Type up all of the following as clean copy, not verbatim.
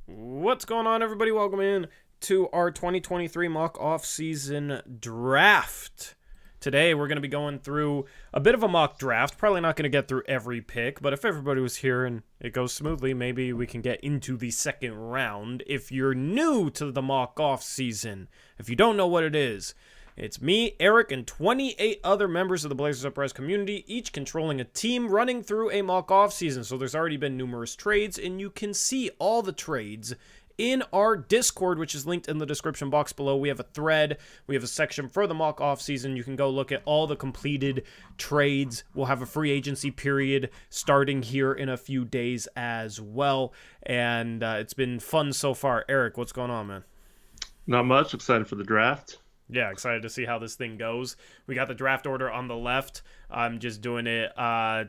What's going on, everybody? Welcome in to our 2023 mock off-season draft. Today, we're going to be going through a bit of a mock draft. Probably not going to get through every pick, but if everybody was here and it goes smoothly, maybe we can get into the second round. If you're new to the mock off-season, if you don't know what it is, it's me, Eric, and 28 other members of the Blazers Uprise community, each controlling a team running through a mock offseason. So there's already been numerous trades, and you can see all the trades in our Discord, which is linked in the description box below. We have a thread. We have a section for the mock offseason. You can go look at all the completed trades. We'll have a free agency period starting here in a few days as well. And it's been fun so far. Eric, what's going on, man? Not much. Excited for the draft. Yeah, excited to see how this thing goes. We got the draft order on the left. I'm just doing it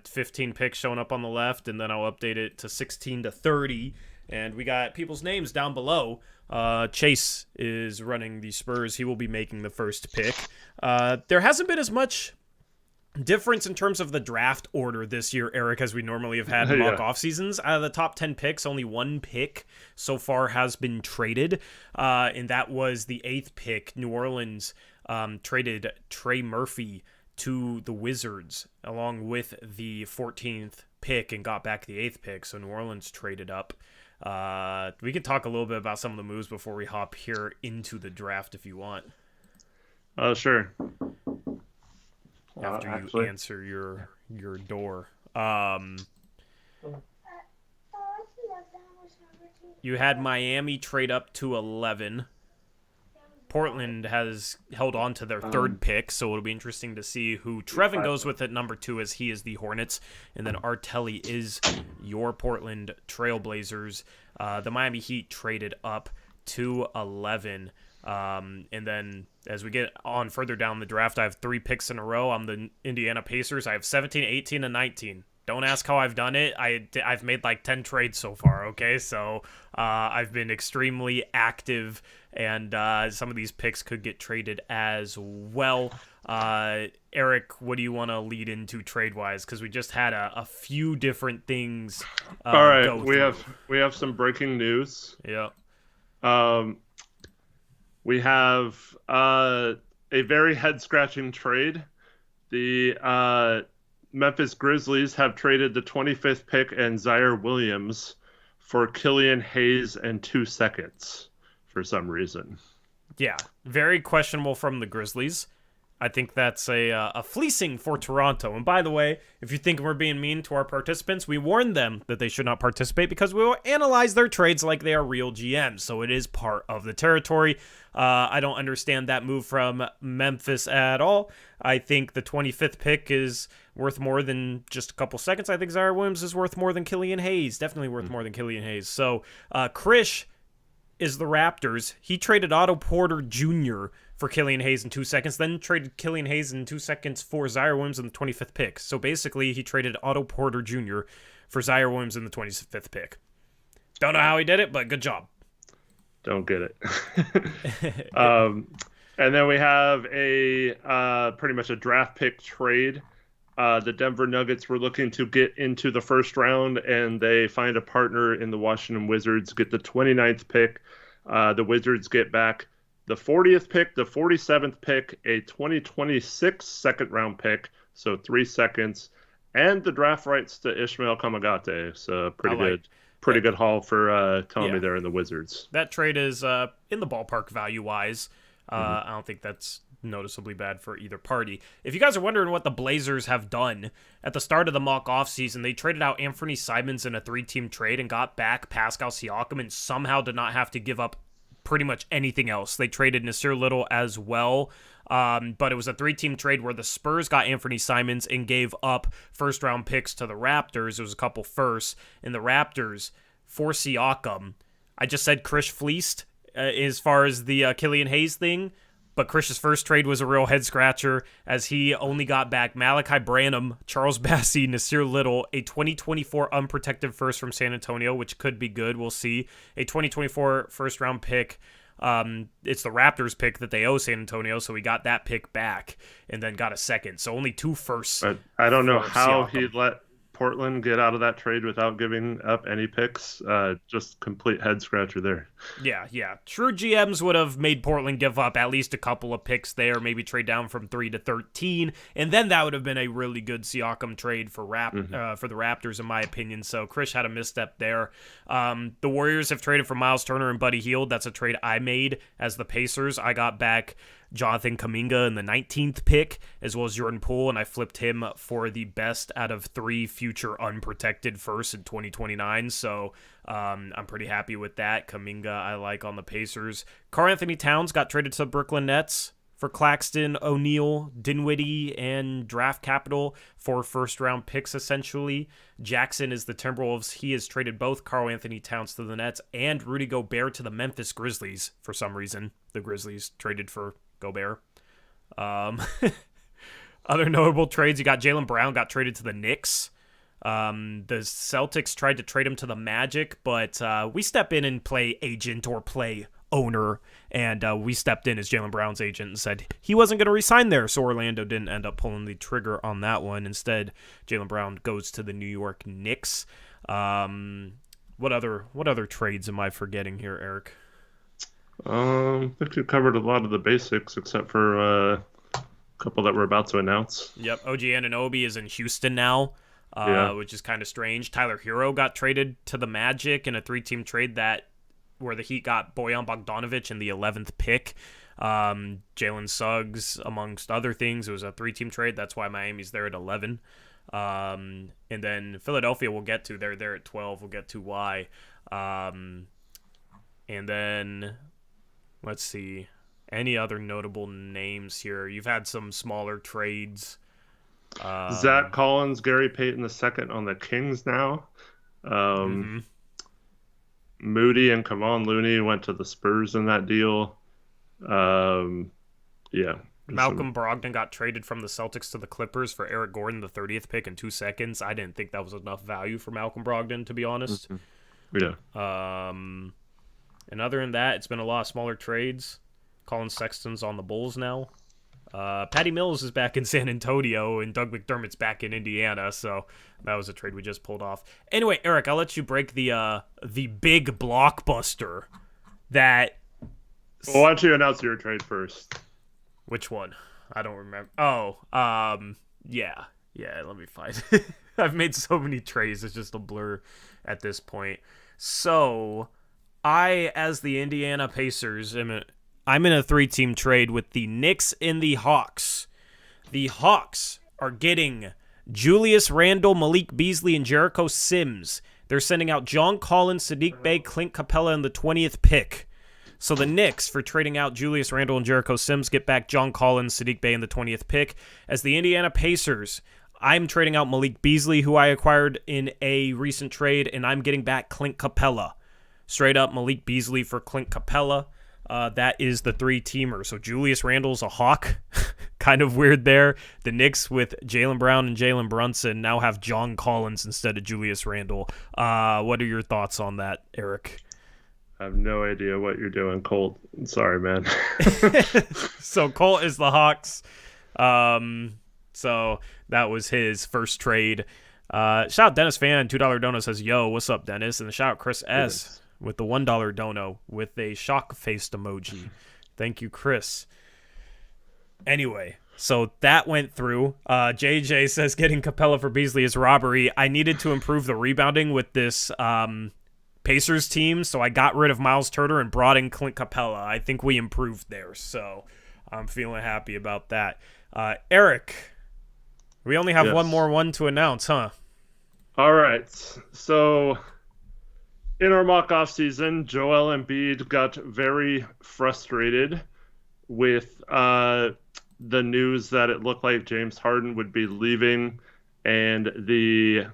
15 picks showing up on the left, and then I'll update it to 16 to 30. And we got people's names down below. Chase is running the Spurs. He will be making the first pick. There hasn't been as much difference in terms of the draft order this year, Eric, as we normally have had in mock off seasons. Out of the top 10 picks, only one pick so far has been traded, and that was the 8th pick. New Orleans traded Trey Murphy to the Wizards along with the 14th pick and got back the 8th pick, so New Orleans traded up. We can talk a little bit about some of the moves before we hop here into the draft if you want. Sure. After you answer your door. You had Miami trade up to 11. Portland has held on to their 3rd pick, so it'll be interesting to see who Trevin goes with at number 2, as he is the Hornets, and then Artelli is your Portland Trailblazers. The Miami Heat traded up to 11. And then as we get on further down the draft, I have 3 picks in a row. I'm the Indiana Pacers. I have 17, 18, and 19. Don't ask how I've done it. I've made like 10 trades so far, okay? So I've been extremely active, and some of these picks could get traded as well. Eric, what do you want to lead into trade-wise? Because we just had a few different things All right, we have some breaking news. Yeah. We have a very head-scratching trade. The Memphis Grizzlies have traded the 25th pick and Zaire Williams for Killian Hayes and 2 seconds for some reason. Yeah, very questionable from the Grizzlies. I think that's a fleecing for Toronto. And by the way, if you think we're being mean to our participants, we warned them that they should not participate because we will analyze their trades like they are real GMs. So it is part of the territory. I don't understand that move from Memphis at all. I think the 25th pick is worth more than just a couple seconds. I think Zaire Williams is worth more than Killian Hayes. Definitely worth more than Killian Hayes. So Krish is the Raptors. He traded Otto Porter Jr. for Killian Hayes in 2 seconds, then traded Killian Hayes in 2 seconds for Zaire Williams in the 25th pick. So basically, he traded Otto Porter Jr. for Zaire Williams in the 25th pick. Don't know how he did it, but good job. Don't get it. And then we have a pretty much a draft pick trade. The Denver Nuggets were looking to get into the first round, and they find a partner in the Washington Wizards, get the 29th pick. The Wizards get back the 40th pick, the 47th pick, a 2026 second-round pick, so 3 seconds, and the draft rights to Ishmael Kamagate. So pretty good haul for Tommy there in the Wizards. That trade is in the ballpark value-wise. I don't think that's noticeably bad for either party. If you guys are wondering what the Blazers have done, at the start of the mock offseason, they traded out Anthony Simons in a 3-team trade and got back Pascal Siakam and somehow did not have to give up pretty much anything else. They traded Nasir Little as well, but it was a 3-team trade where the Spurs got Anthony Simons and gave up first-round picks to the Raptors. It was a couple firsts, and the Raptors for Siakam. I just said Krish fleeced as far as the Killian Hayes thing, but Krish's first trade was a real head-scratcher as he only got back Malachi Branham, Charles Bassey, Nasir Little, a 2024 unprotected first from San Antonio, which could be good. We'll see. A 2024 first-round pick. It's the Raptors pick that they owe San Antonio, so he got that pick back and then got a second. So only 2 firsts. But I don't know how Siakam. he let Portland get out of that trade without giving up any picks? Just complete head scratcher there. Yeah. True GMs would have made Portland give up at least a couple of picks there, maybe trade down from 3 to 13, and then that would have been a really good Siakam trade for for the Raptors, in my opinion. So Chris had a misstep there. The Warriors have traded for Miles Turner and Buddy Hield. That's a trade I made as the Pacers. I got back Jonathan Kuminga in the 19th pick, as well as Jordan Poole, and I flipped him for the best out of 3 future unprotected firsts in 2029, so I'm pretty happy with that. Kuminga I like on the Pacers. Karl Anthony Towns got traded to the Brooklyn Nets for Claxton, O'Neal, Dinwiddie, and draft capital for first-round picks, essentially. Jackson is the Timberwolves. He has traded both Karl Anthony Towns to the Nets and Rudy Gobert to the Memphis Grizzlies for some reason. The Grizzlies traded for Gobert. Other notable trades, you got Jaylen Brown got traded to the Knicks. The Celtics tried to trade him to the Magic, but we step in and play agent or play owner, and we stepped in as Jaylen Brown's agent and said he wasn't going to resign there, so Orlando didn't end up pulling the trigger on that one. Instead, Jaylen Brown goes to the New York Knicks. What other trades am I forgetting here, Eric? I think you covered a lot of the basics except for a couple that we're about to announce. Yep, OG Anunoby is in Houston now, which is kind of strange. Tyler Hero got traded to the Magic in a 3-team trade where the Heat got Bojan Bogdanovic in the 11th pick. Jalen Suggs, amongst other things. It was a 3-team trade. That's why Miami's there at 11. And then Philadelphia we'll get to. They're there at 12. We'll get to why. And then... let's see. Any other notable names here? You've had some smaller trades. Zach Collins, Gary Payton II on the Kings now. Moody and Kevon Looney went to the Spurs in that deal. Malcolm Brogdon got traded from the Celtics to the Clippers for Eric Gordon, the 30th pick in 2 seconds. I didn't think that was enough value for Malcolm Brogdon, to be honest. Yeah. And other than that, it's been a lot of smaller trades. Colin Sexton's on the Bulls now. Patty Mills is back in San Antonio, and Doug McDermott's back in Indiana, so that was a trade we just pulled off. Anyway, Eric, I'll let you break the big blockbuster that... Well, why don't you announce your trade first? Which one? I don't remember. Yeah, let me find I've made so many trades, it's just a blur at this point. So... I, as the Indiana Pacers, I'm in a 3-team trade with the Knicks and the Hawks. The Hawks are getting Julius Randle, Malik Beasley, and Jericho Sims. They're sending out John Collins, Sadiq Bey, Clint Capella in the 20th pick. So the Knicks, for trading out Julius Randle and Jericho Sims, get back John Collins, Sadiq Bey in the 20th pick. As the Indiana Pacers, I'm trading out Malik Beasley, who I acquired in a recent trade, and I'm getting back Clint Capella. Straight up Malik Beasley for Clint Capella. That is the 3-teamer. So Julius Randle's a Hawk. Kind of weird there. The Knicks with Jaylen Brown and Jalen Brunson now have John Collins instead of Julius Randle. What are your thoughts on that, Eric? I have no idea what you're doing, Colt. I'm sorry, man. So Colt is the Hawks. So that was his first trade. Shout out Dennis Fan, $2 dono says, yo, what's up, Dennis? And shout out Chris S. with the $1 dono with a shock-faced emoji. Thank you, Chris. Anyway, so that went through. JJ says getting Capella for Beasley is robbery. I needed to improve the rebounding with this Pacers team, so I got rid of Miles Turner and brought in Clint Capella. I think we improved there, so I'm feeling happy about that. Eric, we only have one more one to announce, huh? All right, so... in our mock off season, Joel Embiid got very frustrated with the news that it looked like James Harden would be leaving and the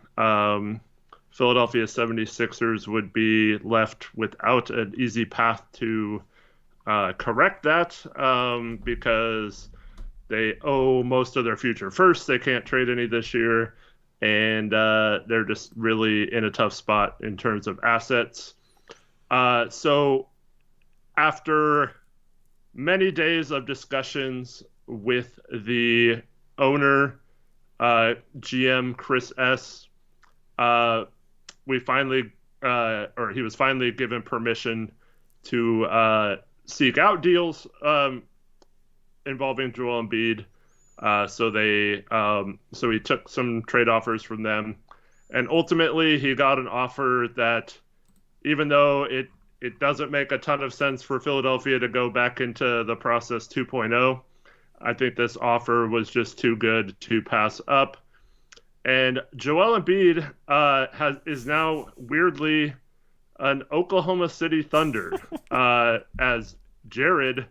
Philadelphia 76ers would be left without an easy path to correct that because they owe most of their future first. They can't trade any this year. And they're just really in a tough spot in terms of assets. So after many days of discussions with the owner, GM Chris S., we finally, or he was finally given permission to seek out deals involving Joel Embiid. So he took some trade offers from them, and ultimately he got an offer that, even though it doesn't make a ton of sense for Philadelphia to go back into the process 2.0, I think this offer was just too good to pass up. And Joel Embiid is now weirdly an Oklahoma City Thunder, as Jared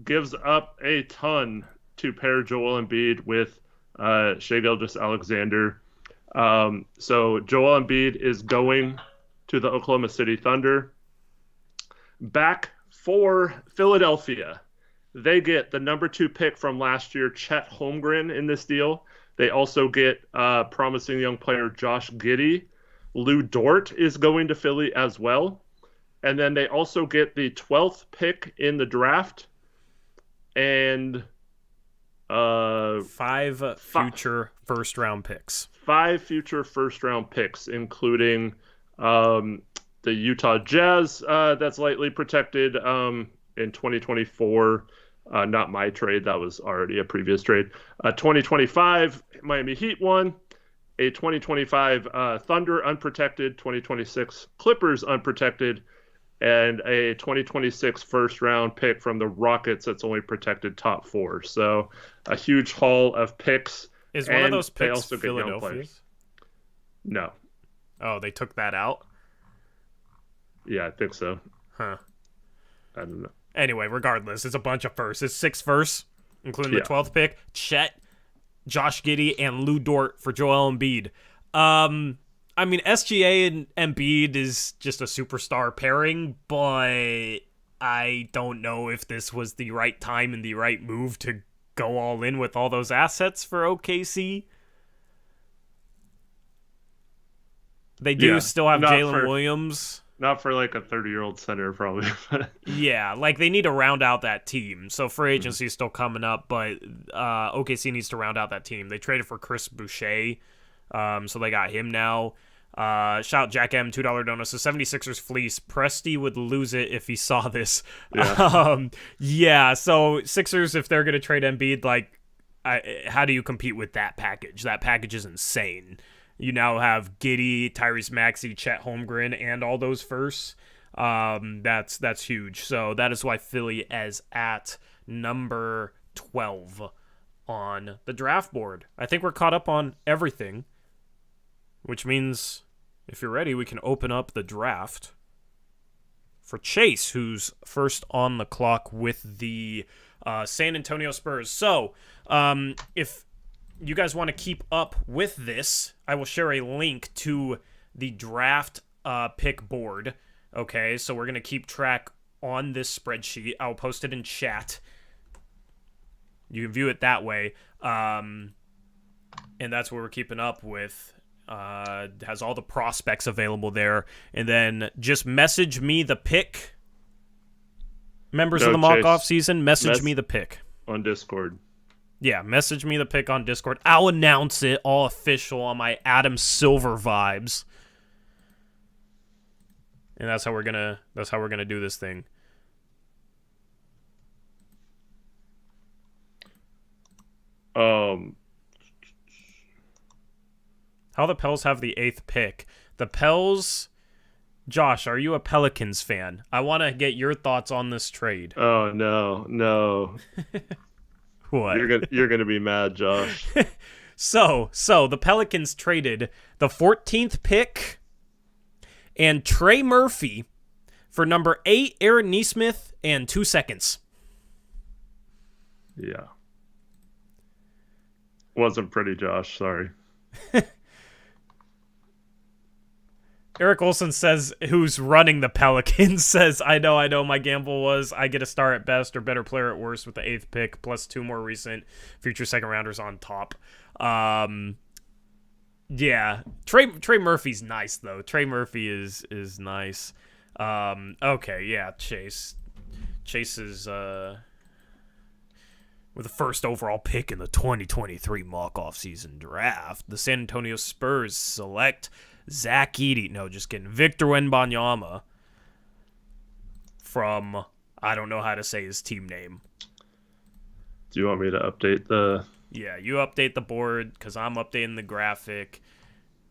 gives up a ton to pair Joel Embiid with Shai Gilgeous-Alexander. So Joel Embiid is going to the Oklahoma City Thunder. Back for Philadelphia, they get the number 2 pick from last year, Chet Holmgren, in this deal. They also get promising young player Josh Giddey. Lou Dort is going to Philly as well. And then they also get the 12th pick in the draft and 5 future first-round picks. 5 future first-round picks, including the Utah Jazz that's lightly protected in 2024. Not my trade. That was already a previous trade. 2025 Miami Heat one. A 2025 Thunder unprotected. 2026 Clippers unprotected. And a 2026 first-round pick from the Rockets that's only protected top 4. So a huge haul of picks. Is one of those picks Philadelphia's? No. Oh, they took that out? Yeah, I think so. Huh. I don't know. Anyway, regardless, it's a bunch of firsts. It's 6 firsts, including the 12th pick. Chet, Josh Giddey, and Lou Dort for Joel Embiid. I mean, SGA and Embiid is just a superstar pairing, but I don't know if this was the right time and the right move to go all in with all those assets for OKC. They do still have Jalen Williams. Not for like a 30-year-old center, probably. Yeah, like they need to round out that team. So free agency is still coming up, but OKC needs to round out that team. They traded for Chris Boucher, so they got him now. Shout Jack M, $2 donut. So 76ers fleece. Presti would lose it if he saw this. Yeah. So Sixers, if they're going to trade Embiid, like, how do you compete with that package? That package is insane. You now have Giddey, Tyrese Maxey, Chet Holmgren, and all those firsts. That's huge. So that is why Philly is at number 12 on the draft board. I think we're caught up on everything, which means if you're ready, we can open up the draft for Chase, who's first on the clock with the San Antonio Spurs. So if you guys want to keep up with this, I will share a link to the draft pick board. Okay, so we're going to keep track on this spreadsheet. I'll post it in chat. You can view it that way. And that's what we're keeping up with. Has all the prospects available there. And then just message me the pick. Members of the mock-off season, message me the pick. On Discord. Yeah, message me the pick on Discord. I'll announce it all official on my Adam Silver vibes. And that's how we're gonna do this thing. How the Pels have the 8th pick. The Pels, Josh, are you a Pelicans fan? I want to get your thoughts on this trade. Oh no. What? You're gonna be mad, Josh. So the Pelicans traded the 14th pick and Trey Murphy for number 8, Aaron Nesmith, and 2 seconds. Yeah. Wasn't pretty, Josh. Sorry. Eric Olson says, who's running the Pelicans, says, I know, my gamble was I get a star at best or better player at worst with the 8th pick, plus 2 more recent future second rounders on top. Yeah, Trey Murphy's nice, though. Trey Murphy is nice. Okay, yeah, Chase is With the first overall pick in the 2023 mock offseason draft, the San Antonio Spurs select Zach Edey. No, just kidding. Victor Wembanyama from, I don't know how to say his team name. Do you want me to update the... Yeah, you update the board because I'm updating the graphic.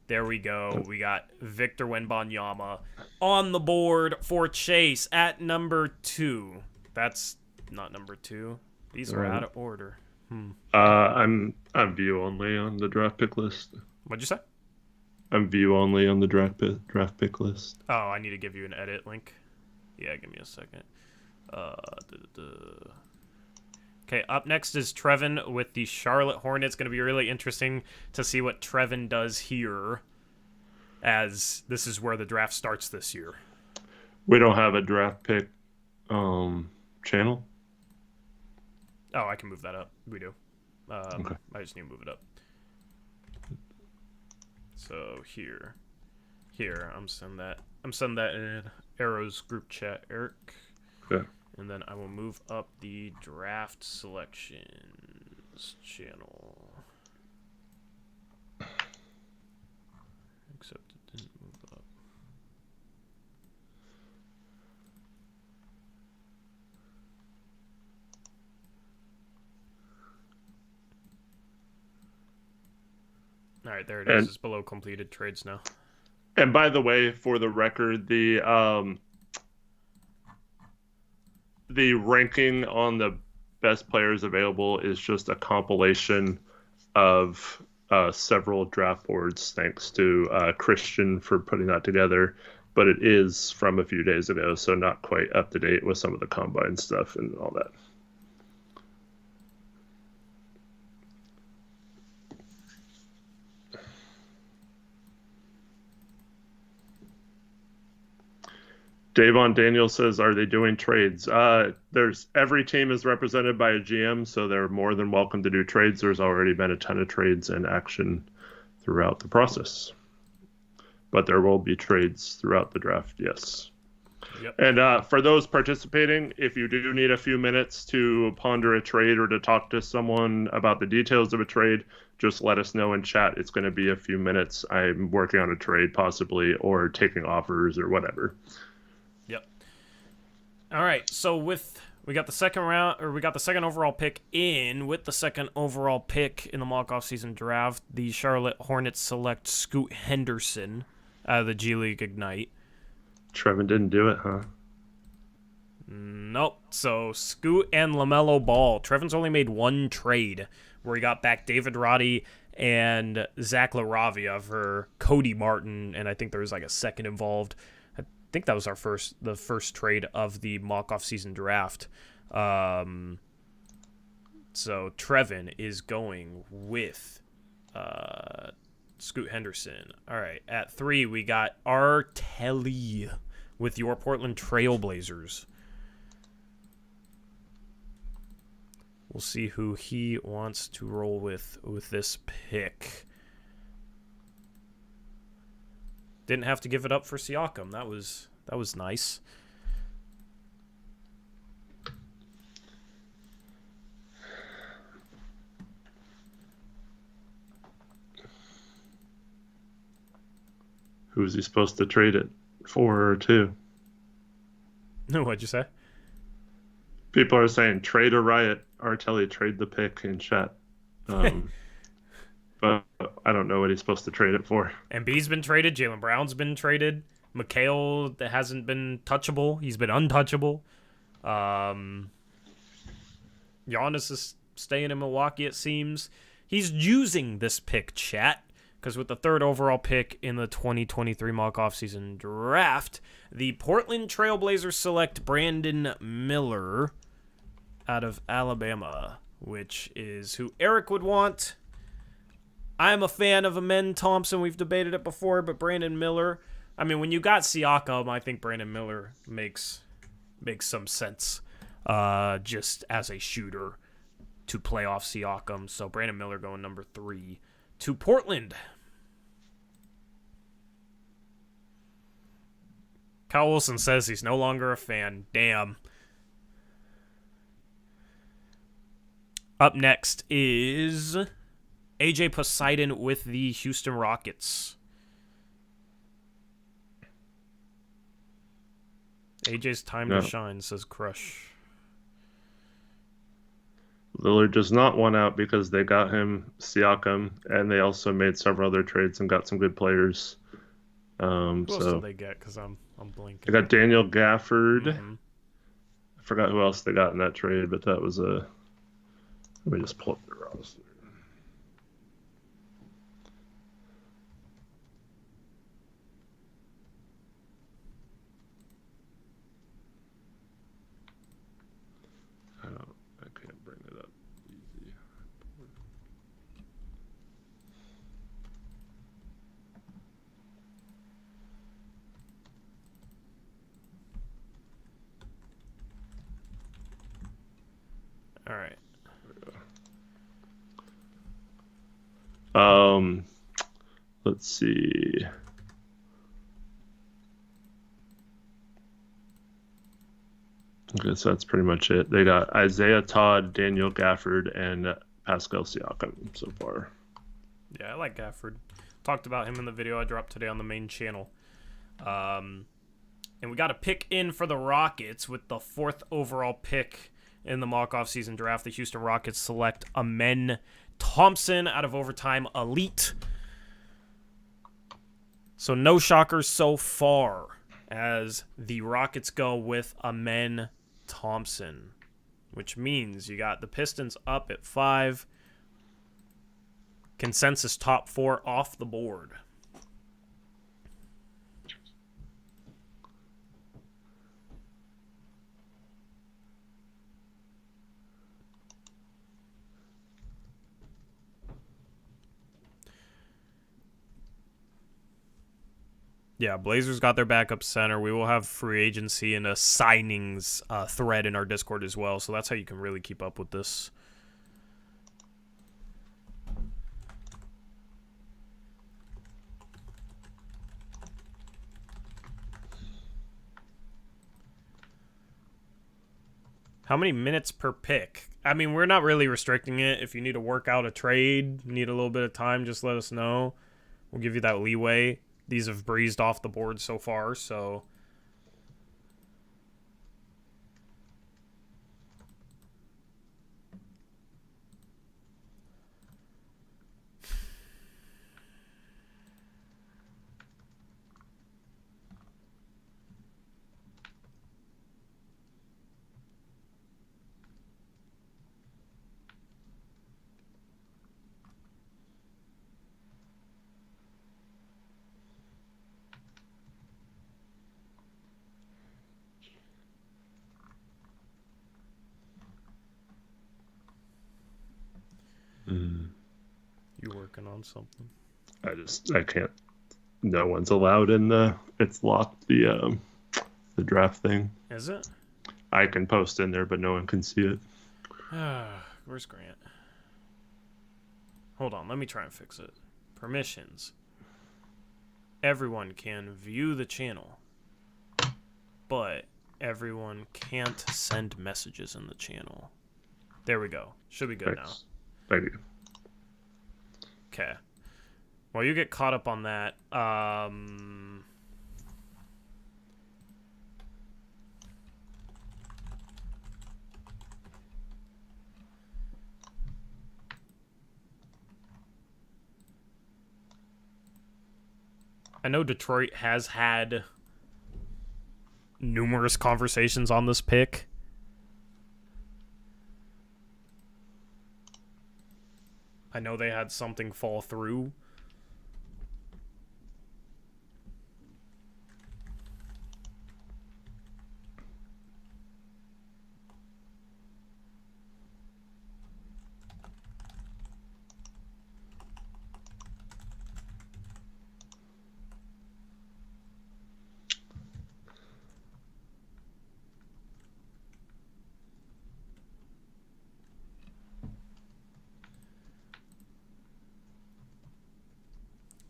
There we go. We got Victor Wembanyama on the board for Chase at number 2. That's not number 2. These are out of order. I'm view only on the draft pick list. What'd you say? I'm view only on the draft pick list. Oh, I need to give you an edit link. Yeah, give me a second. Okay, up next is Trevin with the Charlotte Hornets. Going to be really interesting to see what Trevin does here, as this is where the draft starts this year. We don't have a draft pick channel. Oh, I can move that up. We do. Okay. I just need to move it up. So here, I'm sending that in Arrow's group chat, Eric. Okay. And then I will move up the draft selections channel. Except it didn't move up. All right, there it is. It's below completed trades now. And by the way, for the record, the ranking on the best players available is just a compilation of several draft boards. Thanks to Christian for putting that together, but it is from a few days ago, so not quite up to date with some of the combine stuff and all that. Davon Daniel says, are they doing trades? Every team is represented by a GM, so they're more than welcome to do trades. There's already been a ton of trades and action throughout the process. But there will be trades throughout the draft, yes. Yep. And for those participating, if you do need a few minutes to ponder a trade or to talk to someone about the details of a trade, just let us know in chat. It's going to be a few minutes. I'm working on a trade possibly, or taking offers or whatever. Yep. All right. So we got the second overall pick in. With the second overall pick in the mock offseason draft, the Charlotte Hornets select Scoot Henderson out of the G League Ignite. Trevin didn't do it, huh? Nope. So Scoot and LaMelo Ball. Trevin's only made one trade where he got back David Roddy and Zach LaRavia for Cody Martin, and I think there was like a second involved. I think that was the first trade of the mock offseason draft. So Trevin is going with Scoot Henderson. All right, at 3 we got R. Telly with your Portland Trailblazers. We'll see who he wants to roll with this pick. Didn't have to give it up for Siakam. That was nice. Who's he supposed to trade it for or to? What'd you say? People are saying trade or riot. Artelli, trade the pick in chat. But I don't know what he's supposed to trade it for. Embiid's been traded. Jaylen Brown's been traded. Mikhail that hasn't been touchable. He's been untouchable. Giannis is staying in Milwaukee, it seems. He's using this pick, chat, because with the third overall pick in the 2023 mock offseason draft, the Portland Trailblazers select Brandon Miller out of Alabama, which is who Eric would want. I'm a fan of Amen Thompson. We've debated it before, but Brandon Miller, I mean, when you got Siakam, I think Brandon Miller makes some sense just as a shooter to play off Siakam. So Brandon Miller going number 3 to Portland. Kyle Wilson says he's no longer a fan. Damn. Up next is AJ Poseidon with the Houston Rockets. AJ's time to shine, says Crush. Lillard does not want out because they got him Siakam, and they also made several other trades and got some good players. Who else did they get? Because I'm blanking. They got Daniel Gafford. Mm-hmm. I forgot who else they got in that trade, but that was a... Let me just pull up the roster. I can't bring it up easy. All right. Let's see. Okay, so that's pretty much it. They got Isaiah Todd, Daniel Gafford, and Pascal Siakam so far. Yeah, I like Gafford. Talked about him in the video I dropped today on the main channel. And we got a pick in for the Rockets with the 4th overall pick in the mock off-season draft. The Houston Rockets select Amen Thompson out of Overtime Elite. So no shockers so far as the Rockets go with Amen Thompson, which means you got the Pistons up at 5. Consensus top 4 off the board. Yeah, Blazers got their backup center. We will have free agency and a signings thread in our Discord as well, so that's how you can really keep up with this. How many minutes per pick? I mean, we're not really restricting it. If you need to work out a trade, need a little bit of time, just let us know. We'll give you that leeway. These have breezed off the board so far, so... You working on something? I can't. No one's allowed in the. It's locked the draft thing. Is it? I can post in there, but no one can see it. Where's Grant? Hold on, let me try and fix it. Permissions. Everyone can view the channel, but everyone can't send messages in the channel. There we go. Should be good now. Thank you. Okay. Well, you get caught up on that. I know Detroit has had numerous conversations on this pick. I know they had something fall through.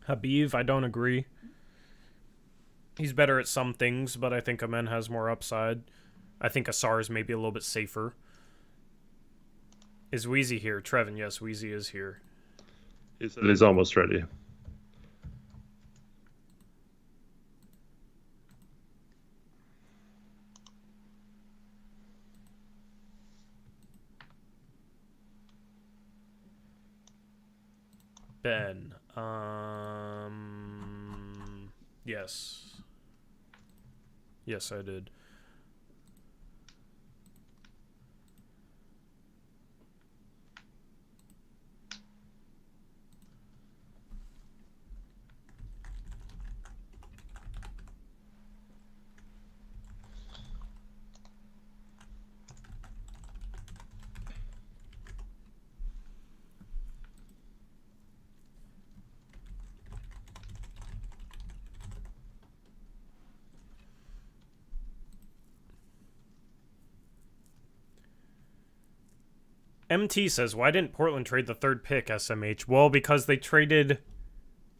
Habib, I don't agree. He's better at some things, but I think Amen has more upside. I think Asar is maybe a little bit safer. Is Wheezy here? Trevin, yes, Wheezy is here. He said he's almost ready. Ben. Yes. Yes, I did. MT says, why didn't Portland trade the third pick, SMH? Well, because they traded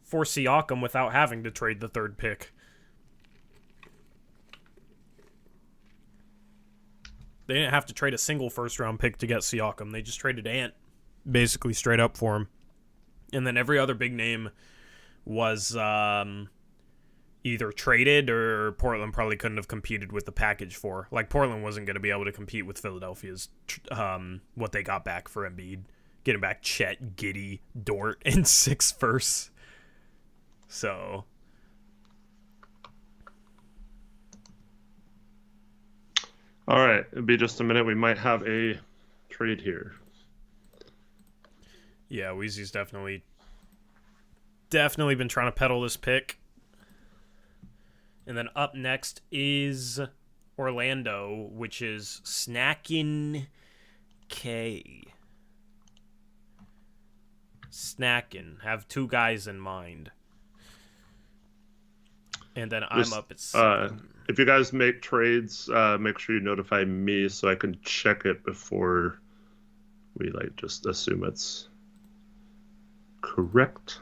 for Siakam without having to trade the third pick. They didn't have to trade a single first-round pick to get Siakam. They just traded Ant, basically straight up for him. And then every other big name was either traded or Portland probably couldn't have competed with the package for. Like, Portland wasn't going to be able to compete with Philadelphia's what they got back for Embiid. Getting back Chet, Giddey, Dort, and 6 firsts. So... All right, it'll be just a minute. We might have a trade here. Yeah, Weezy's definitely been trying to peddle this pick. And then up next is Orlando, which is Snackin' K. Snackin'. Have 2 guys in mind. And then I'm up at 7. If you guys make trades, make sure you notify me so I can check it before we just assume it's correct.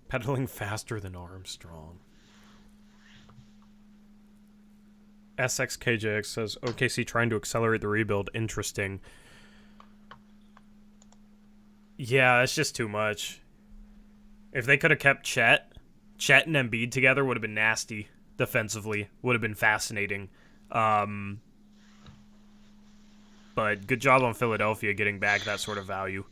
Pedaling faster than Armstrong. SXKJX says, OKC trying to accelerate the rebuild. Interesting. Yeah, that's just too much. If they could have kept Chet and Embiid together would have been nasty defensively. Would have been fascinating. But good job on Philadelphia getting back that sort of value.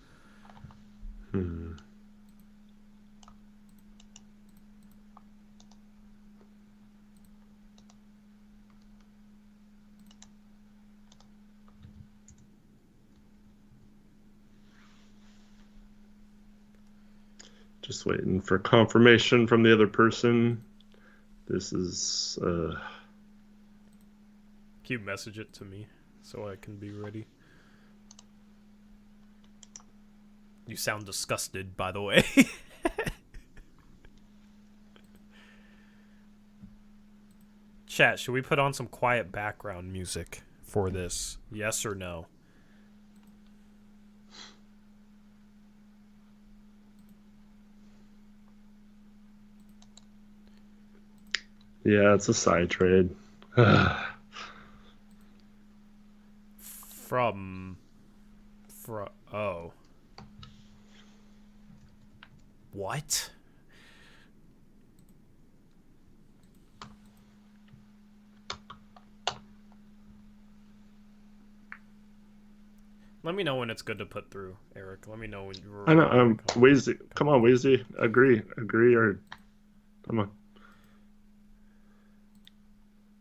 Just waiting for confirmation from the other person. This is... Can you message it to me so I can be ready? You sound disgusted, by the way. Chat, should we put on some quiet background music for this? Yes or no? Yeah, it's a side trade. Oh. What? Let me know when it's good to put through, Eric. Let me know when you're... I know, Weezy. Come on, Weezy. Agree, or... Come on.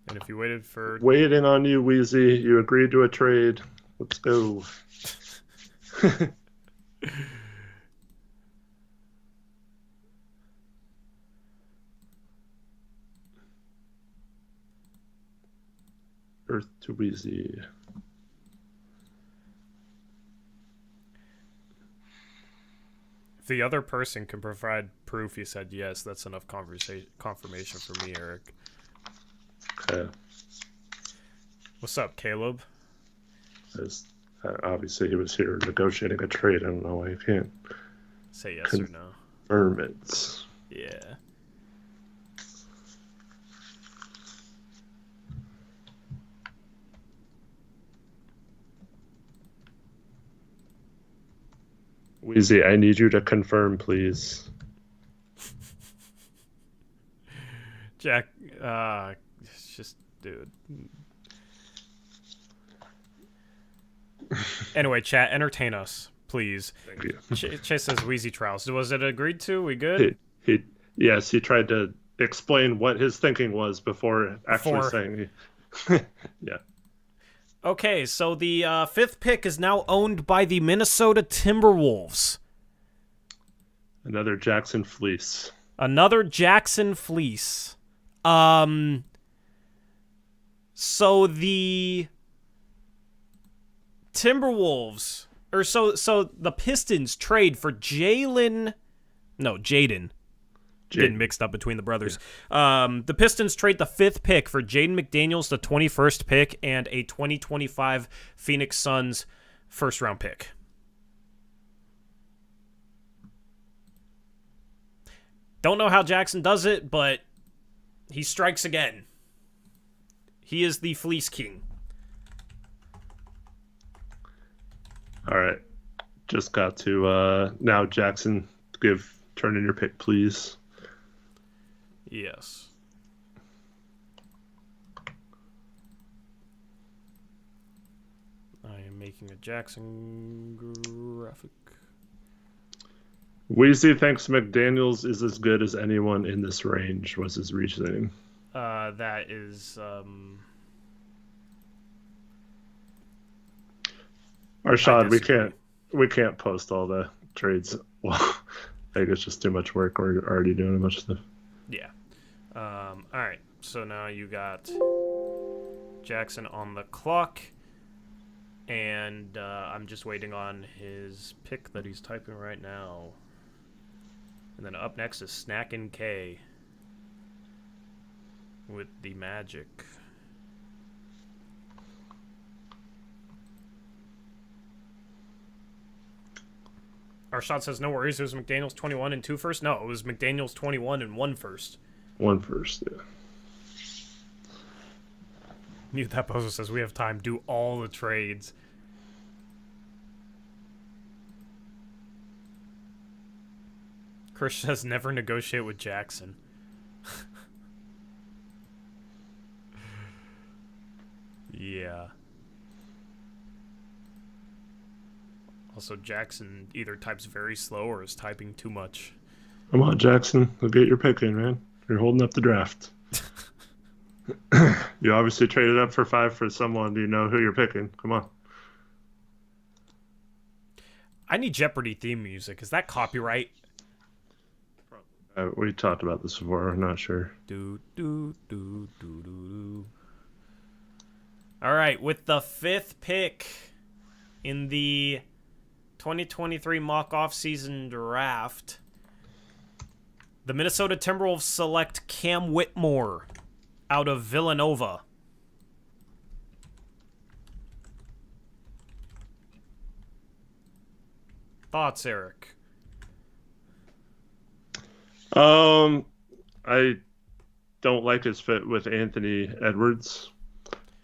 And if you waited for... Waiting on you, Wheezy. You agreed to a trade. Let's go. Earth to Wheezy. the other person can provide proof he said yes, that's enough confirmation for me, Eric. Okay. What's up, Caleb? Obviously, he was here negotiating a trade. I don't know why you can't say yes or no. Confirm it. Yeah. Wheezy, I need you to confirm, please. Jack, it's just, dude. Anyway, chat, entertain us, please. Thank you. Chase says Wheezy trials. Was it agreed to? We good? Yes, he tried to explain what his thinking was before actually saying. Yeah. Okay, so the 5th pick is now owned by the Minnesota Timberwolves. Another Jackson fleece. Another Jackson fleece. So the Timberwolves, or so the Pistons trade for Jaden. Getting mixed up between the brothers. Yeah. The Pistons trade the 5th pick for Jaden McDaniels, the 21st pick, and a 2025 Phoenix Suns first-round pick. Don't know how Jackson does it, but he strikes again. He is the Fleece King. All right. Just got to now, Jackson, turn in your pick, please. Yes. I am making a Jackson graphic. Wheezy thinks McDaniels is as good as anyone in this range, was his reasoning. That is... Arshad, we can't post all the trades. Well, I think it's just too much work. We're already doing a bunch of stuff. Yeah. All right. So now you got Jackson on the clock, and I'm just waiting on his pick that he's typing right now. And then up next is Snackin' K with the Magic. Arshad says, no worries. It was McDaniels 21 and 2 first. No, it was McDaniels 21 and 1 first. 1 first, yeah. Mute that poster says, we have time. Do all the trades. Chris says, never negotiate with Jackson. Yeah. Also, Jackson either types very slow or is typing too much. Come on, Jackson. We'll get your pick in, man. You're holding up the draft. You obviously traded up for 5 for someone. Do you know who you're picking? Come on. I need Jeopardy theme music. Is that copyright? We talked about this before. I'm not sure. All right, with the 5th pick in the 2023 mock off-season draft, the Minnesota Timberwolves select Cam Whitmore out of Villanova. Thoughts, Eric? I don't like his fit with Anthony Edwards.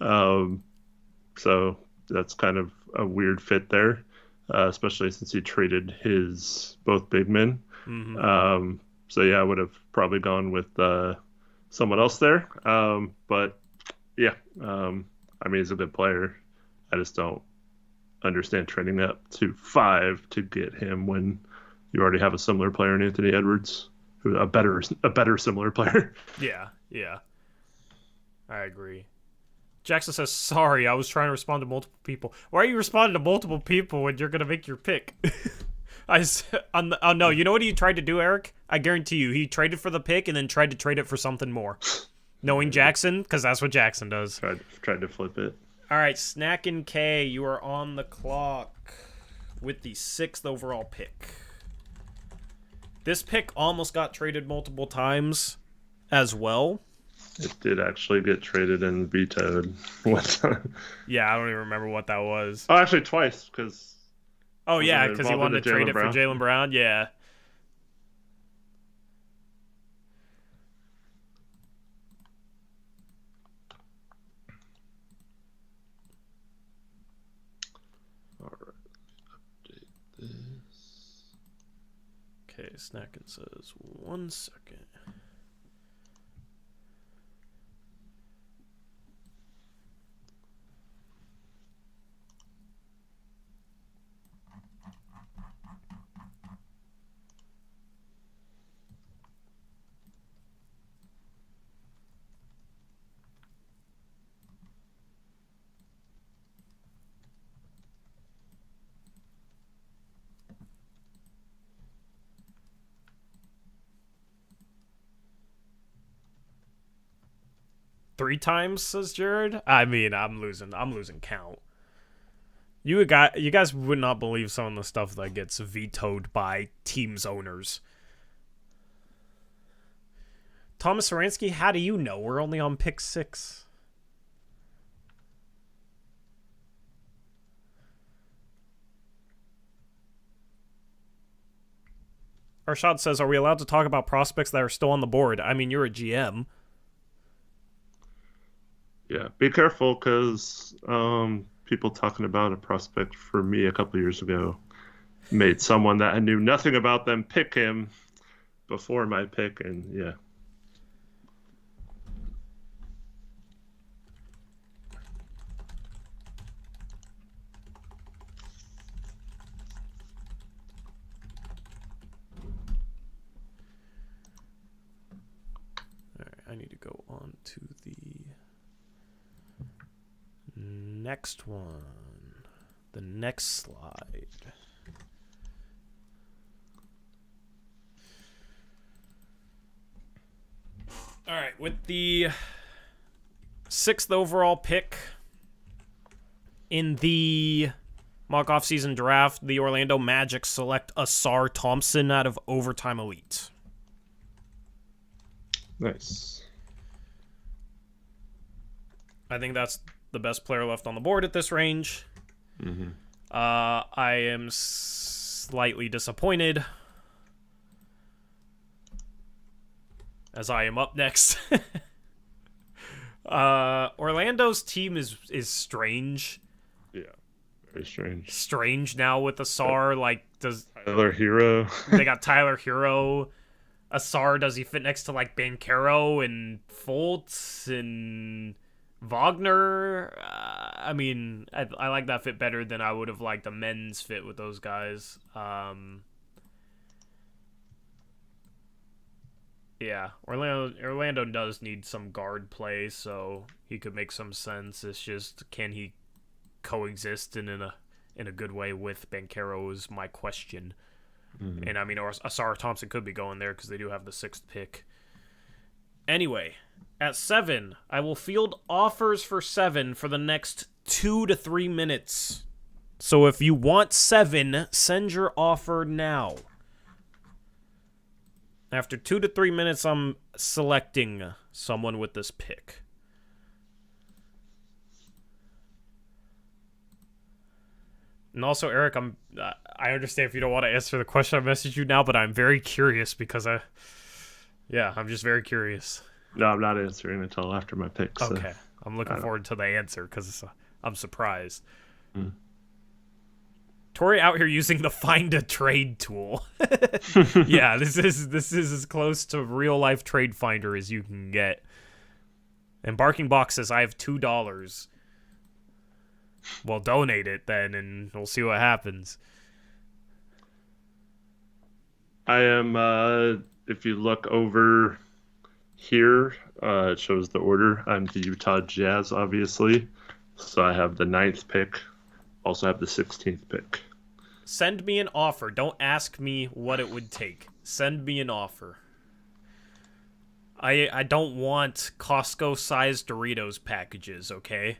So that's kind of a weird fit there, especially since he traded his both big men. Mm-hmm. So yeah, I would have probably gone with someone else there. But yeah, I mean, he's a good player. I just don't understand trading up to 5 to get him when you already have a similar player in Anthony Edwards, who's a better similar player. Yeah. I agree. Jackson says, sorry, I was trying to respond to multiple people. Why are you responding to multiple people when you're going to make your pick? Oh, no, you know what he tried to do, Eric? I guarantee you, he traded for the pick and then tried to trade it for something more. Knowing Jackson, because that's what Jackson does. Tried to flip it. All right, Snackin' K, you are on the clock with the 6th overall pick. This pick almost got traded multiple times as well. It did actually get traded and vetoed one time. Yeah, I don't even remember what that was. Oh, actually twice, because... Oh, yeah, because he wanted to trade it for Jaylen Brown? Yeah. Okay, Snackin' says 1 second. Three times, says Jared. I mean, I'm losing count. You guys would not believe some of the stuff that gets vetoed by teams owners. Thomas Saransky, how do you know? We're only on pick 6. Arshad says, are we allowed to talk about prospects that are still on the board? I mean, you're a GM. Yeah, be careful, because people talking about a prospect for me a couple years ago made someone that I knew nothing about them pick him before my pick, and yeah. All right, I need to go on to the next one. The next slide. All right, with the 6th overall pick in the mock off-season draft, the Orlando Magic select Asar Thompson out of Overtime Elite. Nice. I think that's the best player left on the board at this range. Mm-hmm. I am slightly disappointed, as I am up next. Orlando's team is strange. Yeah, very strange. Strange now with Asar. Like, does Tyler Hero? they got Tyler Hero? Asar, does he fit next to like Banchero and Fultz and Wagner? I mean, I like that fit better than I would have liked a men's fit with those guys. Yeah, Orlando does need some guard play, so he could make some sense. It's just, can he coexist in a good way with Banchero is my question. Mm-hmm. And I mean, Asar Thompson could be going there because they do have the 6th pick. Anyway, at 7, I will field offers for 7 for the next 2 to 3 minutes. So if you want 7, send your offer now. After 2 to 3 minutes, I'm selecting someone with this pick. And also, Eric, I understand if you don't want to answer the question I messaged you now, but I'm very curious because I'm just very curious. No, I'm not answering until after my pick. So okay, I'm looking forward to the answer because I'm surprised. Mm. Tori out here using the find a trade tool. Yeah, this is as close to real life trade finder as you can get. And Barking Box says I have $2. Well, donate it then, and we'll see what happens. I am. If you look over here, it shows the order. I'm the Utah Jazz, obviously. So I have the 9th pick. Also have the 16th pick. Send me an offer. Don't ask me what it would take. Send me an offer. I don't want Costco-sized Doritos packages, okay?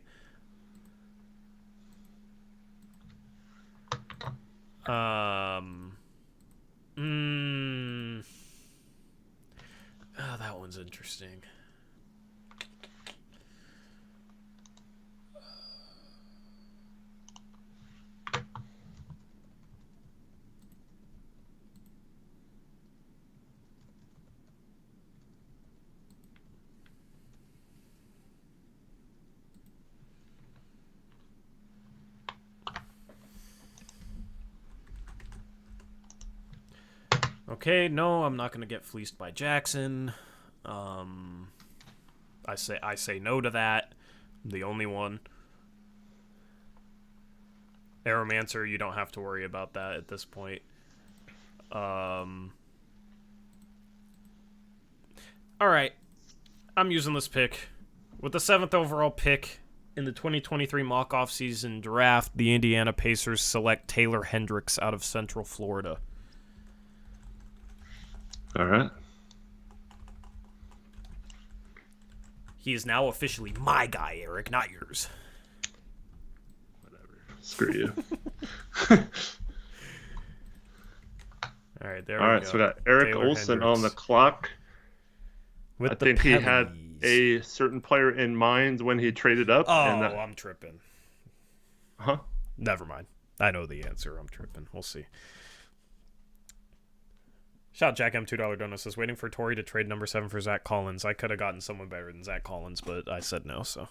That one's interesting. Okay, no, I'm not gonna get fleeced by Jackson. I say no to that. I'm the only one. Aeromancer, you don't have to worry about that at this point. Alright. I'm using this pick. With the 7th overall pick in the 2023 mock offseason draft, the Indiana Pacers select Taylor Hendricks out of Central Florida. All right. He is now officially my guy, Eric, not yours. Whatever. Screw you. All right, there All we right, go. so we got Eric Taylor Olson Hendricks. on the clock. With I the think he had Pellies. a certain player in mind when he traded up. Oh, and that... I'm tripping. Huh? Never mind. I know the answer. I'm tripping. We'll see. Shout Jack M $2 donut says waiting for Torrey to trade number 7 for Zach Collins. I could have gotten someone better than Zach Collins, but I said no. So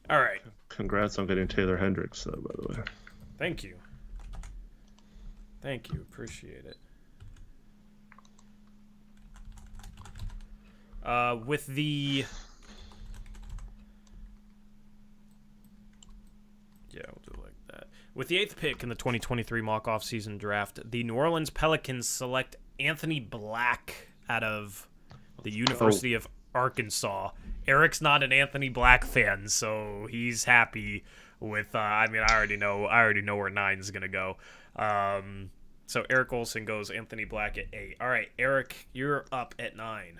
all right. Congrats on getting Taylor Hendricks, though, by the way. Thank you. Thank you. Appreciate it. With the... Yeah, we'll do it like that. With the 8th pick in the 2023 mock offseason draft, the New Orleans Pelicans select Anthony Black out of the University of Arkansas. Eric's not an Anthony Black fan, so he's happy with. I already know where 9's gonna go. So Eric Olson goes Anthony Black at 8. All right, Eric, you're up at 9.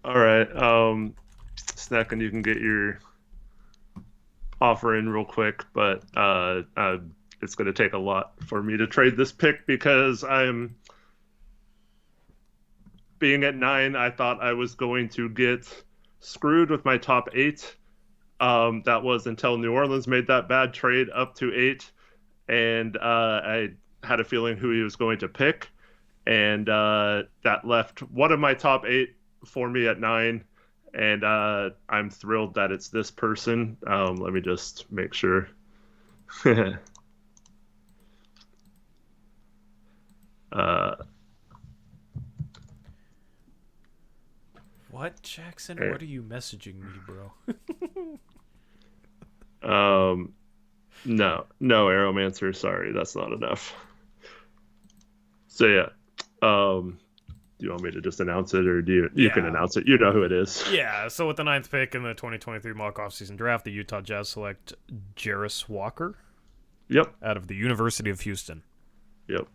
All right, Snack, and you can get your offer in real quick, but it's going to take a lot for me to trade this pick because I'm being at 9. I thought I was going to get screwed with my top 8. That was until New Orleans made that bad trade up to 8, and I had a feeling who he was going to pick, and that left one of my top 8 for me at 9. And I'm thrilled that it's this person. Let me just make sure. What, Jackson? What are you messaging me, bro? No, Aeromancer. Sorry, that's not enough. So yeah, do you want me to just announce it, or do you can announce it? You know who it is. Yeah. So with the 9th pick in the 2023 mock offseason draft, the Utah Jazz select Jarris Walker. Yep. Out of the University of Houston. Yep.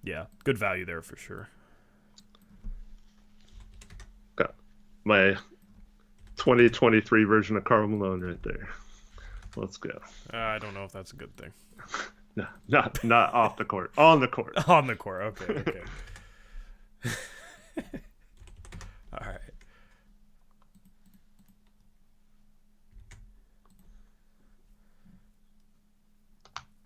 Yeah, good value there for sure. Got my 2023 version of Karl Malone right there. Let's go. I don't know if that's a good thing. No, not off the court. On the court. On the court. Okay. All right.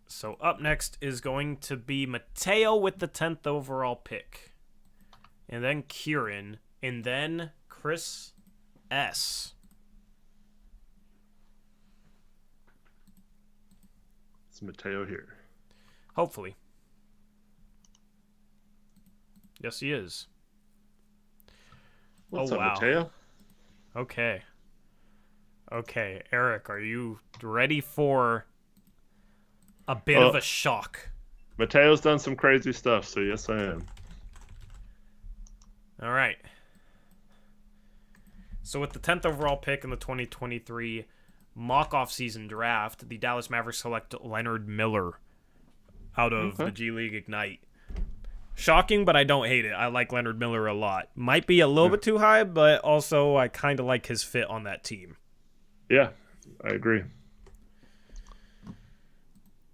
So up next is going to be Mateo with the 10th overall pick. And then Kieran. And then Chris S. It's Mateo here. Hopefully. Yes, he is. What's up, wow. Mateo? Okay, Eric, are you ready for a bit of a shock? Mateo's done some crazy stuff, so yes, I am. All right. So with the 10th overall pick in the 2023 mock offseason draft, the Dallas Mavericks select Leonard Miller out of the G League Ignite. Shocking, but I don't hate it. I like Leonard Miller a lot. Might be a little bit too high, but also I kind of like his fit on that team. Yeah, I agree.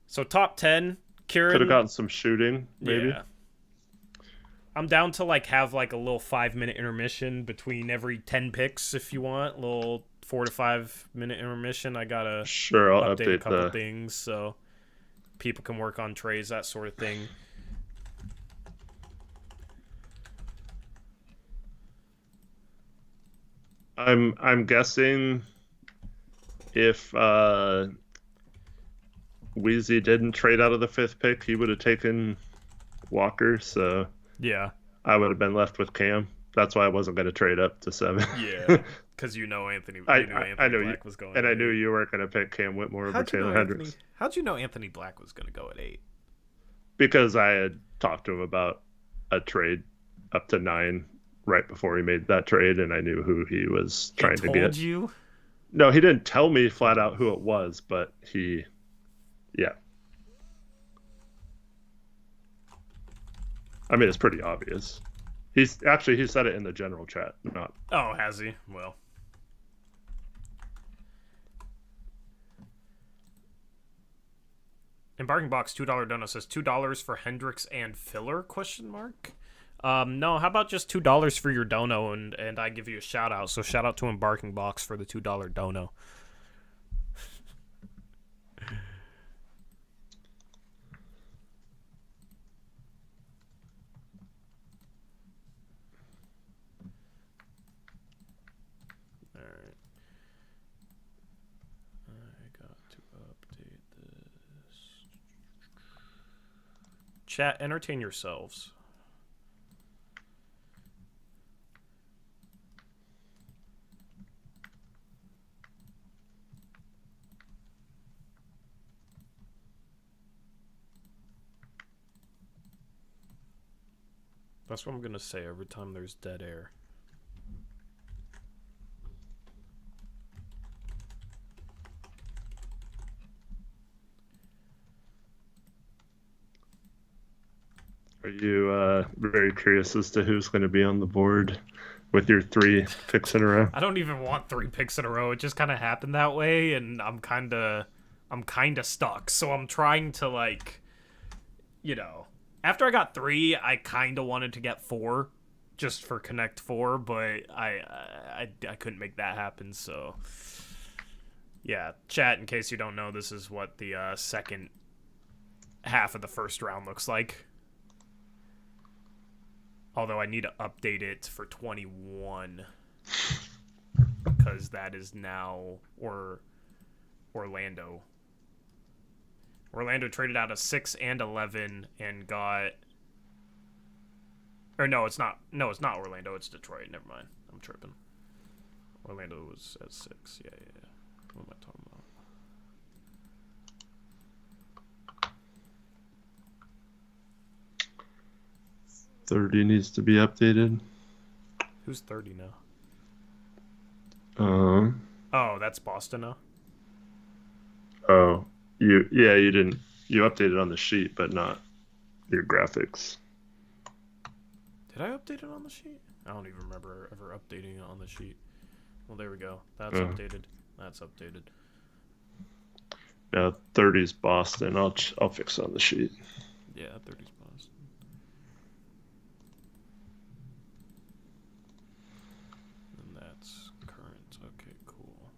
So top 10, Could have Kieran. gotten some shooting, maybe. Yeah. I'm down to like have like a little 5 minute intermission between every 10 picks if you want. A little 4 to 5 minute intermission. I gotta Sure, I'll update a update couple the. things so people can work on trays, that sort of thing. I'm guessing if Wheezy didn't trade out of the fifth pick, he would have taken Walker. So Yeah. I would have been left with Cam. That's why I wasn't going to trade up to 7. Yeah. Because you know Anthony, I, you knew I, I Anthony know Black you, was going. and at I knew 8. you weren't going to pick Cam Whitmore over How'd you Taylor know Hendricks How'd you know Anthony Black was gonna go at 8? because I had talked to him about a trade up to 9 right before he made that trade, and I knew who he was trying to Told get. you. No, he didn't tell me flat out who it was, but yeah. I mean, it's pretty obvious. He said it in the general chat, not. Oh, has he? Well. Embarking Box $2 dono says $2 for Hendricks and filler? Question mark. No, how about just $2 for your dono and I give you a shout out. So shout out to Embarking Box for the $2 dono. Alright. I got to update this. Chat, entertain yourselves. That's what I'm gonna say every time there's dead air. Are you very curious as to who's going to be on the board with your 3 picks in a row? I don't even want 3 picks in a row. It just kind of happened that way, and I'm kind of stuck. So I'm trying to like, after I got 3, I kind of wanted to get 4, just for Connect 4, but I couldn't make that happen. So yeah, chat. In case you don't know, this is what the second half of the first round looks like. Although I need to update it for 21 because that is now Orlando. Orlando traded out a 6 and 11 and got. Or no, it's not. No, it's not Orlando. It's Detroit. Never mind. I'm tripping. Orlando was at 6. Yeah. What am I talking about? 30 needs to be updated. Who's 30 now? Um. Oh, that's Boston now. Oh, you didn't. You updated on the sheet, but not your graphics. Did I update it on the sheet? I don't even remember ever updating it on the sheet. Well, there we go. That's updated. That's updated. Now 30's Boston. I'll fix it on the sheet. Yeah, 30's Boston. And that's current. Okay, cool.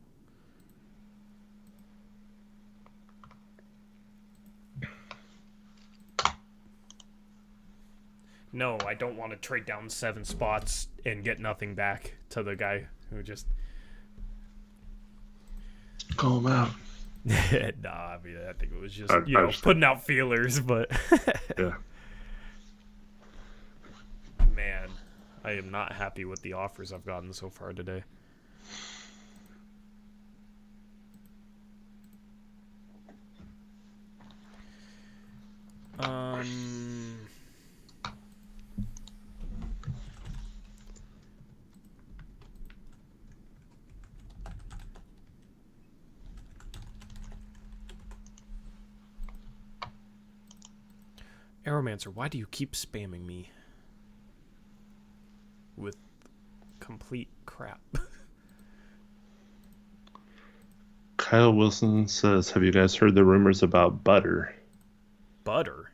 No, I don't want to trade down 7 spots and get nothing back to the guy who just... Call him out. Nah, I mean, I think it was just, putting out feelers, but... Yeah. Man, I am not happy with the offers I've gotten so far today. Aeromancer, why do you keep spamming me with complete crap? Kyle Wilson says, "Have you guys heard the rumors about butter?" Butter?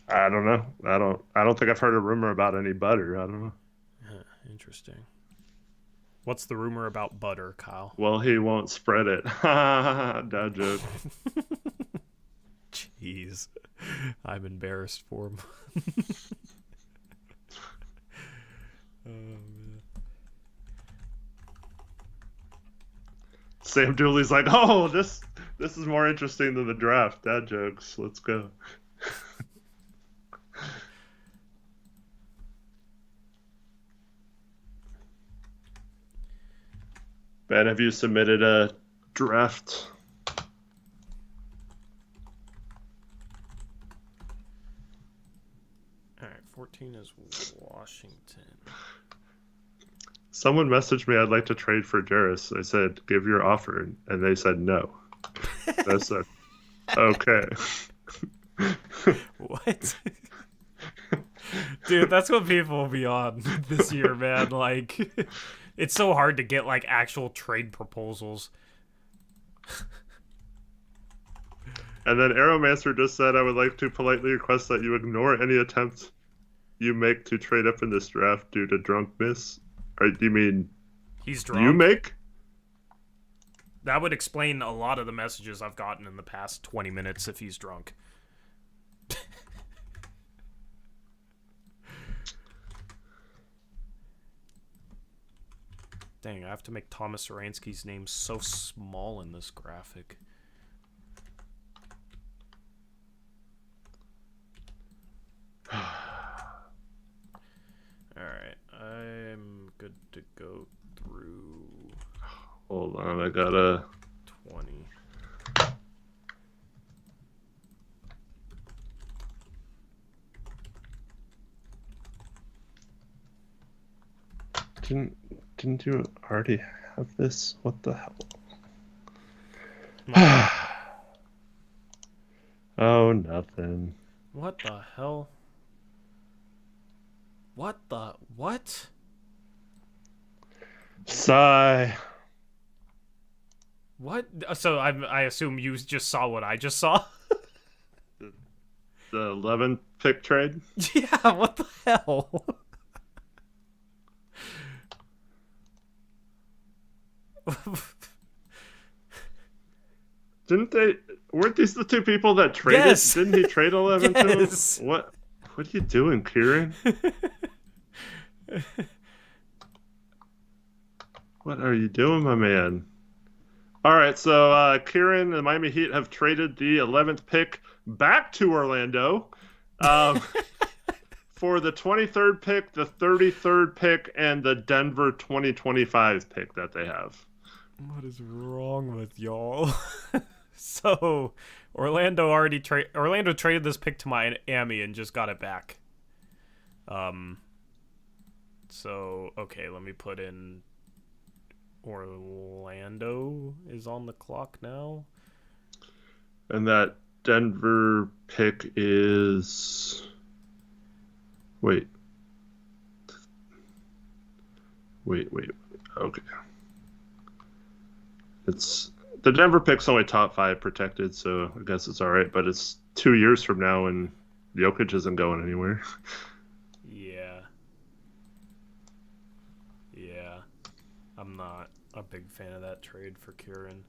I don't know. I don't think I've heard a rumor about any butter. I don't know. Huh, interesting. What's the rumor about butter, Kyle? Well, he won't spread it. Dad joke. Jeez. I'm embarrassed for him. Oh, man. Sam Dooley's like, "Oh, this is more interesting than the draft." Dad jokes. Let's go. Ben, have you submitted a draft? All right, 14 is Washington. Someone messaged me, "I'd like to trade for Jarris." I said, "Give your offer," and they said no. I said, "Okay." What? Dude, that's what people will be on this year, man. Like, it's so hard to get, like, actual trade proposals. And then Aeromancer just said, "I would like to politely request that you ignore any attempt you make to trade up in this draft due to drunkenness." Or do you mean He's drunk? you make? That would explain a lot of the messages I've gotten in the past 20 minutes if he's drunk. Dang, I have to make Thomas Aransky's name so small in this graphic. Alright, I'm good to go through Hold on, I gotta... 20. Didn't you already have this? What the hell? Oh, nothing. What the hell? What the... What? Sigh. What? So I assume you just saw what I just saw? The 11 pick trade? Yeah, what the hell? Weren't these the two people that traded? Yes. Didn't he trade 11 Yes. to him? What are you doing, Kieran? What are you doing, my man? All right, so Kieran and the Miami Heat have traded the 11th pick back to Orlando for the 23rd pick, the 33rd pick, and the Denver 2025 pick that they have. What is wrong with y'all? So, Orlando traded this pick to Miami and just got it back. So, okay, let me put in Orlando is on the clock now. And that Denver pick is... Wait. Okay. It's... The Denver pick's only top 5 protected, so I guess it's all right. But it's 2 years from now, and Jokic isn't going anywhere. Yeah. I'm not a big fan of that trade for Kieran.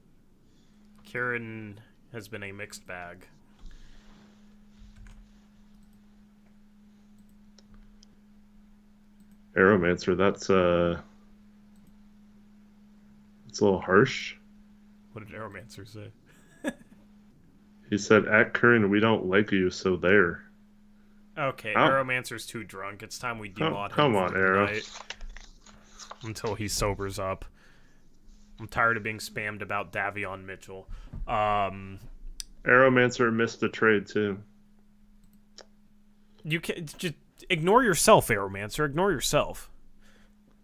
Kieran has been a mixed bag. Aeromancer, that's it's a little harsh. What did Aeromancer say? He said, "At Curran, we don't like you, so there." Okay, Oh. Aeromancer's too drunk. It's time we demod him. Come on, for Aero. tonight until he sobers up. I'm tired of being spammed about Davion Mitchell. Aeromancer missed the trade too. You can just ignore yourself, Aeromancer. Ignore yourself.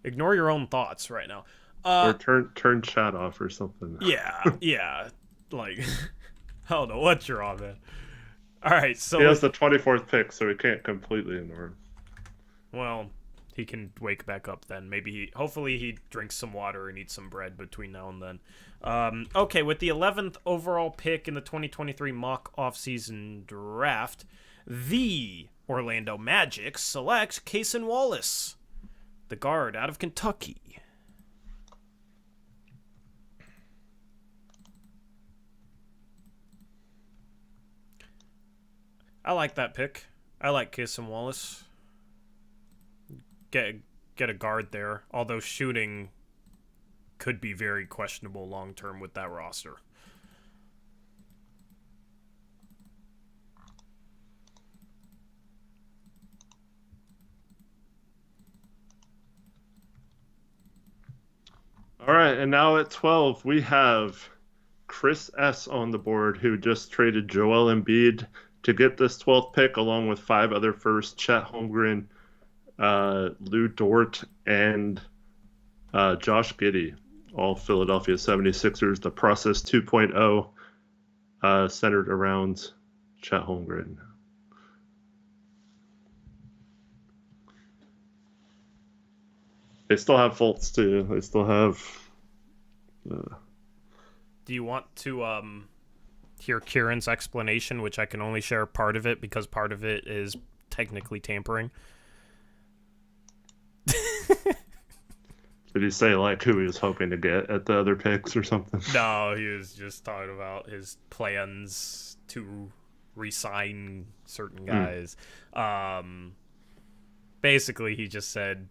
Ignore your own thoughts right now. Or turn chat off or something. Yeah. Like, I don't know what you're on, man. All right, so He has the 24th pick, so we can't completely ignore him. well, he can wake back up then. Hopefully he drinks some water and eats some bread between now and then. Okay, with the 11th overall pick in the 2023 mock offseason draft, the Orlando Magic select Cason Wallace, the guard out of Kentucky. I like that pick. I like Cason Wallace. Get a guard there, although shooting could be very questionable long term with that roster. All right, and now at 12 we have Chris S on the board, who just traded Joel Embiid to get this 12th pick, along with 5 other firsts: Chet Holmgren, Lou Dort, and Josh Giddey, all Philadelphia 76ers. The process 2.0 centered around Chet Holmgren. They still have Fultz, too. They still have... Do you want to hear Kieran's explanation, which I can only share part of it because part of it is technically tampering? Did he say, like, who he was hoping to get at the other picks or something? No, he was just talking about his plans to re-sign certain guys. Basically, he just said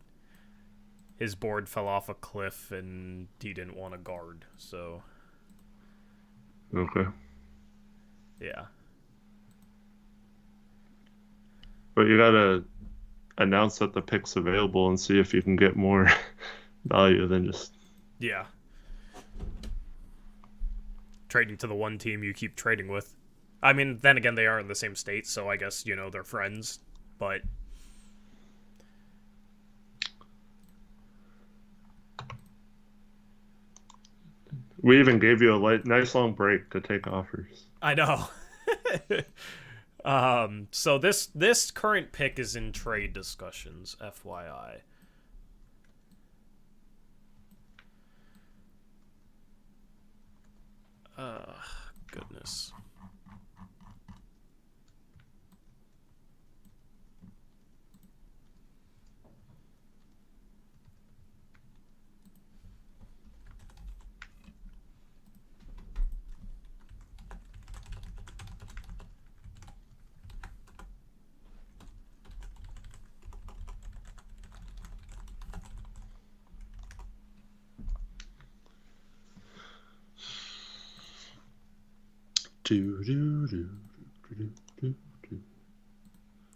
his board fell off a cliff and he didn't want a guard, so... Okay. Yeah. But you gotta announce that the pick's available and see if you can get more value than just... Yeah. Trading to the one team you keep trading with. I mean, then again, they are in the same state, so I guess, they're friends, but... We even gave you a nice long break to take offers. I know. So this current pick is in trade discussions, FYI. Goodness.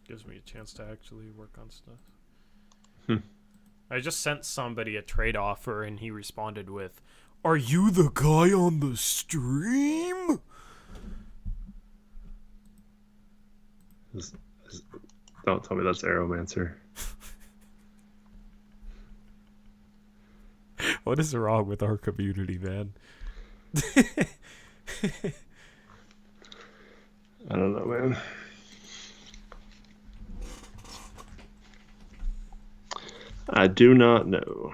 Gives me a chance to actually work on stuff. I just sent somebody a trade offer and he responded with, "Are you the guy on the stream?" Don't tell me that's Aeromancer. What is wrong with our community, man? I don't know, man. I do not know.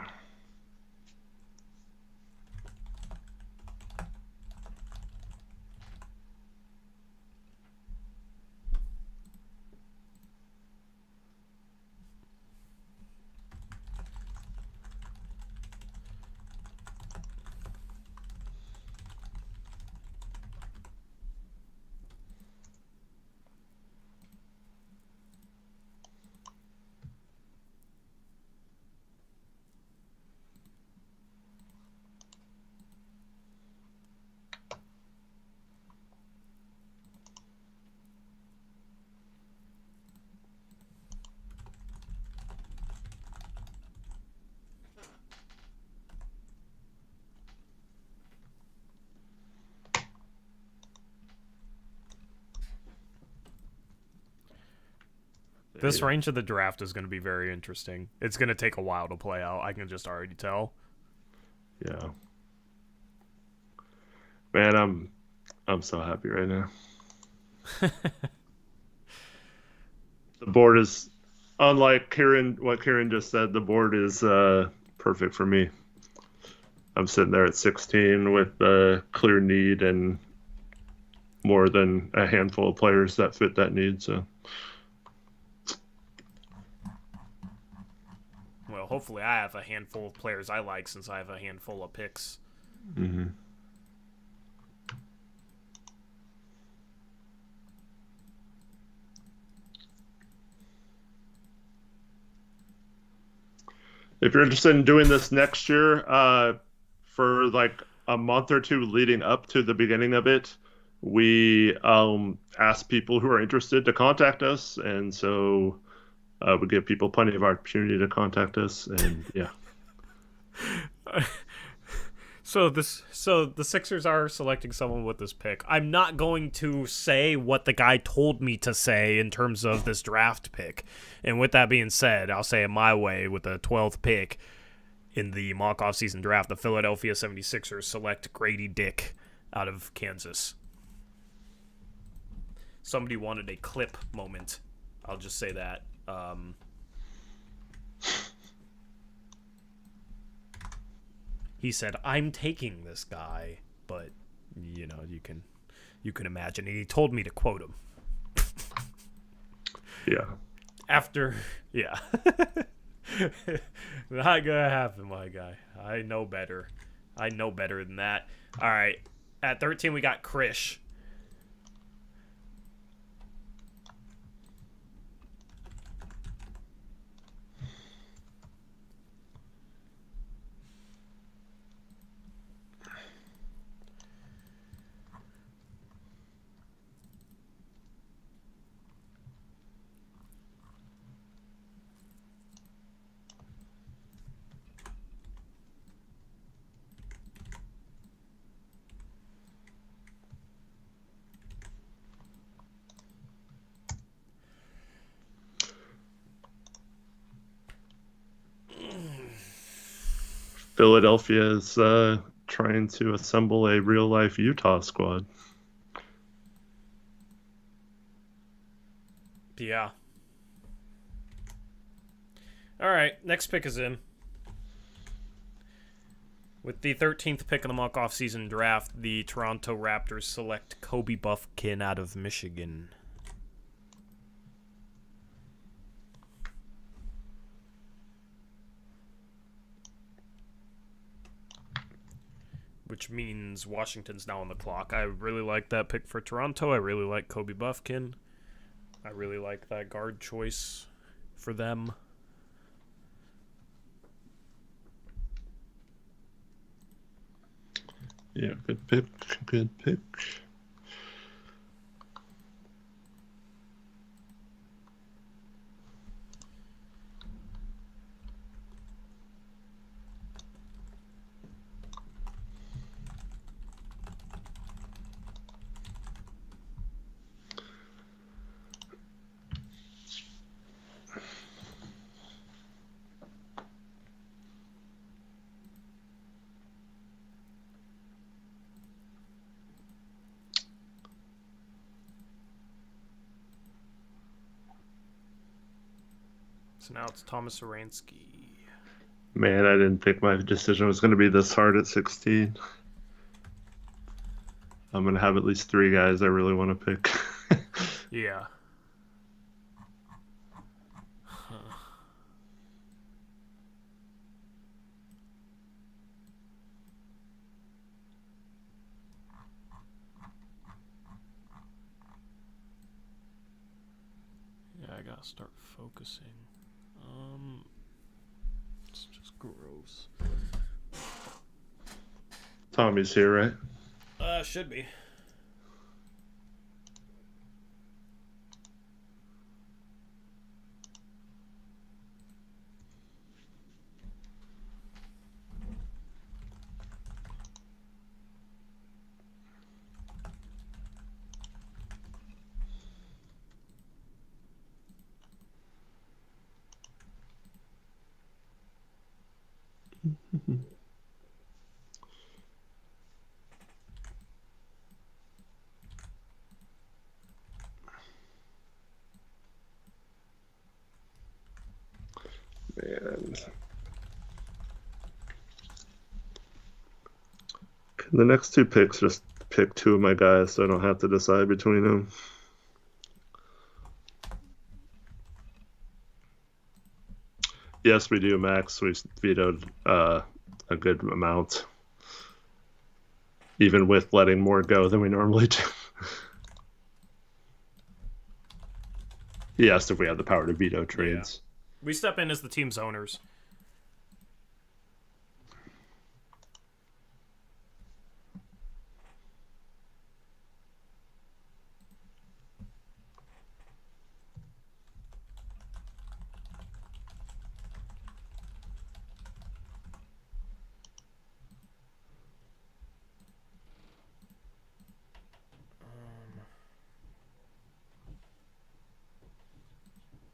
This range of the draft is going to be very interesting. It's going to take a while to play out. I can just already tell. Yeah. Man, I'm so happy right now. The board is unlike what Kieran just said, the board is perfect for me. I'm sitting there at 16 with a clear need and more than a handful of players that fit that need. So, Well, hopefully I have a handful of players I like since I have a handful of picks. mm-hmm. If you're interested in doing this next year, for like a month or two leading up to the beginning of it, we ask people who are interested to contact us, and so we give people plenty of opportunity to contact us, and yeah. So the Sixers are selecting someone with this pick. I'm not going to say what the guy told me to say in terms of this draft pick. And with that being said, I'll say it my way with the 12th pick in the mock offseason draft. The Philadelphia 76ers select Grady Dick out of Kansas. Somebody wanted a clip moment. I'll just say that. He said, "I'm taking this guy," but you know, you can imagine. And he told me to quote him. Yeah. Yeah. Not gonna happen, my guy. I know better. I know better than that. All right. At 13, we got Krish. Philadelphia is trying to assemble a real life Utah squad. Yeah. All right, next pick is in. With the 13th pick in the mock offseason draft, the Toronto Raptors select Kobe Buffkin out of Michigan. Which means Washington's now on the clock. I really like that pick for Toronto. I really like Kobe Buffkin. I really like that guard choice for them. Yeah, good pick. Good pick. So now it's Thomas Aransky. Man, I didn't think my decision was going to be this hard at 16. I'm going to have at least 3 guys I really want to pick. Yeah. Yeah, I gotta start focusing. It's just gross. Tommy's here, right? Should be. And the next two picks, just pick two of my guys so I don't have to decide between them. Yes, we do, Max. We vetoed a good amount, even with letting more go than we normally do. He asked if we had the power to veto trades. Yeah. We step in as the team's owners.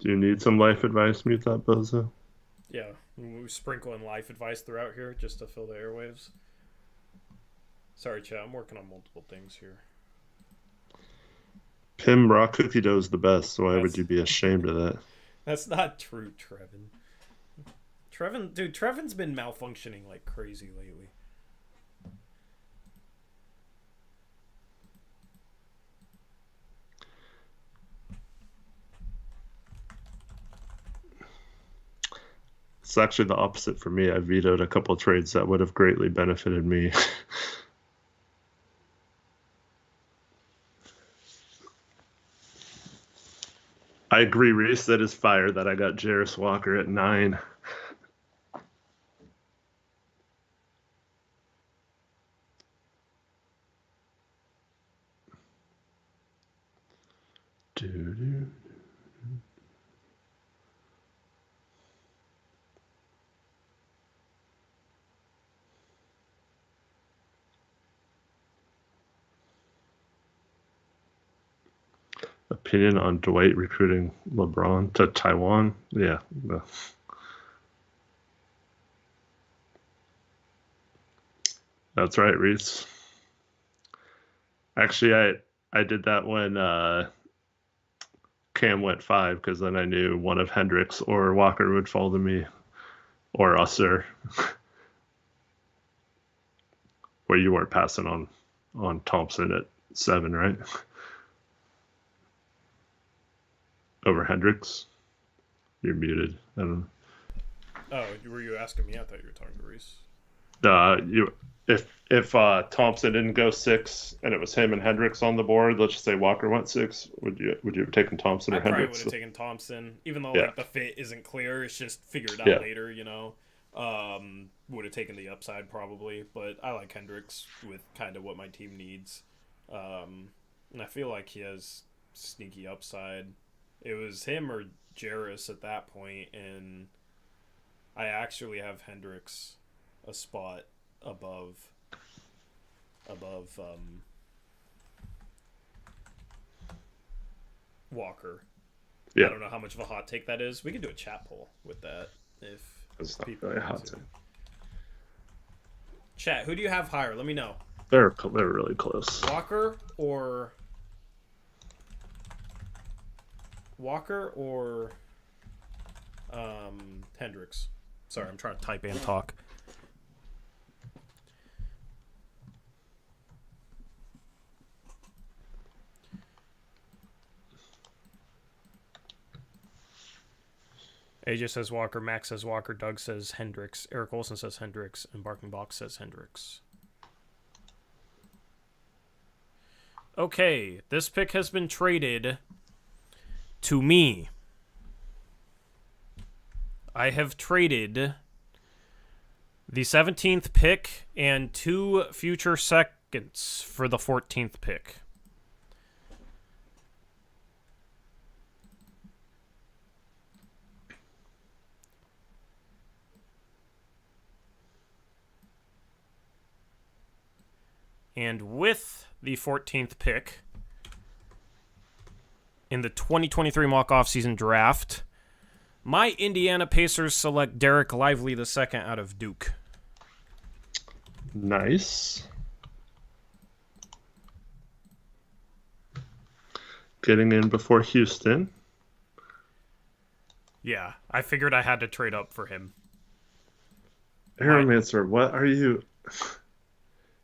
Do you need some life advice? Mute that, bozo. Yeah, we sprinkle in life advice throughout here just to fill the airwaves. Sorry, chat. I'm working on multiple things here. Pim raw cookie dough is the best, so why would you be ashamed of that? That's not true, Trevin. Trevin's been malfunctioning like crazy lately. It's actually the opposite for me. I vetoed a couple of trades that would have greatly benefited me. I agree, Reese. That is fire that I got Jarris Walker at 9. Doo-doo. Opinion on Dwight recruiting LeBron to Taiwan? Yeah. That's right, Reese. Actually, I did that when Cam went 5, because then I knew one of Hendricks or Walker would fall to me, or Usser. Where you weren't passing on Thompson at 7, right? Over Hendricks. You're muted. I don't know. Oh, were you asking me? I thought you were talking to Reese. If Thompson didn't go 6 and it was him and Hendricks on the board, let's just say Walker went 6, would you have taken Thompson or Hendricks? I probably would have taken Thompson, even though like the fit isn't clear. It's just figured out later, you know. Would have taken the upside probably, but I like Hendricks with kind of what my team needs, and I feel like he has sneaky upside. It was him or Jarris at that point, and I actually have Hendricks a spot above Walker. Yeah. I don't know how much of a hot take that is. We could do a chat poll with that if it's not really a hot take. Chat, who do you have higher? Let me know. They're really close. Walker or Hendricks. Sorry, I'm trying to type and talk. AJ says Walker, Max says Walker, Doug says Hendricks, Eric Olson says Hendricks, and Barking Box says Hendricks. Okay, this pick has been traded to me. I have traded the 17th pick and 2 future seconds for the 14th pick. And with the 14th pick in the 2023 mock offseason draft, my Indiana Pacers select Derek Lively II out of Duke. Nice. Getting in before Houston. Yeah, I figured I had to trade up for him. My Aeromancer, what are you?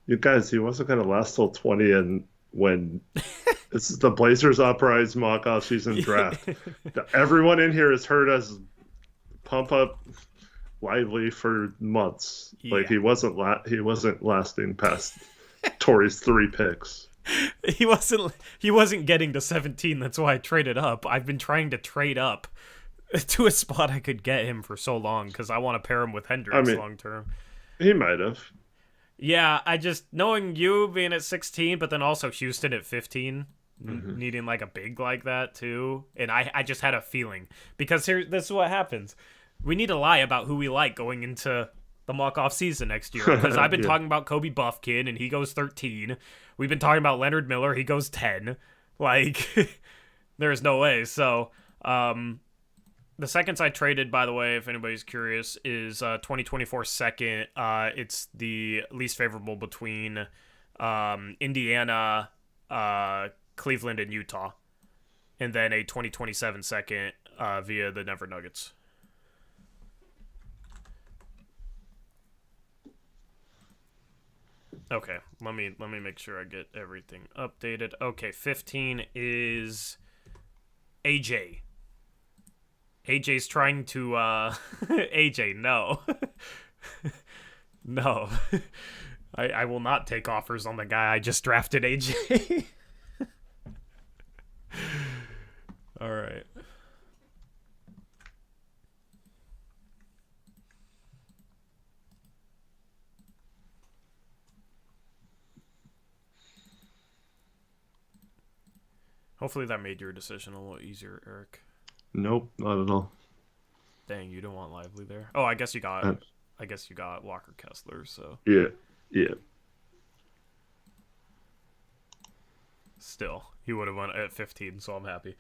You guys, he wasn't going to last till 20, and when this is the Blazers Uprise mock-off season draft, everyone in here has heard us pump up Lively for months. Like yeah. he wasn't lasting past Torrey's 3 picks. He wasn't getting to 17. That's why I traded up. I've been trying to trade up to a spot I could get him for so long because I want to pair him with I Hendricks mean, long term. he might have. Yeah, I just knowing you being at 16, but then also Houston at 15, needing like a big like that too, and I just had a feeling because this is what happens. We need to lie about who we like going into the mock-off season next year because I've been Yeah. talking about Kobe Buffkin and he goes 13. We've been talking about Leonard Miller, he goes 10. Like, there's no way. So, the seconds I traded, by the way, if anybody's curious, is 2024 second. It's the least favorable between Indiana, Cleveland, and Utah. And then a 2027 second via the Denver Nuggets. Okay, let me make sure I get everything updated. Okay, 15 is AJ. AJ's trying to AJ, no. No. I will not take offers on the guy I just drafted, AJ. All right. Hopefully that made your decision a little easier, Eric. Nope, not at all. Dang, you don't want Lively there. Oh, I guess you got Uh, Walker Kessler, so yeah, yeah. still he would have won at 15, so I'm happy.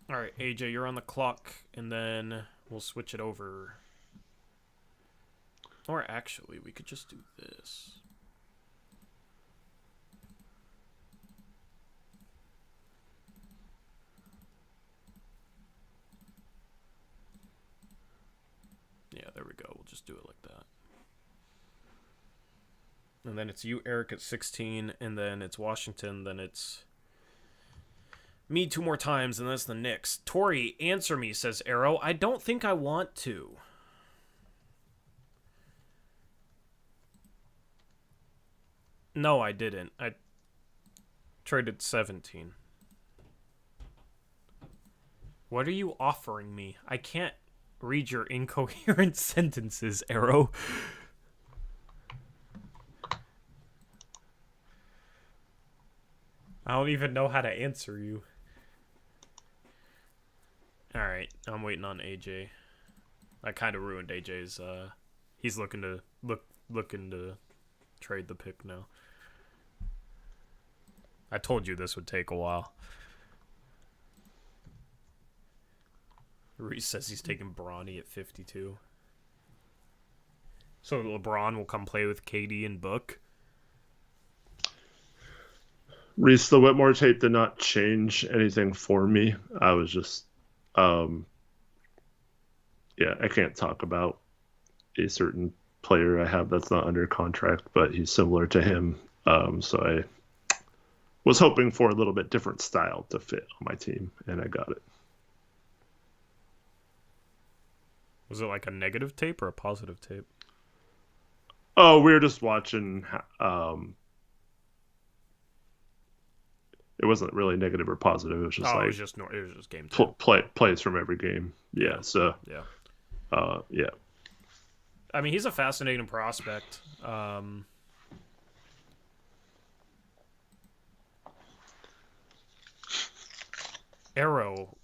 All right, AJ, you're on the clock, and then we'll switch it over. Or actually, we could just do this. Yeah, there we go. We'll just do it like that. And then it's you, Eric, at 16, and then it's Washington, then it's me 2 more times, and that's the Knicks. Tori, answer me, says Arrow. I don't think I want to. No, I didn't. I traded 17. What are you offering me? I can't read your incoherent sentences, Arrow. I don't even know how to answer you. Alright, I'm waiting on AJ. I kind of ruined AJ's, he's looking to trade the pick now. I told you this would take a while. Reese says he's taking Bronny at 52. So LeBron will come play with KD and Book. Reese, the Whitmore tape did not change anything for me. I was just, yeah, I can't talk about a certain player I have that's not under contract, but he's similar to him. So I was hoping for a little bit different style to fit on my team, and I got it. Was it like a negative tape or a positive tape? Oh, we were just watching. It wasn't really negative or positive. It was just it was just game time. plays from every game. Yeah. So. Yeah. Yeah. I mean, he's a fascinating prospect. Arrow.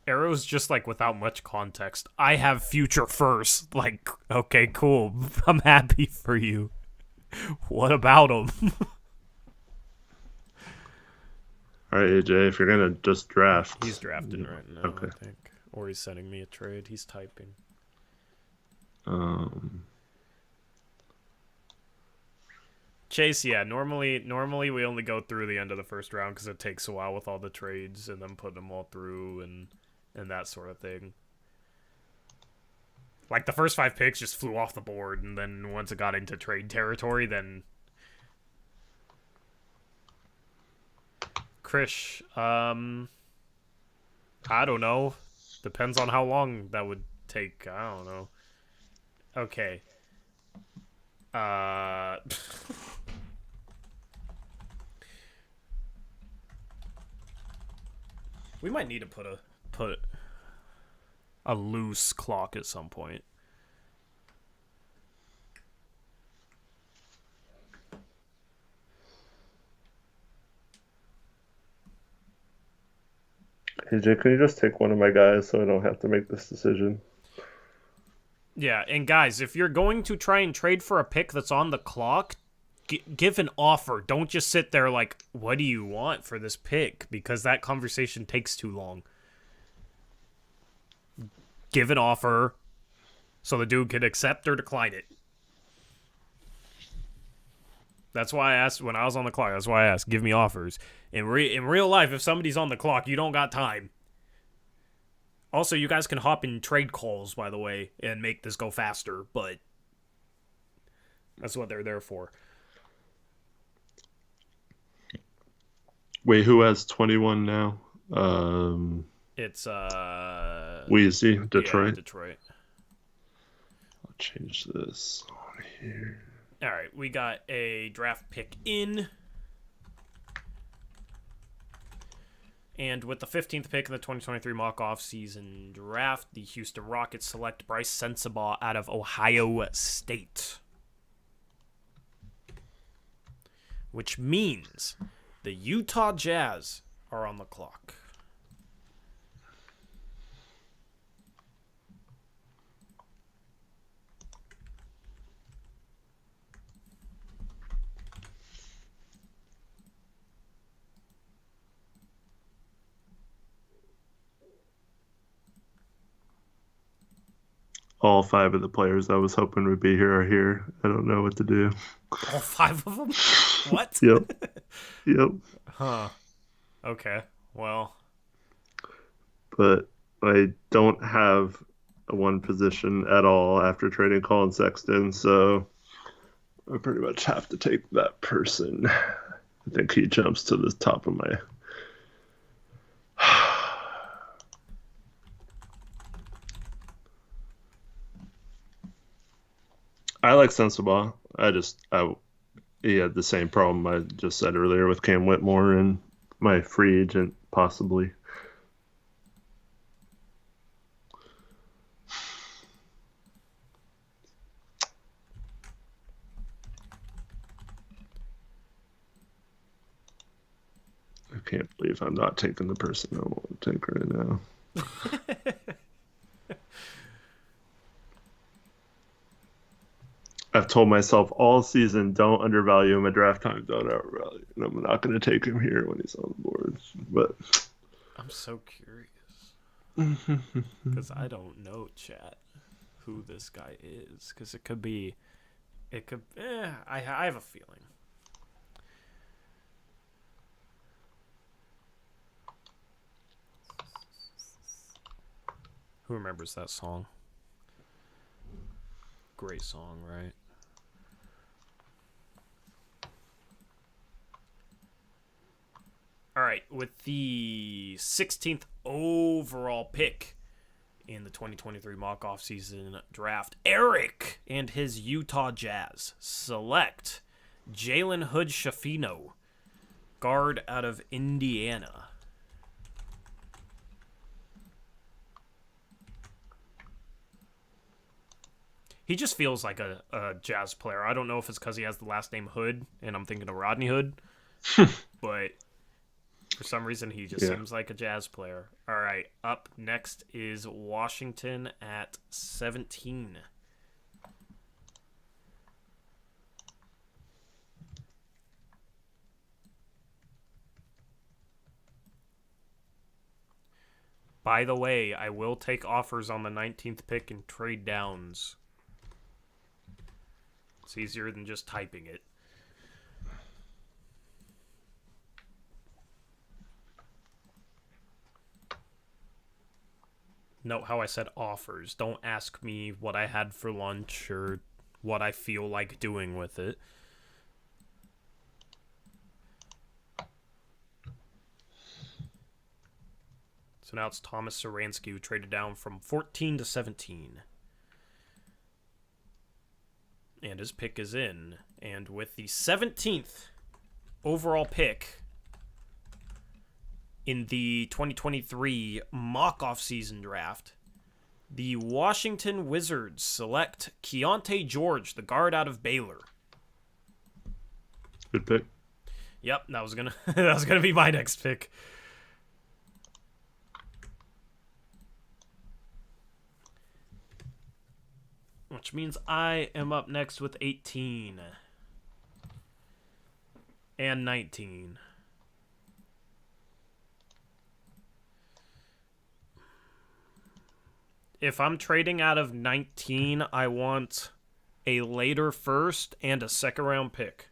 Arrow's just like without much context. I have future first. Like, okay, cool. I'm happy for you. What about him? All right, AJ, if you're gonna just draft, He's drafting right now, Okay. I think. Or he's sending me a trade. He's typing. Chase, yeah, normally we only go through the end of the first round because it takes a while with all the trades and then putting them all through and that sort of thing. Like, the first 5 picks just flew off the board, and then once it got into trade territory, then... Krish, I don't know. Depends on how long that would take. I don't know. Okay. We might need to put a loose clock at some point. Hey, Jay, can you just take one of my guys so I don't have to make this decision? Yeah, and guys, if you're going to try and trade for a pick that's on the clock, give an offer. Don't just sit there like, what do you want for this pick? Because that conversation takes too long. Give an offer so the dude can accept or decline it. That's why I asked when I was on the clock. That's why I asked, give me offers. In real life, if somebody's on the clock, you don't got time. Also, you guys can hop in trade calls, by the way, and make this go faster, but that's what they're there for. Wait, who has 21 now? It's Wheezy, Detroit. Yeah, Detroit. I'll change this on here. All right, we got a draft pick in. And with the 15th pick in the 2023 mock-off season draft, the Houston Rockets select Bryce Sensabaugh out of Ohio State. Which means the Utah Jazz are on the clock. All 5 of the players I was hoping would be here are here. I don't know what to do. All 5 of them? What? Yep. Yep. Huh. Okay. Well. But I don't have a one position at all after trading Colin Sexton, so I pretty much have to take that person. I think he jumps to the top of my... I like Sensabaugh. He had the same problem I just said earlier with Cam Whitmore and my free agent, possibly. I can't believe I'm not taking the person I want to take right now. I've told myself all season, don't undervalue him at draft time, don't overvalue. And I'm not going to take him here when he's on the board. But I'm so curious. Because I don't know, chat, who this guy is. Because it could be... I have a feeling. Who remembers that song? Great song, right? All right, with the 16th overall pick in the 2023 mock-off season draft, Eric and his Utah Jazz select Jalen Hood-Schifino, guard out of Indiana. He just feels like a Jazz player. I don't know if it's because he has the last name Hood, and I'm thinking of Rodney Hood, but for some reason he just seems like a Jazz player. All right, up next is Washington at 17. By the way, I will take offers on the 19th pick and trade downs. It's easier than just typing it. Note how I said offers. Don't ask me what I had for lunch or what I feel like doing with it. So now it's Thomas Saransky, who traded down from 14 to 17. And his pick is in. And with the 17th overall pick in the 2023 mock offseason draft, the Washington Wizards select Keontae George, the guard out of Baylor. Good pick. Yep, that was gonna be my next pick. Which means I am up next with 18 and 19. If I'm trading out of 19, I want a later first and a second round pick.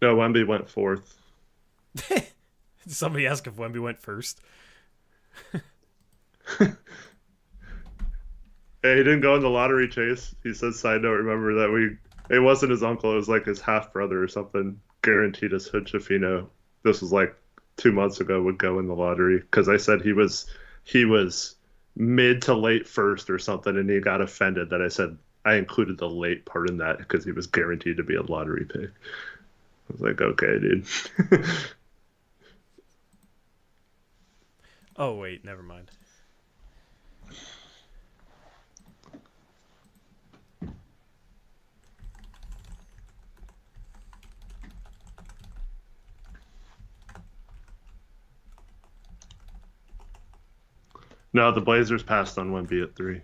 No, Wemby went fourth. Somebody asked if Wemby went first. Hey, he didn't go in the lottery chase. He said, side note, remember that it wasn't his uncle, it was like his half brother or something, guaranteed us Hood Shafino. This was like 2 months ago, would go in the lottery. Because I said he was mid to late first or something, and he got offended that I said I included the late part in that because he was guaranteed to be a lottery pick. I was like, okay, dude. Oh, wait, never mind. No, the Blazers passed on Wemby at 3.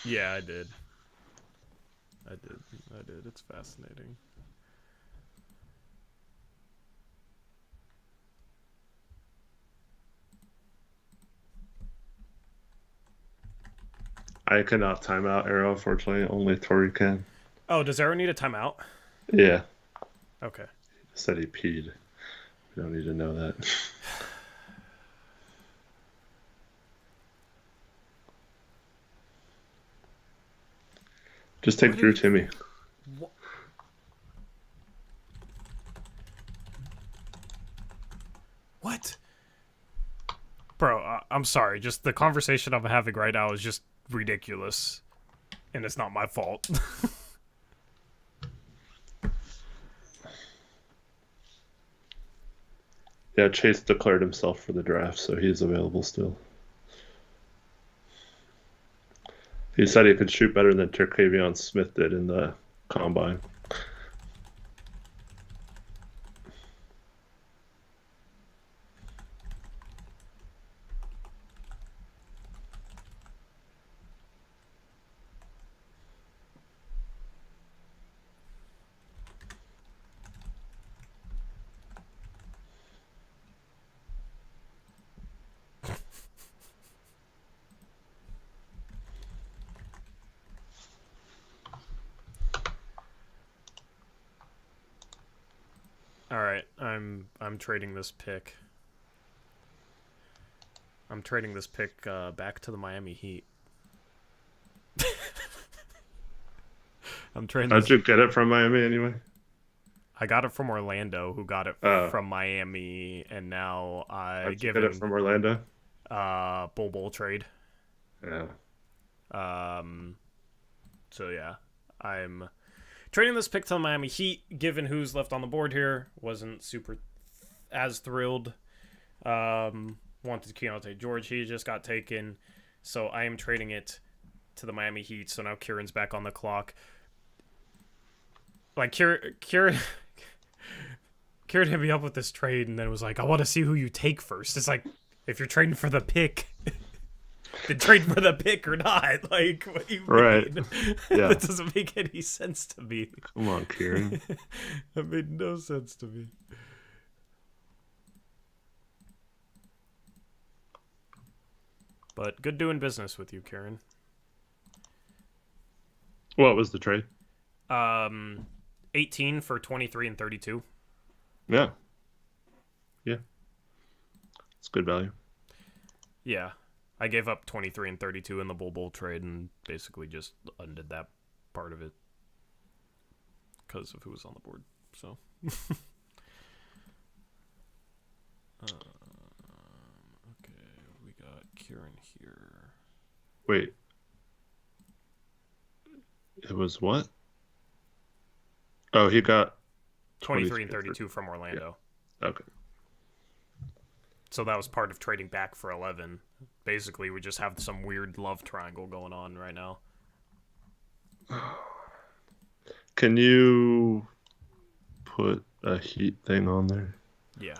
Yeah, I did. It's fascinating. I cannot time out Arrow, unfortunately. Only Tori can. Oh, does Arrow need a timeout? Yeah. Okay. Said he peed. We don't need to know that. Just take Drew Timmy. What? Bro, I'm sorry. Just the conversation I'm having right now is just ridiculous. And it's not my fault. Yeah, Chase declared himself for the draft, so he's available still. He said he could shoot better than Terquavion Smith did in the combine. All right, I'm trading this pick. I'm trading this pick back to the Miami Heat. I'm trading How'd this. you get it from Miami anyway? I got it from Orlando, who got it Oh, from Miami, and now I how'd you give get it him from Orlando? Bull trade. Yeah. So yeah, I'm trading this pick to the Miami Heat. Given who's left on the board here, wasn't super as thrilled. Wanted Keontae George. He just got taken, so I am trading it to the Miami Heat. So now Kieran's back on the clock. Like Kieran hit me up with this trade and then was like, I want to see who you take first. It's like, if you're trading for the pick, then trade for the pick or not. Like, what do you Right. mean? Yeah. That doesn't make any sense to me. Come on, Kieran. That made no sense to me. But good doing business with you, Kieran. What was the trade? 18 for 23 and 32. Yeah. Yeah. It's good value. Yeah. I gave up 23 and 32 in the Bull trade and basically just undid that part of it because of who was on the board. So, okay, we got Kieran here. Wait. It was what? Oh, he got 23 and 32 from Orlando. Yeah. Okay. So that was part of trading back for 11. Basically, we just have some weird love triangle going on right now. Can you put a Heat thing on there? Yeah.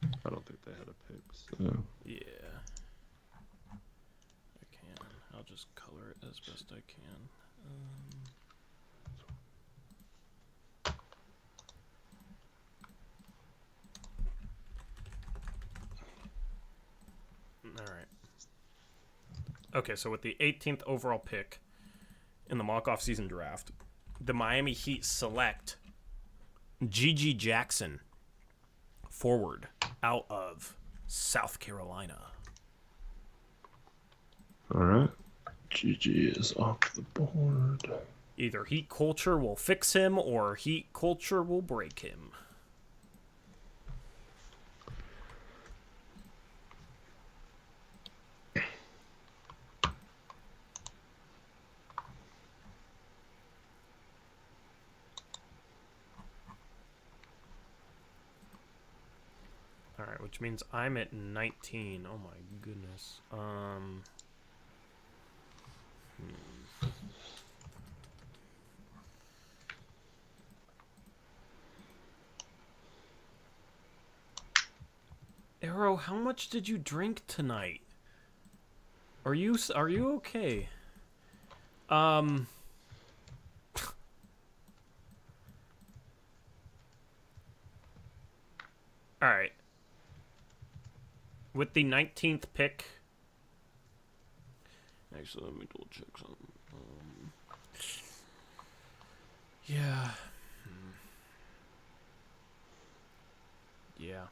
I don't think they had a pick, so... Yeah. I can. I'll just color it as best I can. All right. Okay, so with the 18th overall pick in the mock off-season draft, the Miami Heat select G.G. Jackson, forward, out of South Carolina. All right. GG is off the board. Either Heat culture will fix him or Heat culture will break him. All right, which means I'm at 19. Oh my goodness. Arrow, how much did you drink tonight? Are you okay? All right. With the 19th pick. Actually, let me double check something. Yeah. Yeah.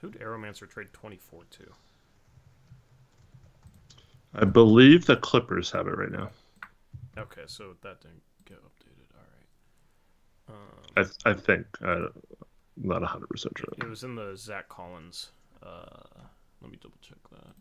Who'd Arrowmancer trade 24 to? I believe the Clippers have it right now. Okay, so that didn't get updated. All right. I think. I'm not 100% sure. It was in the Zach Collins. Let me double check that.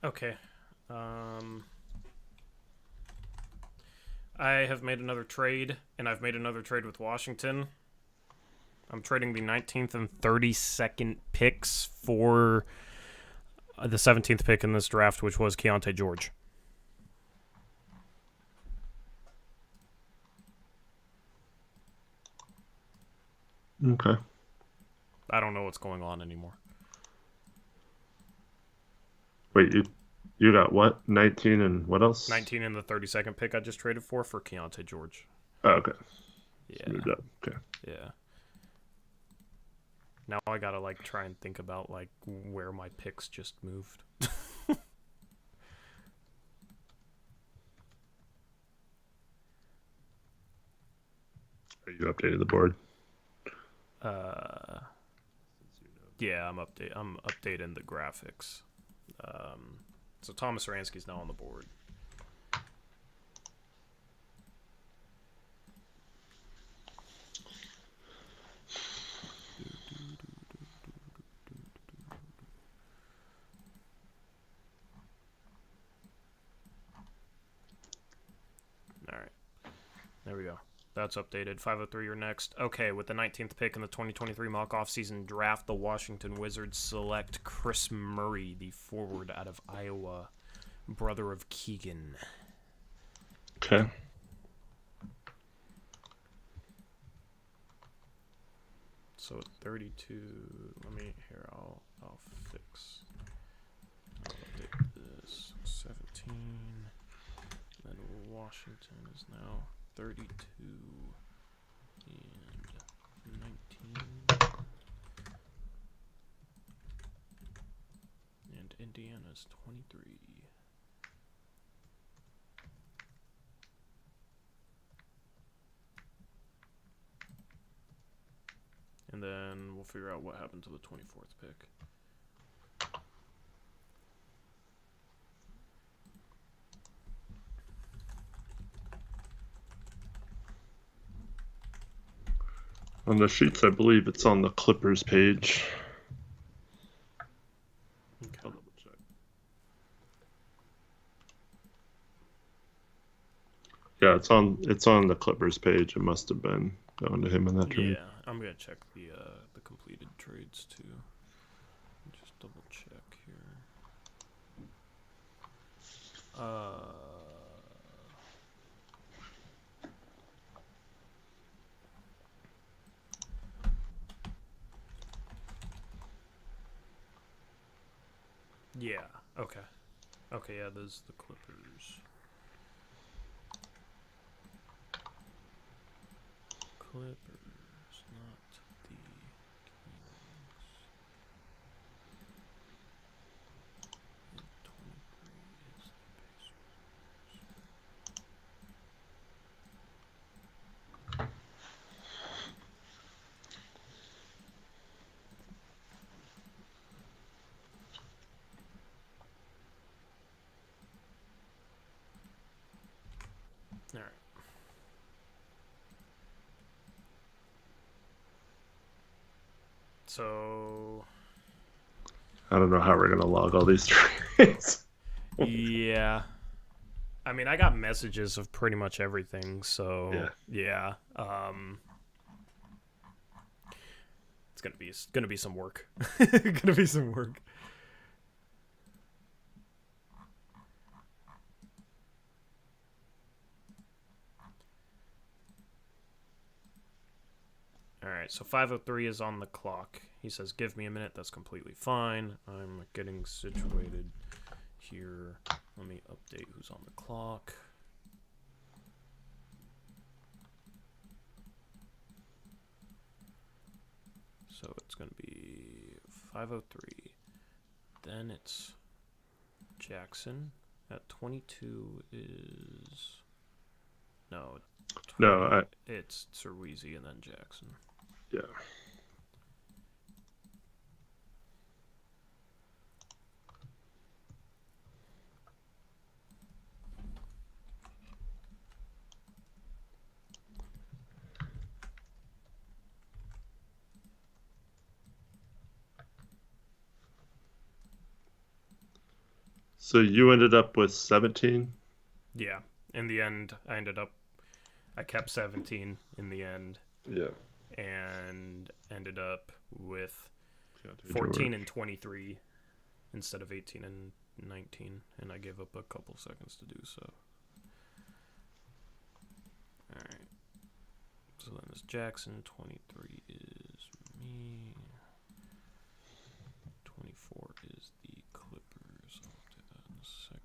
Okay. I have made another trade, and I've made another trade with Washington. I'm trading the 19th and 32nd picks for the 17th pick in this draft, which was Keontae George. Okay. I don't know what's going on anymore. Wait, you got what? 19 and what else? 19 and the 32nd pick I just traded for Keontae George. Oh, okay. Yeah. Moved up. Okay. Yeah. Now I gotta like try and think about like where my picks just moved. You updated the board. Yeah, I'm updating the graphics. So Thomas Ransky's now on the board. All right, there we go. That's updated. 503, you're next. Okay, with the 19th pick in the 2023 mock offseason draft, the Washington Wizards select Chris Murray, the forward out of Iowa, brother of Keegan. Okay. So at 32, I'll fix. I'll update this. 17. Then Washington is now 32 and 19. And Indiana's 23. And then we'll figure out what happened to the 24th pick. On the sheets, I believe it's on the Clippers page. Okay. I'll double check. Yeah, it's on the Clippers page. It must have been going to him in that trade. Yeah, I'm gonna check the completed trades too. Just double check here. Yeah. Okay. Okay. Yeah, those the Clippers. Clippers, not the Kings. And 23 is the Pacers. All right. So I don't know how we're gonna log all these trades. yeah, I mean, I got messages of pretty much everything. So yeah. It's gonna be some work. Gonna be some work. All right, so 5:03 is on the clock. He says, "Give me a minute." That's completely fine. I'm getting situated here. Let me update who's on the clock. So it's going to be 5:03. Then it's Jackson. At 22 is... No. 20, No, it's Cerweezy and then Jackson. Yeah. So you ended up with 17? Yeah. In the end, I kept 17 in the end Yeah. and ended up with Keontae 14 George. and 23 instead of 18 and 19, and I gave up a couple seconds to do so. All right. So then it's Jackson. 23 is me. 24 is the Clippers. I'll do that in a second.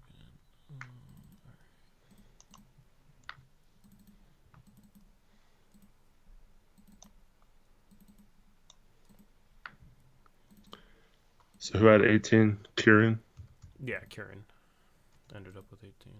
So who had 18? Kieran? Yeah, Kieran ended up with 18.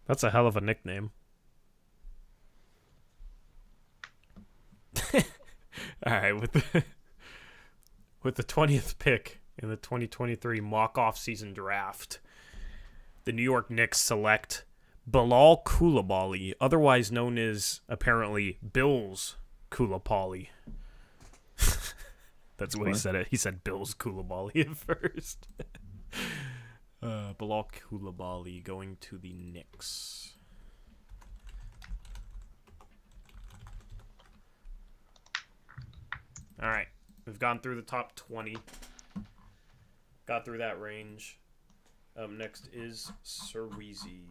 That's a hell of a nickname. All right, with the 20th pick in the 2023 mock off-season draft, the New York Knicks select Bilal Coulibaly, otherwise known as apparently Bills Coulibaly. That's what he said. He said Bills Coulibaly at first. Bilal Coulibaly going to the Knicks. All right, we've gone through the top 20. Got through that range. Next is Cerweezy.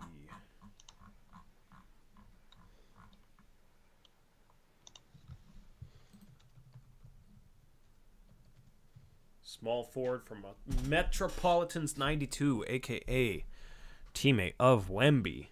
Small forward from Metropolitans 92, a.k.a. teammate of Wemby.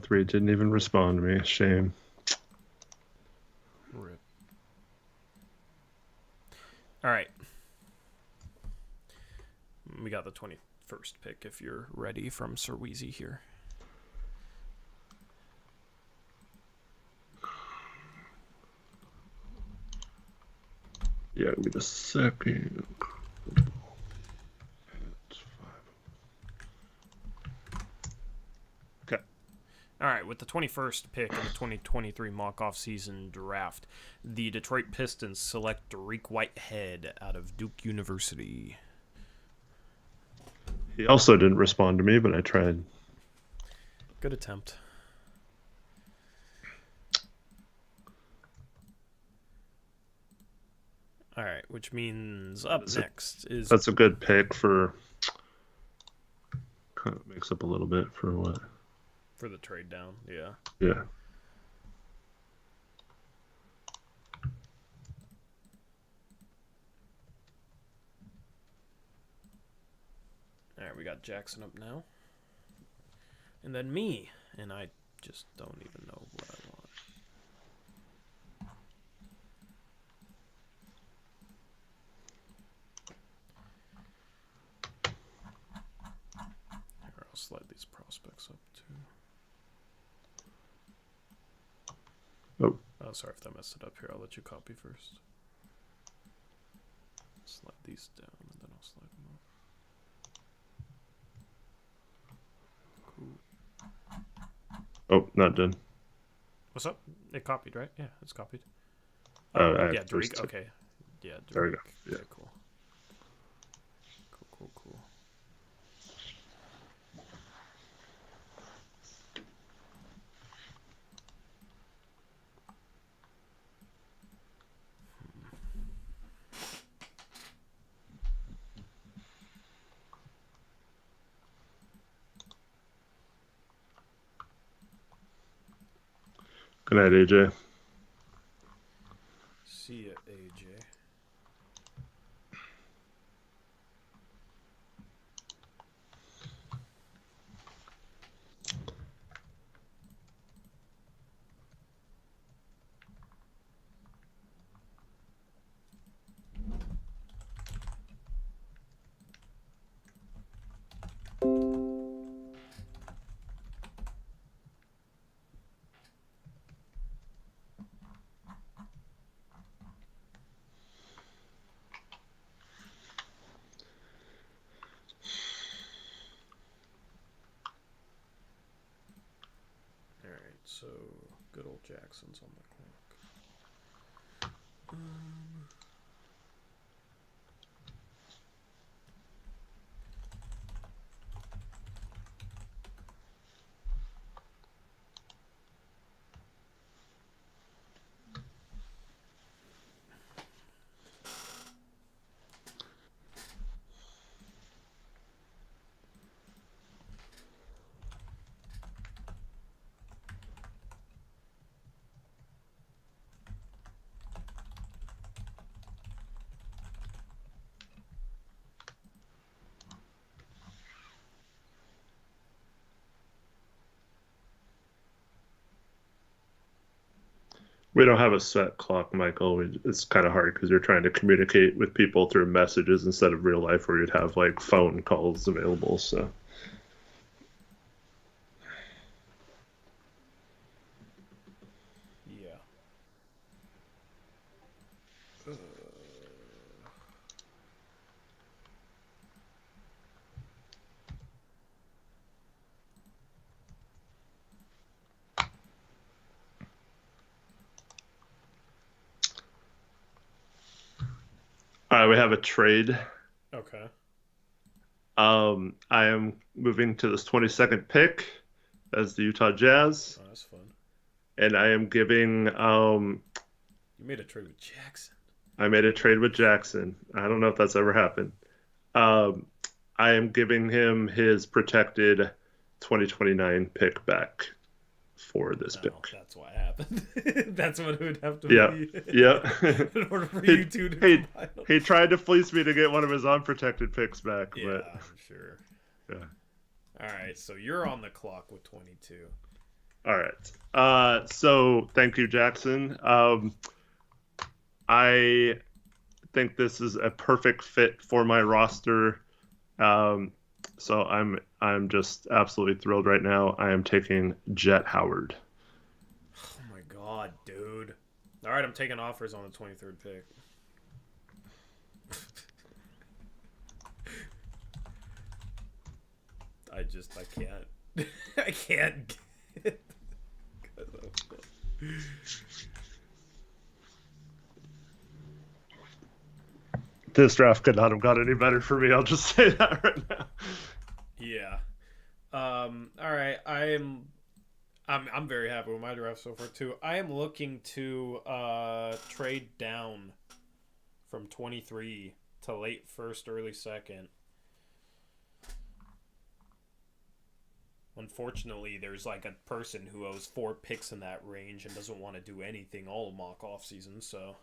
Three didn't even respond to me. Shame. Rip. All right. We got the 21st pick if you're ready from Cerweezy here. Yeah, give me a second. Okay. All right, with the 21st pick in the 2023 mock-off season draft, the Detroit Pistons select Dariq Whitehead out of Duke University. He also didn't respond to me, but I tried. Good attempt. All right, which means up next is... That's a good pick for... Kind of makes up a little bit for what? For the trade down, yeah. Yeah. All right, we got Jackson up now. And then me. And I just don't even know what I want. Here, I'll slide these prospects up too. Oh, sorry if I messed it up here. I'll let you copy first. Slide these down, and then I'll slide them up. Oh, not done. What's up? It copied, right? Yeah, it's copied. Yeah, Dariq. Okay. Yeah, Dariq. There we go. Yeah. Okay, cool. Cool. Good night, AJ. See ya, AJ. So good old Jackson's on the clock. We don't have a set clock, Michael. It's kind of hard because you're trying to communicate with people through messages instead of real life where you'd have like phone calls available. So Yeah. we have a trade. Okay. I am moving to this 22nd pick as the Utah Jazz, Oh, that's fun. and I am giving. You made a trade with Jackson. I made a trade with Jackson. I don't know if that's ever happened. Um, I am giving him his protected 2029 pick back for this No, pick. that's what happened. That's what it would have to Yeah, be. yeah. In order for he, you two to he, combine them. he tried to fleece me to get one of his unprotected picks back, Yeah, but I'm sure. yeah. All right, so you're on the clock with 22. All right. So thank you, Jackson. I think this is a perfect fit for my roster. So I'm just absolutely thrilled right now. I am taking Jet Howard. Oh my god, dude. All right, I'm taking offers on the 23rd pick. I can't. I can't get. This draft could not have got any better for me. I'll just say that right now. Yeah. All right. I'm very happy with my draft so far too. I am looking to trade down from 23 to late first, early second. Unfortunately, there's like a person who owes 4 picks in that range and doesn't want to do anything all mock off season, so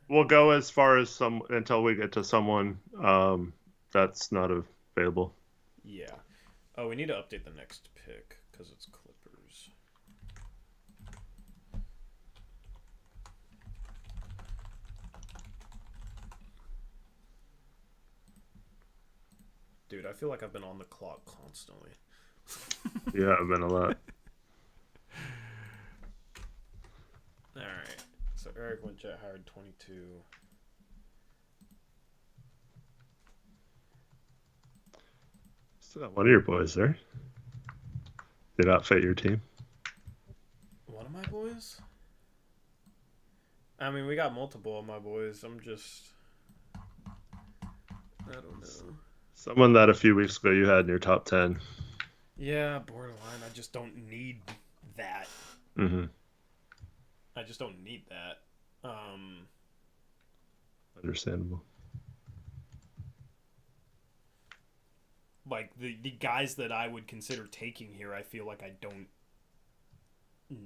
We'll go as far as some until we get to someone that's not available. yeah. Oh, we need to update the next pick because it's Clippers. Dude, I feel like I've been on the clock constantly. Yeah, I've been a lot. Alright. So Eric went Jet Howard 22. Still got one of your boys there. Did not fit your team. One of my boys? I mean, we got multiple of my boys. I'm just... I don't know. Someone that a few weeks ago you had in your top 10. Yeah, borderline. I just don't need that. Mm-hmm. I just don't need that. Understandable. Like, the guys that I would consider taking here, I feel like I don't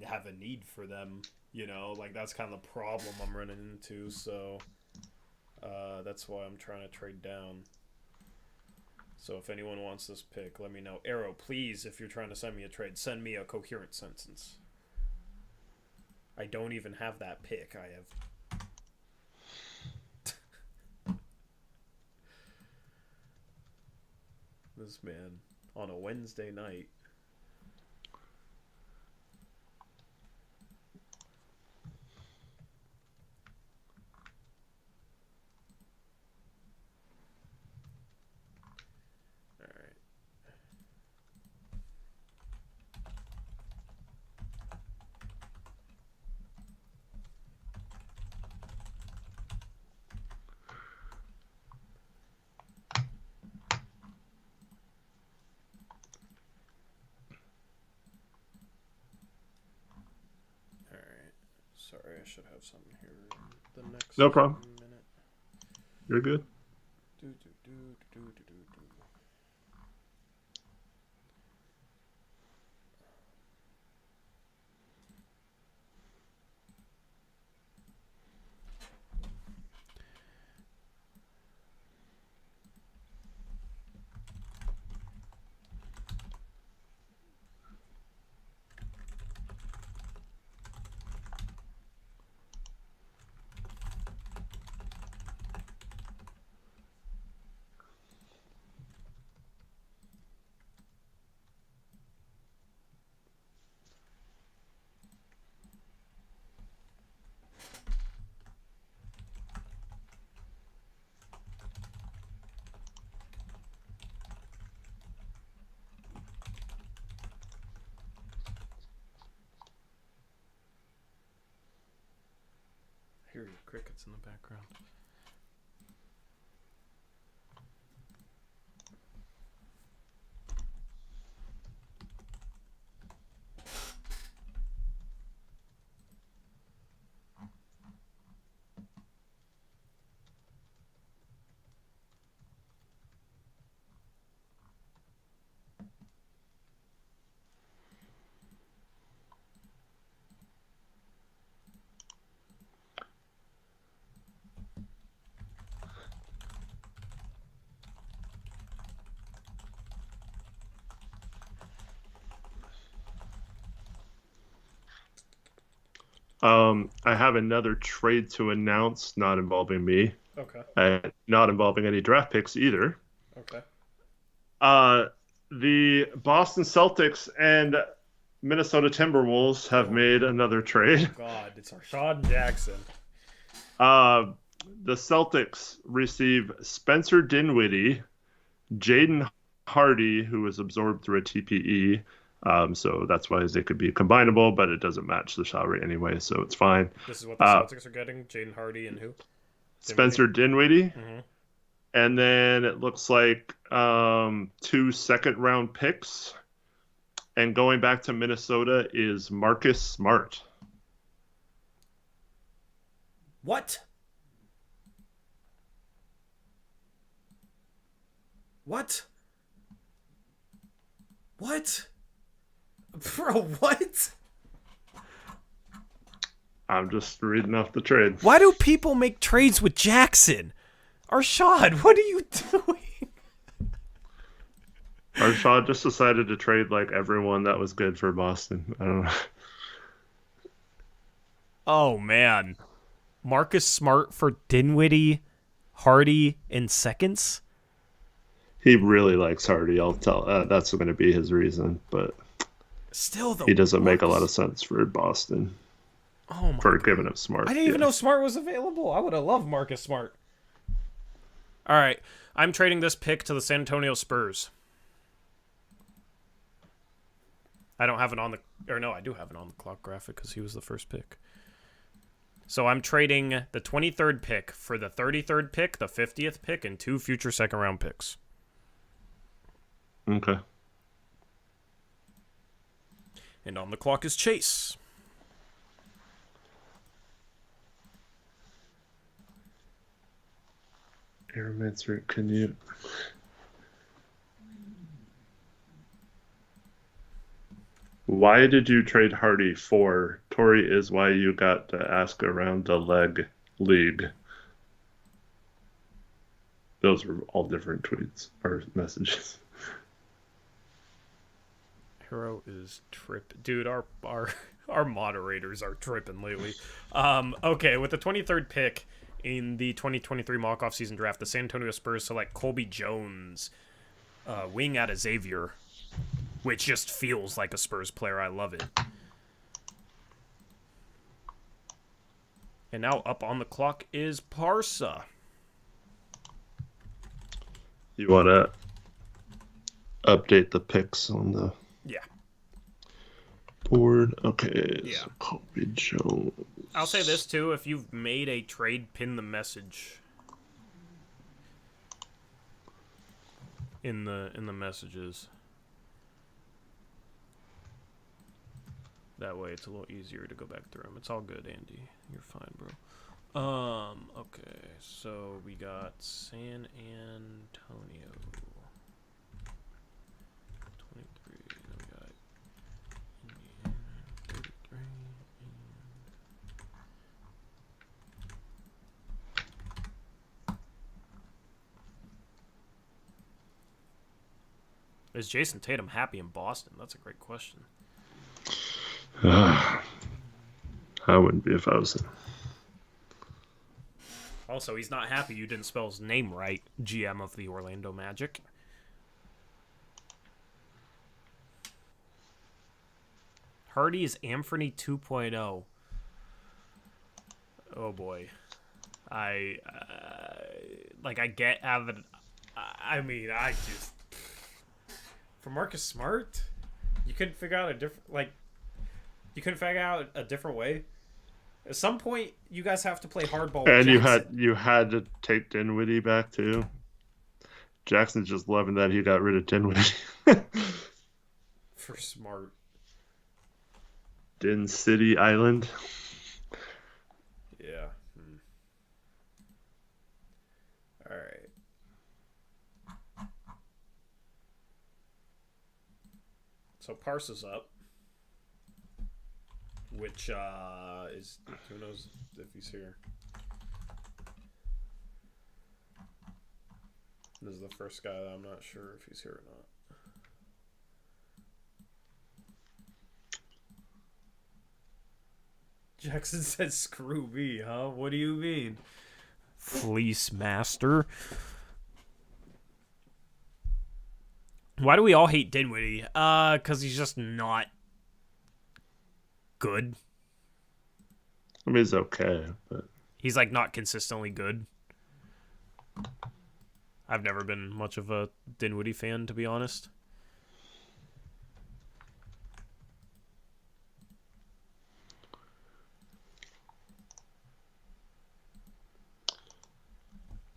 have a need for them. You know, like, that's kind of the problem I'm running into, so... that's why I'm trying to trade down. So if anyone wants this pick, let me know. Arrow, please, if you're trying to send me a trade, send me a coherent sentence. I don't even have that pick. I have... This man, on a Wednesday night. I should have something here in the next No problem. minute. You're good. Do, do, do, do, do, do, do. I hear your crickets in the background. I have another trade to announce, not involving me, Okay. not involving any draft picks either. Okay. The Boston Celtics and Minnesota Timberwolves have made another trade. God, it's Sean Jackson. The Celtics receive Spencer Dinwiddie, Jaden Hardy, who was absorbed through a TPE. So that's why they could be combinable, but it doesn't match the salary anyway, so it's fine. This is what the Celtics are getting? Jaden Hardy and who? Spencer Dinwiddie. Mm-hmm. And then it looks like 2 second-round picks. And going back to Minnesota is Marcus Smart. What? What? What? Bro, what? I'm just reading off the trade. Why do people make trades with Jackson? Arshad, what are you doing? Arshad just decided to trade like everyone that was good for Boston. I don't know. Oh, man. Marcus Smart for Dinwiddie, Hardy in seconds? He really likes Hardy. I'll tell. That's going to be his reason, but still, he doesn't make a lot of sense for Boston. Oh my for God. giving up Smart. I didn't even know Smart was available. I would have loved Marcus Smart. All right, I'm trading this pick to the San Antonio Spurs. I don't have it on the, or no, I do have it on the clock graphic because he was the first pick. So I'm trading the 23rd pick for the 33rd pick, the 50th pick, and 2 future second-round picks. Okay. And on the clock is Chase. Airmancer, can you... Why did you trade Hardy for? Tori is why you got to ask around the leg league. Those were all different tweets or messages. Hero is dude, our moderators are tripping lately. Okay, with the 23rd pick in the 2023 mock off-season draft, the San Antonio Spurs select Colby Jones, wing out of Xavier, which just feels like a Spurs player. I love it. And now up on the clock is Parsa. You want to update the picks on the board? Okay, yeah. So Colby Jones. I'll say this too: if you've made a trade, pin the message in the messages. That way it's a little easier to go back through them. It's all good, Andy. You're fine, bro. Okay, so we got San Antonio. 23, then we got Indiana, 33, Is Jason Tatum happy in Boston? That's a great question. I wouldn't be if I was him. Also, he's not happy you didn't spell his name right, GM of the Orlando Magic. Hardy is Anthony 2.0. Oh boy. I get out of it. I mean, I just... For Marcus Smart, you couldn't figure out a different... you couldn't figure out a different way? At some point, you guys have to play hardball with And you had to take Dinwiddie back too. Jackson's just loving that he got rid of Dinwiddie. For Smart. Din City Island. Yeah. All right. So Parsa's up. Which is, who knows if he's here. This is the first guy that I'm not sure if he's here or not. Jackson said, screw me, huh? What do you mean? Fleece master. Why do we all hate Dinwiddie? Because he's just not good. I mean, it's okay, but he's like not consistently good. I've never been much of a Dinwiddie fan, to be honest.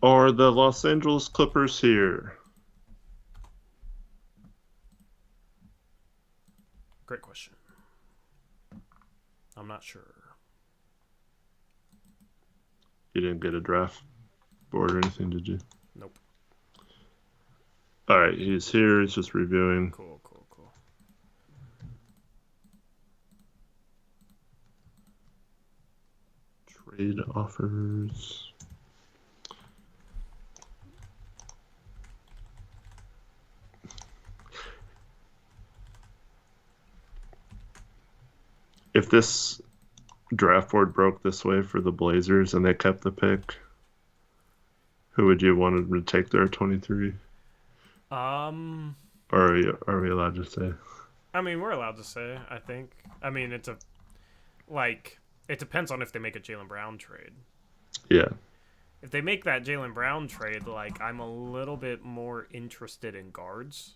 Are the Los Angeles Clippers here? Great question. I'm not sure. You didn't get a draft board or anything, did you? Nope. All right, he's here. He's just reviewing. Cool. Trade offers. If this draft board broke this way for the Blazers and they kept the pick, who would you want them to take their 23? Or are we allowed to say? I mean, we're allowed to say, I think. I mean, it depends on if they make a Jaylen Brown trade. Yeah. If they make that Jaylen Brown trade, I'm a little bit more interested in guards.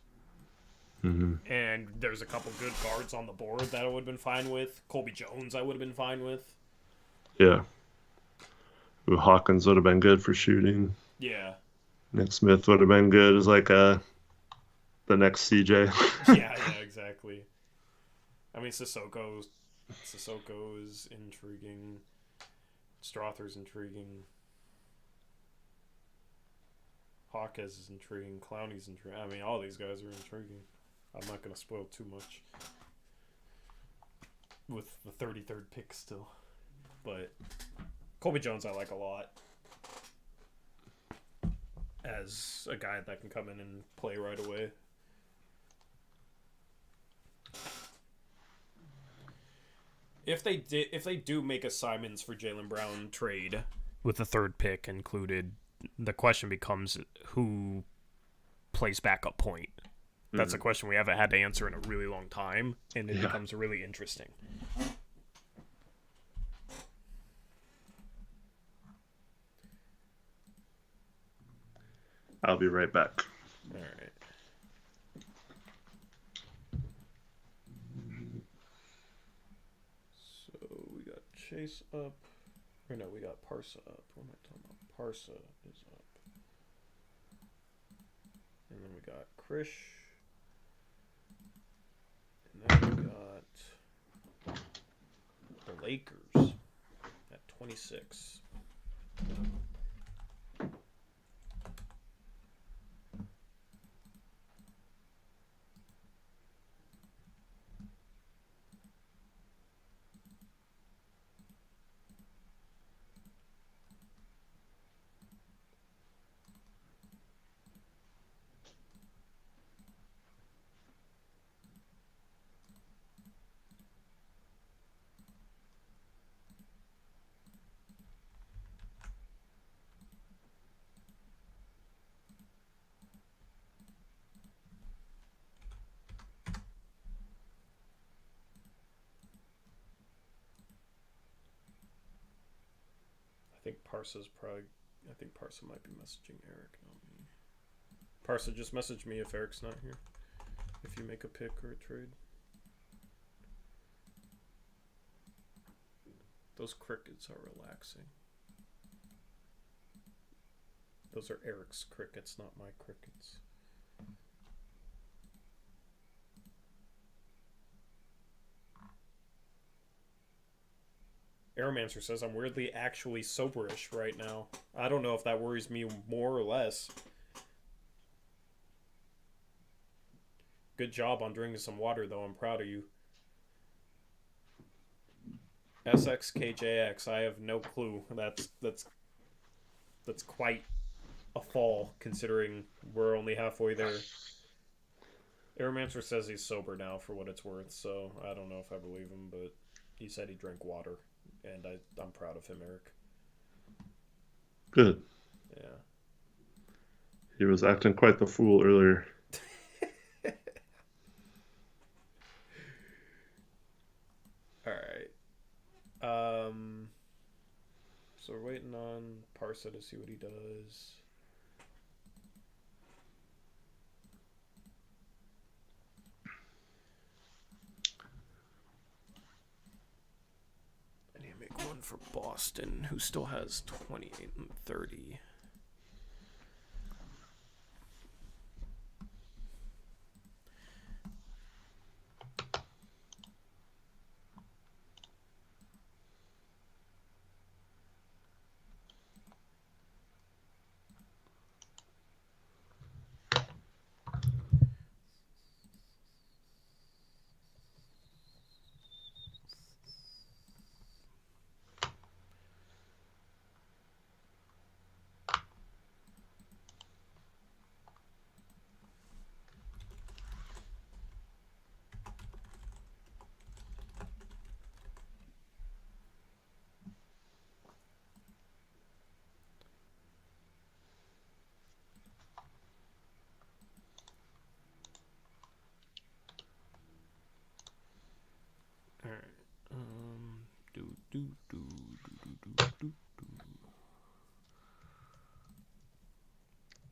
Mm-hmm. And there's a couple good guards on the board that I would have been fine with. Colby Jones I would have been fine with. Yeah. Ooh, Hawkins would have been good for shooting. Yeah. Nick Smith would have been good as the next CJ. yeah, exactly. I mean, Sissoko is intriguing. Strother's intriguing. Hawkes is intriguing. Clowney's intriguing. I mean, all these guys are intriguing. I'm not going to spoil too much with the 33rd pick still. But Colby Jones I like a lot as a guy that can come in and play right away. If they do make a Simons for Jaylen Brown trade with the third pick included, the question becomes who plays backup point. That's a question we haven't had to answer in a really long time, and it becomes really interesting. I'll be right back. All right. So we got Chase up. Or no, we got Parsa up. What am I talking about? Parsa is up. And then we got Krish. And then we got Lakers at 26. I think Parsa might be messaging Eric, not me. Parsa, just message me if Eric's not here. If you make a pick or a trade. Those crickets are relaxing. Those are Eric's crickets, not my crickets. Aeromancer says I'm weirdly actually soberish right now. I don't know if that worries me more or less. Good job on drinking some water, though. I'm proud of you. SXKJX, I have no clue. That's quite a fall, considering we're only halfway there. Aeromancer says he's sober now, for what it's worth, so I don't know if I believe him, but he said he drank water. And I'm proud of him, Eric. Good. Yeah. He was acting quite the fool earlier. All right. So we're waiting on Parsa to see what he does. One for Boston, who still has 28 and 30.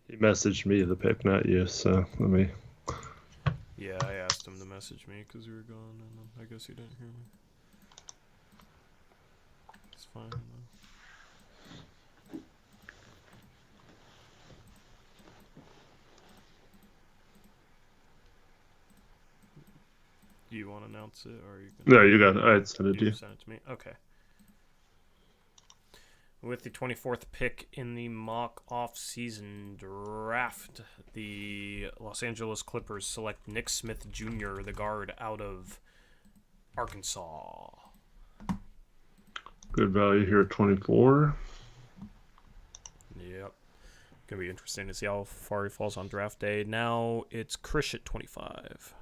He messaged me the pick, not you, so let me... Yeah, I asked him to message me because we were gone, and I guess he didn't hear me. It's fine, though. Do you want to announce it, or are you gonna... No, you got it. I'd send it to you. Send it to me? Okay. With the 24th pick in the mock off-season draft, the Los Angeles Clippers select Nick Smith Jr., the guard out of Arkansas. Good value here at 24. Yep. Gonna be interesting to see how far he falls on draft day. Now it's Krish at 25.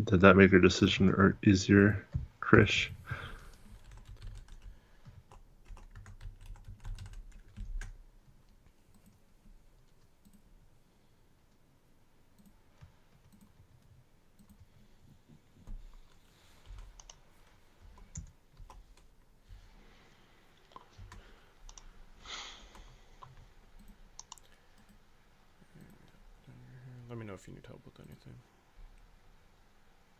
Did that make your decision or easier, Krish? Let me know if you need help with anything.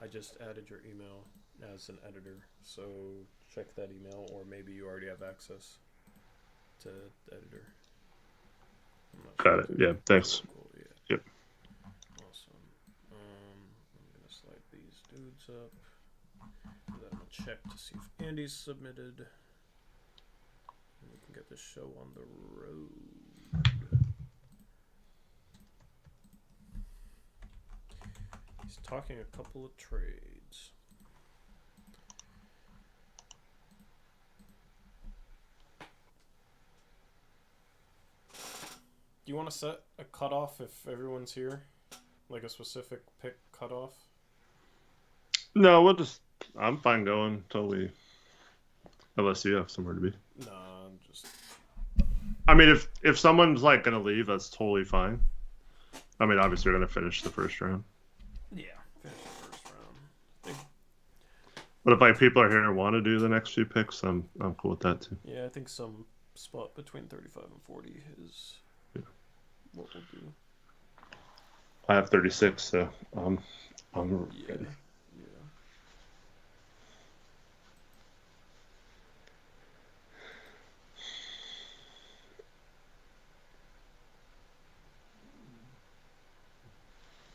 I just added your email as an editor, so check that email, or maybe you already have access to the editor. I'm not Got sure it. Yeah, thanks. Cool, yeah. Yep. Awesome. I'm gonna slide these dudes up. And then I'm gonna check to see if Andy's submitted. And we can get this show on the road. He's talking a couple of trades. Do you want to set a cutoff if everyone's here? Like a specific pick cutoff? No, we'll just. I'm fine going until unless you have somewhere to be. Nah, I'm just. I mean, if someone's like gonna leave, that's totally fine. I mean, obviously, you're gonna finish the first round. Yeah, finish the first round. But if like people are here and want to do the next few picks, I'm cool with that too. Yeah, I think some spot between 35 and 40 is what we'll do. I have 36, so I'm Yeah. ready. Yeah.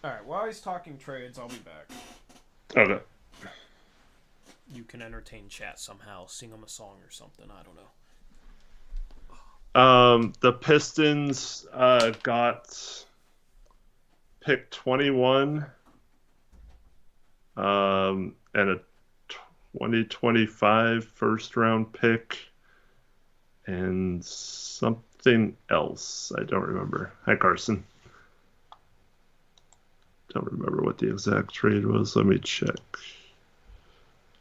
All right. While he's talking trades, I'll be back. Okay. You can entertain chat somehow. Sing them a song or something. I don't know. The Pistons got pick 21 and a 2025 first round pick and something else. I don't remember. Hi, Carson. Don't remember what the exact trade was. Let me check.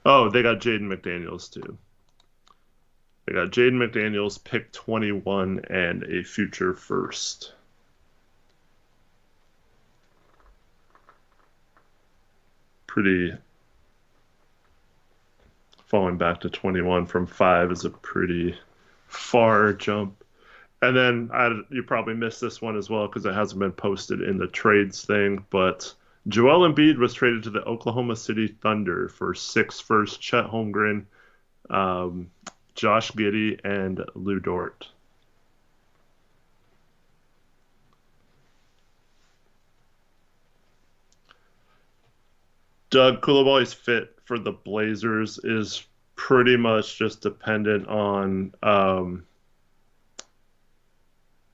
Oh, they got Jaden McDaniels too. They got Jaden McDaniels, pick 21, and a future first. Pretty. Falling back to 21 from 5 is a pretty far jump. And then you probably missed this one as well because it hasn't been posted in the trades thing, but Joel Embiid was traded to the Oklahoma City Thunder for 6 first, Chet Holmgren, Josh Giddey, and Lou Dort. Doug Coulibaly's fit for the Blazers is pretty much just dependent on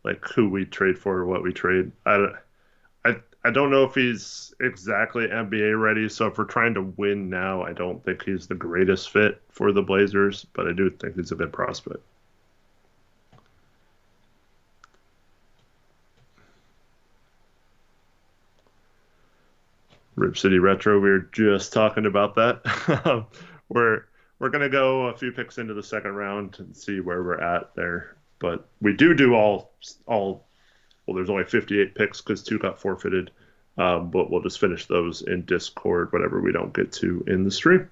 like who we trade for or what we trade. I don't know if he's exactly NBA ready, so if we're trying to win now, I don't think he's the greatest fit for the Blazers, but I do think he's a good prospect. Rip City Retro, we were just talking about that. we're gonna go a few picks into the second round and see where we're at there. But we do all well, there's only 58 picks because 2 got forfeited. But we'll just finish those in Discord, whatever we don't get to in the stream.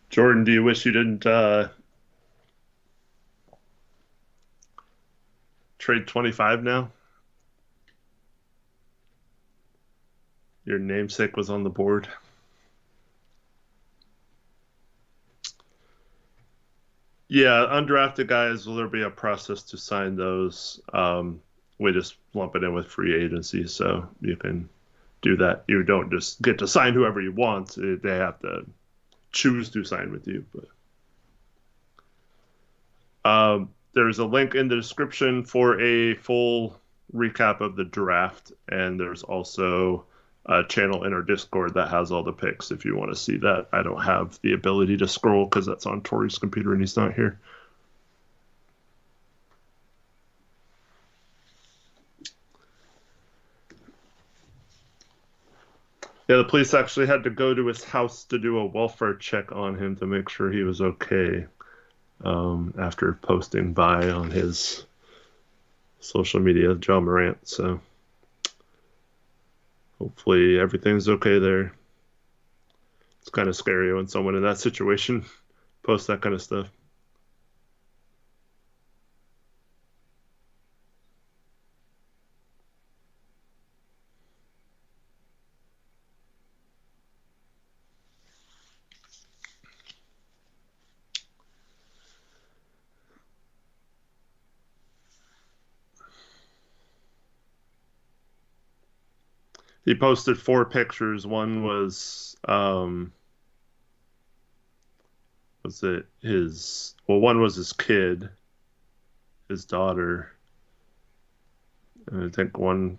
Jordan, do you wish you didn't trade 25 now? Your namesake was on the board. Yeah, undrafted guys, will there be a process to sign those? We just lump it in with free agency, so you can do that. You don't just get to sign whoever you want. They have to choose to sign with you. But there's a link in the description for a full recap of the draft, and there's also a channel in our Discord that has all the picks if you want to see that. I don't have the ability to scroll because that's on Tori's computer and he's not here. Yeah, the police actually had to go to his house to do a welfare check on him to make sure he was okay. After posting by on his social media, John Morant. So hopefully everything's okay there. It's kind of scary when someone in that situation posts that kind of stuff. He posted 4 pictures. One was it his, well, one was his kid, his daughter, and I think one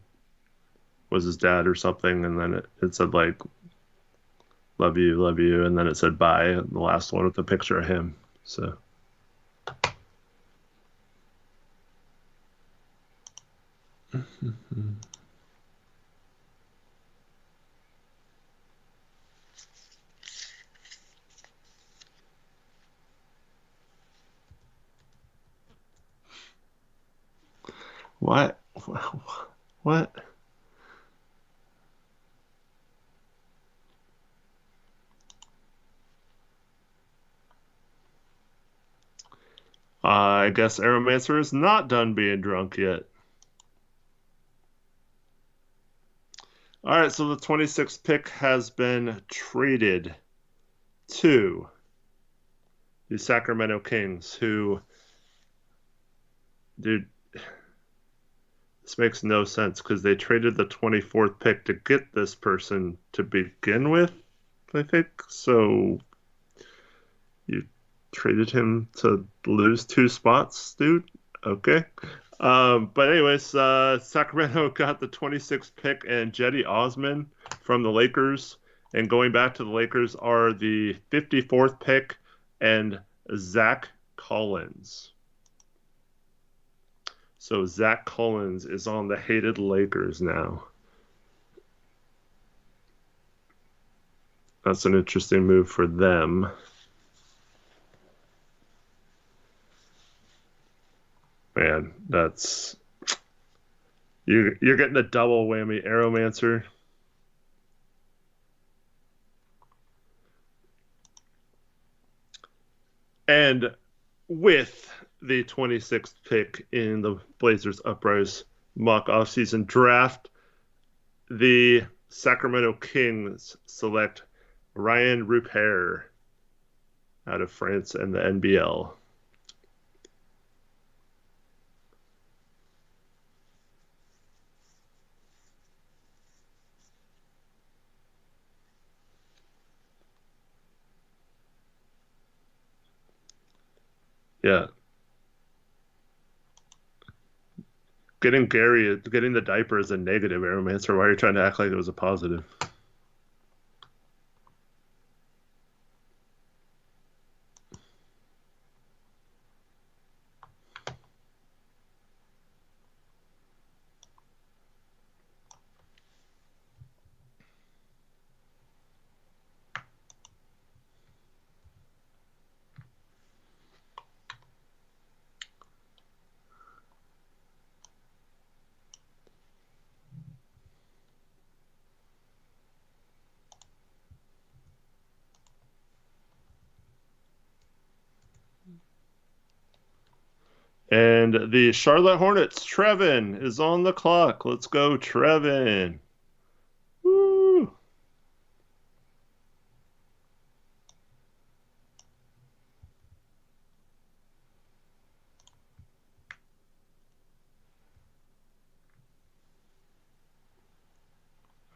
was his dad or something, and then it said like love you, and then it said bye, and the last one with a picture of him. So what? What? I guess Aeromancer is not done being drunk yet. All right, so the 26th pick has been traded to the Sacramento Kings, who, dude, this makes no sense because they traded the 24th pick to get this person to begin with, I think. So you traded him to lose 2 spots, dude? Okay. But anyways, Sacramento got the 26th pick and Jetty Osman from the Lakers. And going back to the Lakers are the 54th pick and Zach Collins. So Zach Collins is on the hated Lakers now. That's an interesting move for them. Man, that's you're getting a double whammy, Aeromancer. And with the 26th pick in the Blazers Uprise mock offseason draft, the Sacramento Kings select Ryan Rupert out of France and the NBL. Yeah. Getting the diaper is a negative, Aeromancer. Why are you trying to act like it was a positive? And the Charlotte Hornets, Trevin, is on the clock. Let's go, Trevin. Woo!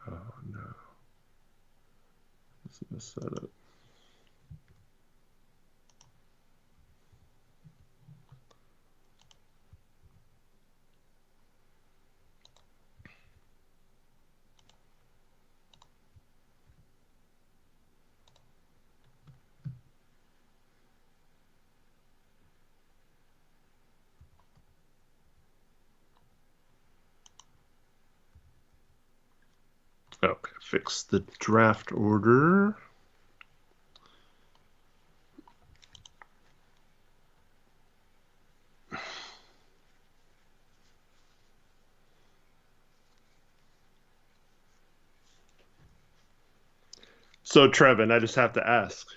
Oh, no. This is a setup. Okay, fix the draft order. So, Trevin, I just have to ask,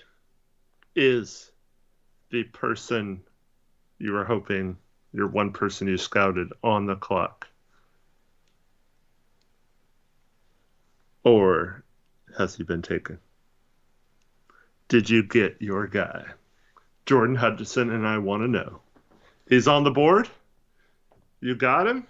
is the person you were hoping, your one person you scouted, on the clock? Or has he been taken? Did you get your guy? Jordan Hudson and I want to know. He's on the board? You got him?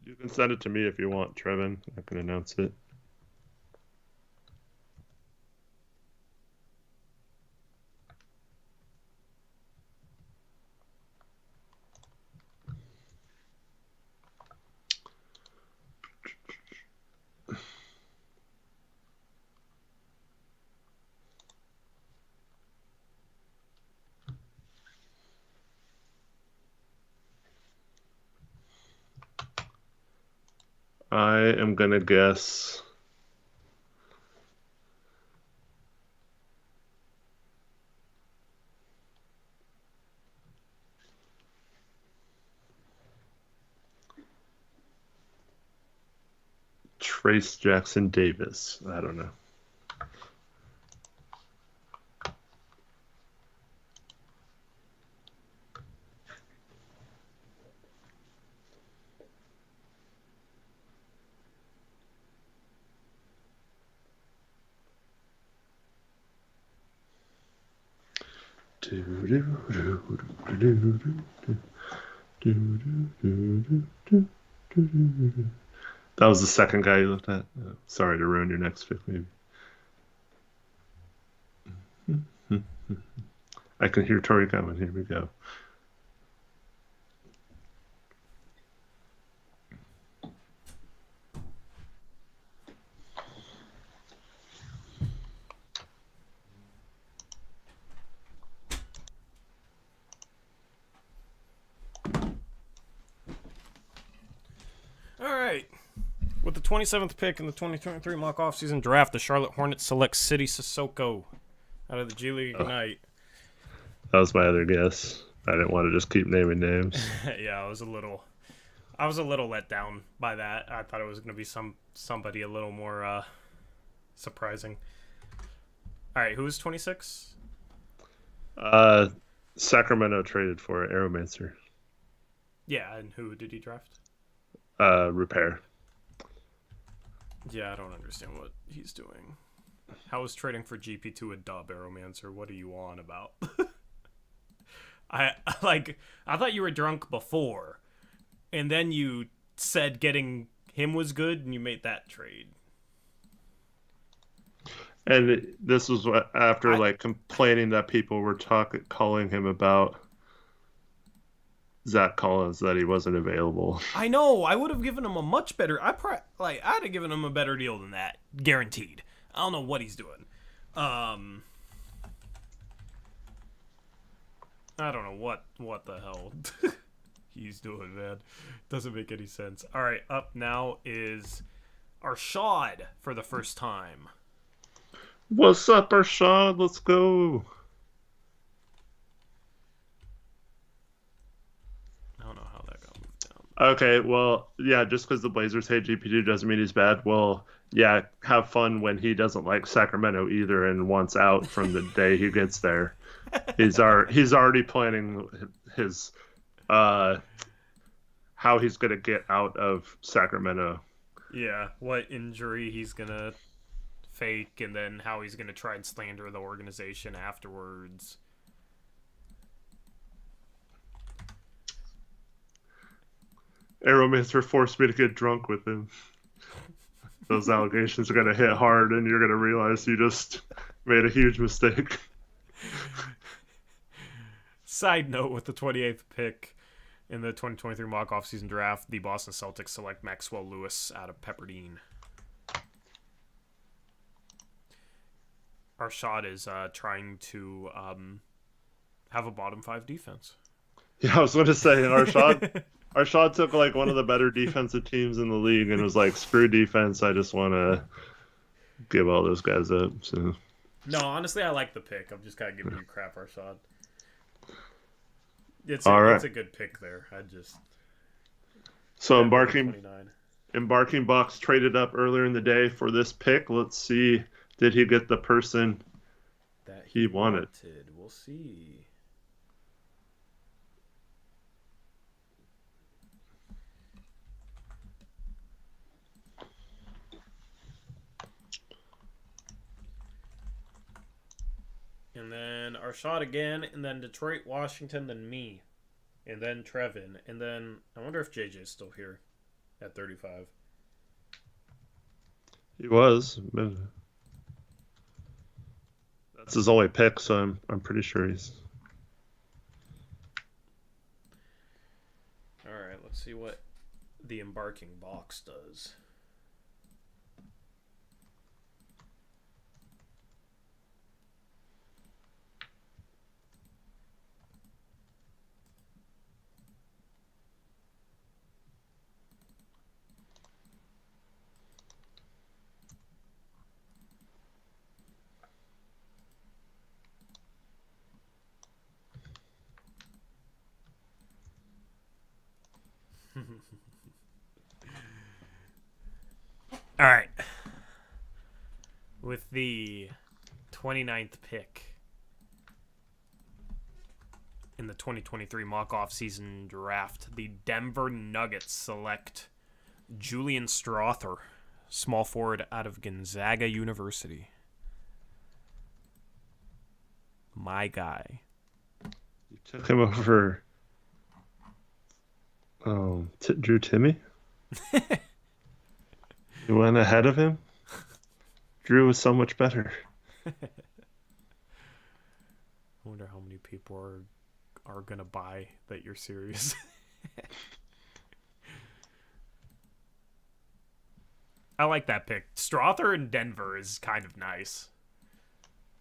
You can send it to me if you want, Trevin. I can announce it. I am going to guess Trace Jackson Davis. I don't know. That was the second guy you looked at. Sorry to ruin your next pick, maybe. I can hear Tori coming. Here we go. All right. With the 27th pick in the 2023 mock offseason draft, the Charlotte Hornets select City Sissoko out of the G League Ignite. That was my other guess. I didn't want to just keep naming names. Yeah, I was a little let down by that. I thought it was going to be somebody a little more surprising. All right, who was 26? Sacramento traded for Aeromancer. Yeah, and who did he draft? Repair. Yeah, I don't understand what he's doing. How is trading for GP2 a dub, Aeromancer? What are you on about? I thought you were drunk before, and then you said getting him was good, and you made that trade. And this was after complaining that people were calling him about Zach Collins, that he wasn't available. I know. I would have given him a much better. I'd have given him a better deal than that, guaranteed. I don't know what he's doing. I don't know what the hell he's doing, man. Doesn't make any sense. All right, up now is Arshad for the first time. What's up, Arshad? Let's go. I don't know how that got moved down. Okay, well, yeah, just because the Blazers hate GP2 doesn't mean he's bad. Well, yeah, have fun when he doesn't like Sacramento either and wants out from the day he gets there. He's already planning his how he's gonna get out of Sacramento. Yeah, what injury he's gonna fake, and then how he's gonna try and slander the organization afterwards. Aeromancer forced me to get drunk with him. Those allegations are gonna hit hard, and you're gonna realize you just Made a huge mistake. Side note, with the 28th pick in the 2023 mock offseason draft, the Boston Celtics select Maxwell Lewis out of Pepperdine. Arshad is trying to have a bottom 5 defense. Yeah, I was going to say, Arshad took like one of the better defensive teams in the league and was like, screw defense, I just want to give all those guys up. So No, honestly, I like the pick. I'm just kind of giving you crap, Arshad. It's a good pick there. So embarking box traded up earlier in the day for this pick. Let's see, did he get the person that he wanted? We'll see. And then Arshad again, and then Detroit, Washington, then me. And then Trevin. And then I wonder if JJ's still here at 35. He was. But that's his only pick, so I'm pretty sure he's. All right, let's see what the embarking box does. All right. With the 29th pick in the 2023 mock offseason draft, the Denver Nuggets select Julian Strawther, small forward out of Gonzaga University. My guy. You took him over Drew Timmy? You went ahead of him? Drew was so much better. I wonder how many people are gonna buy that you're serious. I like that pick. Strawther in Denver is kind of nice.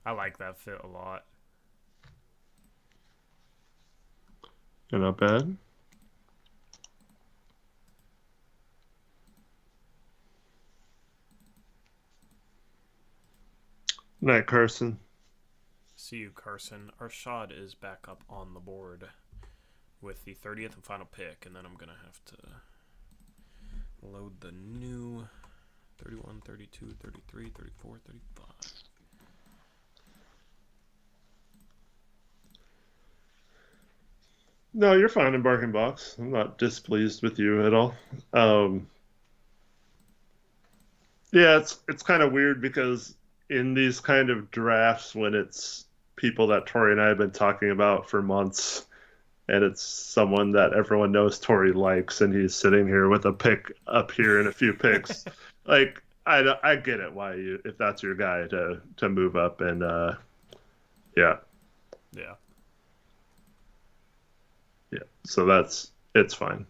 I like that fit a lot. You're not bad. Night, Carson. See you, Carson. Arshad is back up on the board with the 30th and final pick, and then I'm going to have to load the new 31, 32, 33, 34, 35. No, you're fine in Barking Box. I'm not displeased with you at all. Yeah, it's kind of weird because in these kind of drafts when it's people that Tori and I have been talking about for months and it's someone that everyone knows Tori likes and he's sitting here with a pick up here and a few picks. Like I get it why if that's your guy to move up and yeah. Yeah. Yeah. So it's fine.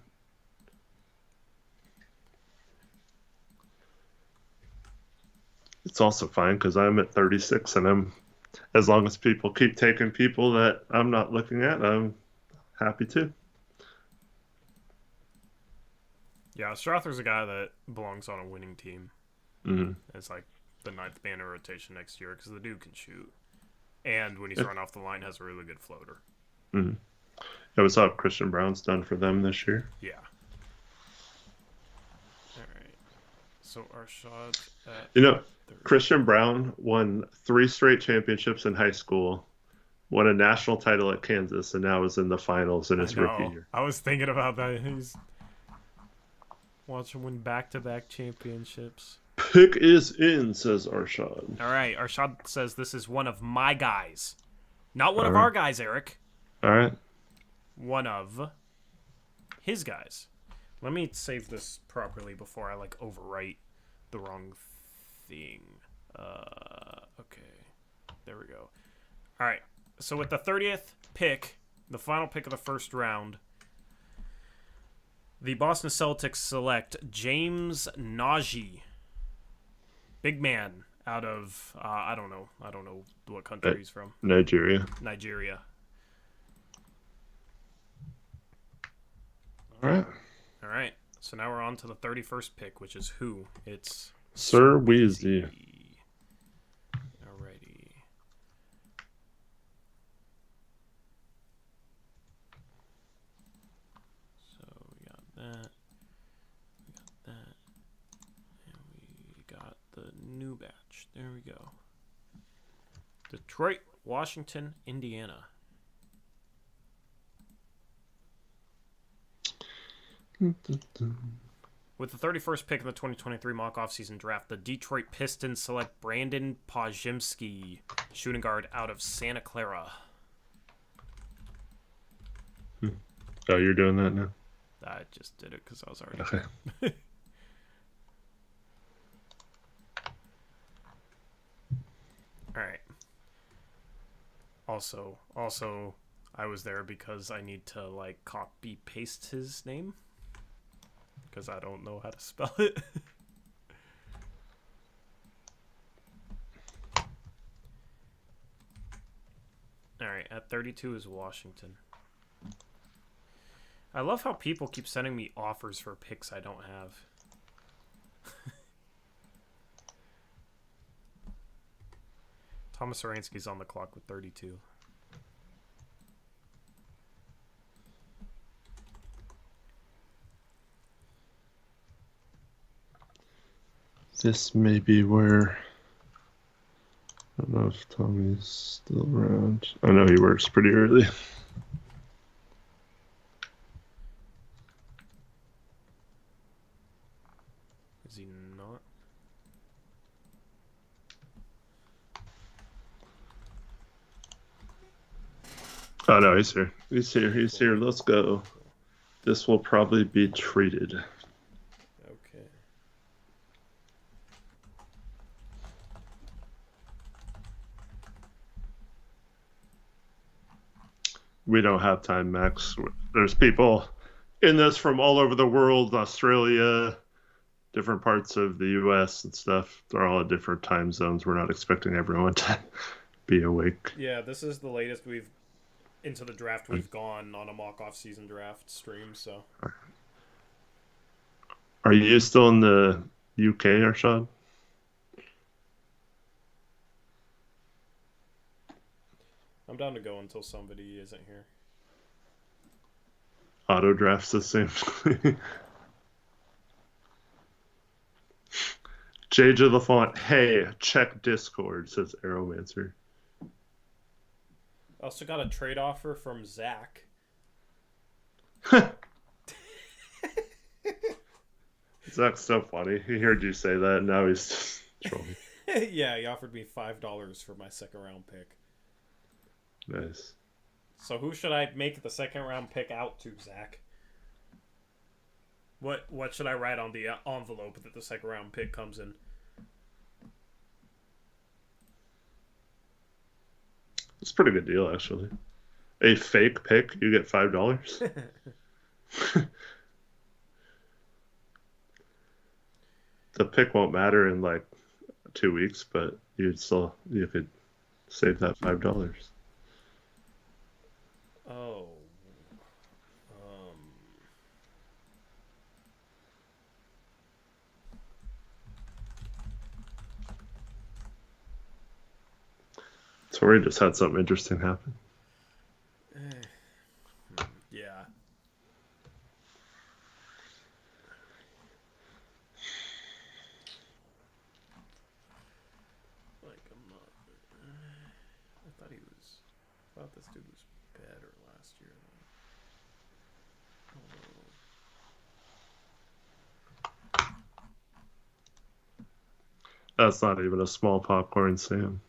It's also fine because I'm at 36 and as long as people keep taking people that I'm not looking at, I'm happy to. Yeah, Strawther's a guy that belongs on a winning team. Mm-hmm. It's like the 9th man in rotation next year because the dude can shoot. And when he's run off the line, has a really good floater. Mm-hmm. Yeah, what's up? Christian Brown's done for them this year. Yeah. All right. So Arshad at... You know, Christian Brown won 3 straight championships in high school, won a national title at Kansas, and now is in the finals in his rookie year. I was thinking about that. He's watch him win back-to-back championships. Pick is in, says Arshad. All right. Arshad says this is one of my guys. Not one of our guys, Eric. All right. One of his guys. Let me save this properly before I overwrite the wrong thing. Okay. There we go. All right. So with the 30th pick, the final pick of the first round, the Boston Celtics select James Nagy, big man out of I don't know what country he's from. Nigeria. All right. So now we're on to the 31st pick, which is who? It's Sir Weezy. Alrighty. So we got that. And we got the new batch. There we go. Detroit, Washington, Indiana. With the 31st pick in the 2023 mock offseason draft, the Detroit Pistons select Brandon Podziemski, shooting guard out of Santa Clara. Oh, you're doing that now? I just did it because I was already. Okay. All right. Also, I was there because I need to like copy paste his name because I don't know how to spell it. All right, at 32 is Washington. I love how people keep sending me offers for picks I don't have. Thomas Oransky's on the clock with 32. This may be where... I don't know if Tommy's still around. I know he works pretty early. Is he not? Oh no, he's here. He's here. Let's go. This will probably be treated. Okay. We don't have time, Max. There's people in this from all over the world, Australia, different parts of the U.S. and stuff. They're all at different time zones. We're not expecting everyone to be awake. Yeah, this is the latest we've into the draft we've gone on a mock-off season draft stream, so. Are you still in the UK, Arshad? I'm down to go until somebody isn't here. Auto drafts the same. Jage of the Font, hey, check Discord, says Arrowmancer. I also got a trade offer from Zach. Zach's so funny. He heard you say that, and now he's just trolling. Yeah, he offered me $5 for my second round pick. Nice. So who should I make the second round pick out to, Zach? What should I write on the envelope that the second round pick comes in? It's a pretty good deal, actually. A fake pick, you get $5. The pick won't matter in like 2 weeks, but you could save that $5. Oh. Tori just had something interesting happen. Yeah. Like, I'm not. I thought this dude was better last year. That's not even a small popcorn, Sam.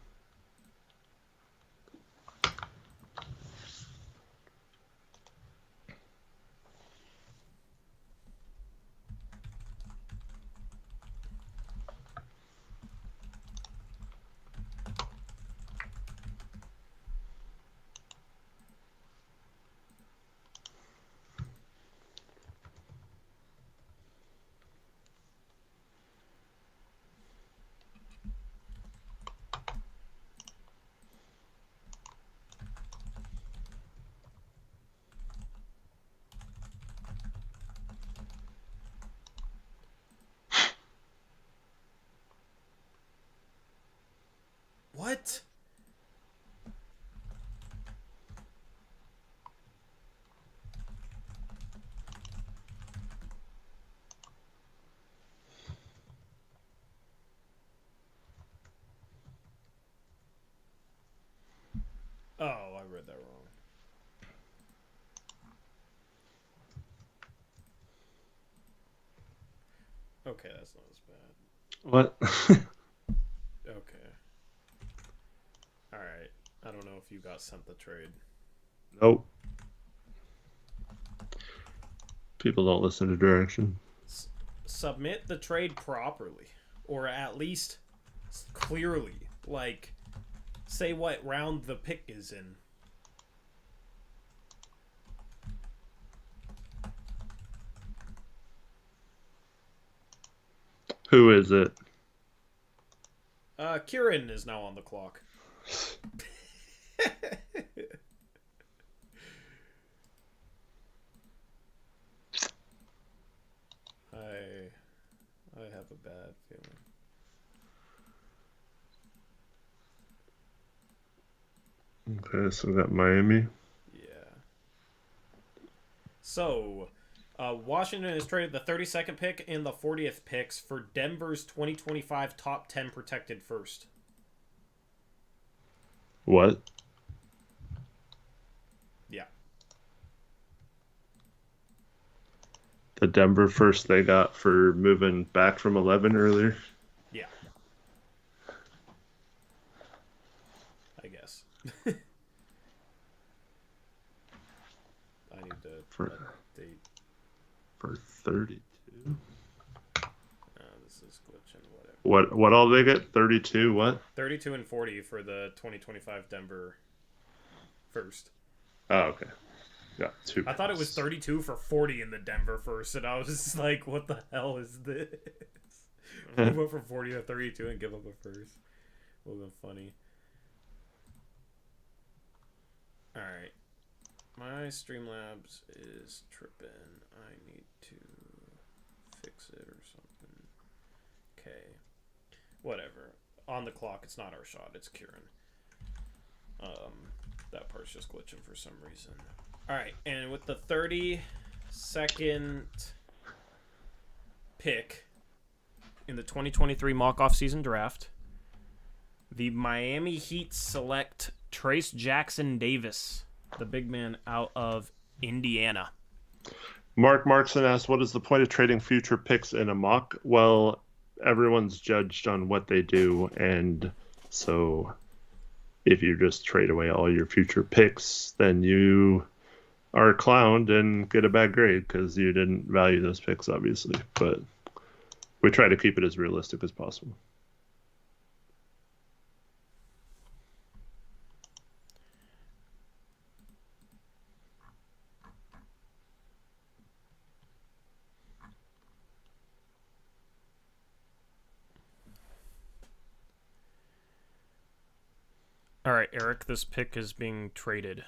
What? Oh, I read that wrong. Okay, that's not as bad. What? Okay. Alright. I don't know if you got sent the trade. Nope. People don't listen to direction. Submit the trade properly. Or at least clearly. Like, say what round the pick is in. Who is it? Kieran is now on the clock. I have a bad feeling. Okay, so we got Miami. Yeah. So, Washington has traded the 32nd pick and the 40th picks for Denver's 2025 top 10 protected first. What? Yeah. The Denver first they got for moving back from 11 earlier. Yeah. I guess. I need to update. For 32. This is glitching. Whatever. What all they get? 32. What? 32 and 40 for the 2025 Denver first. Oh, okay. Got 2. I thought it was 32 for 40 in the Denver first, and I was just like, what the hell is this? We went from 40 to 32 and give up a first. Would have been funny. Alright. My Streamlabs is tripping. I need to fix it or something. Okay. Whatever. On the clock, it's not our shot, it's Kieran. That part's just glitching for some reason. Alright, and with the 32nd pick in the 2023 mock off-season draft, the Miami Heat select Trace Jackson Davis, the big man out of Indiana. Mark Markson asked, what is the point of trading future picks in a mock? Well, everyone's judged on what they do, and so if you just trade away all your future picks, then you are clowned and get a bad grade because you didn't value those picks, obviously. But we try to keep it as realistic as possible. All right, Eric, this pick is being traded.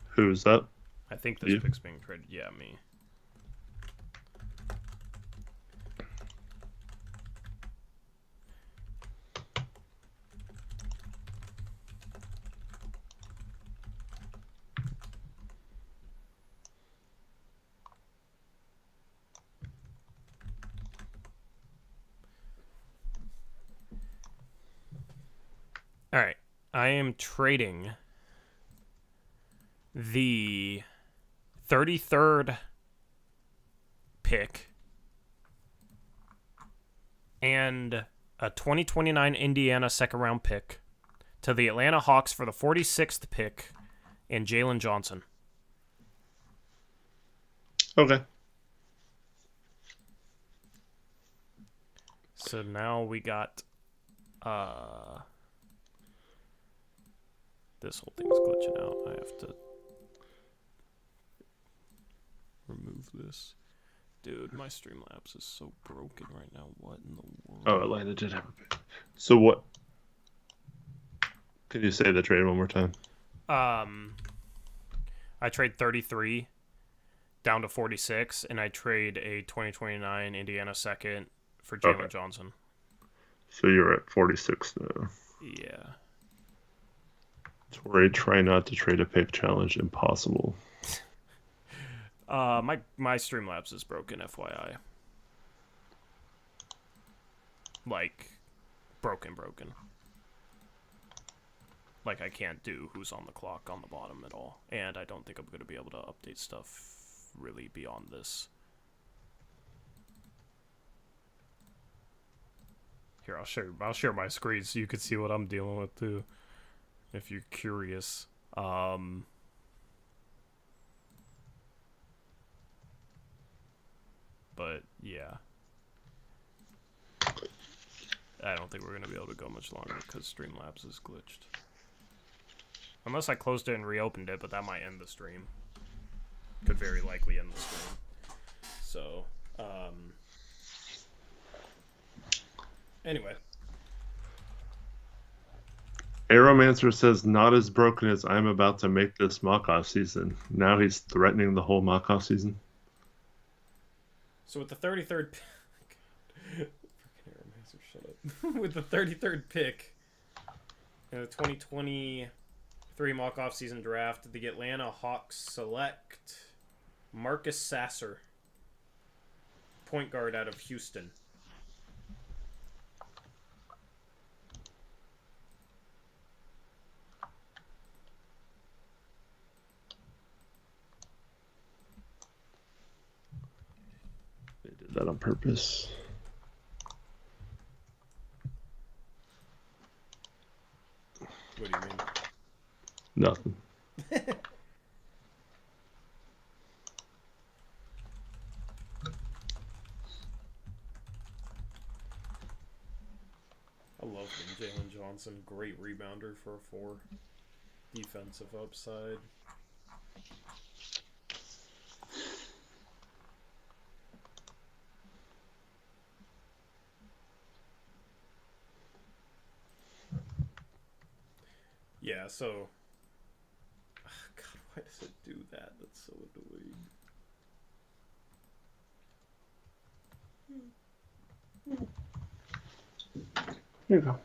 Who's that? I think this pick's being traded. Yeah, me. All right, I am trading the 33rd pick and a 2029 Indiana second round pick to the Atlanta Hawks for the 46th pick and Jalen Johnson. Okay. So now we got this whole thing's glitching out. I have to remove this. Dude, my Streamlabs is so broken right now. What in the world? Oh, Atlanta did have a pick. So what? Could you say the trade one more time? I trade 33 down to 46, and I trade a 2029 Indiana second for Jalen Okay. Johnson. So you're at 46 now. Yeah. Torrey, try not to trade a pick challenge. Impossible. My Streamlabs is broken, FYI. Like, broken. Like, I can't do who's on the clock on the bottom at all. And I don't think I'm going to be able to update stuff really beyond this. Here, I'll share my screen so you can see what I'm dealing with too, if you're curious. But yeah, I don't think we're gonna be able to go much longer because Streamlabs is glitched. Unless I closed it and reopened it, but that might end the stream. Could very likely end the stream. So, anyway. Aeromancer says, not as broken as I'm about to make this mock-off season. Now he's threatening the whole mock-off season. So with the 33rd pick... Aeromancer, shut up. With the 33rd pick in the 2023 mock-off season draft, the Atlanta Hawks select Marcus Sasser, point guard out of Houston. They did that on purpose. What do you mean? Nothing. I love him, Jalen Johnson. Great rebounder for a 4. Defensive upside. Yeah, so... God, why does it do that? That's so annoying. Here you go.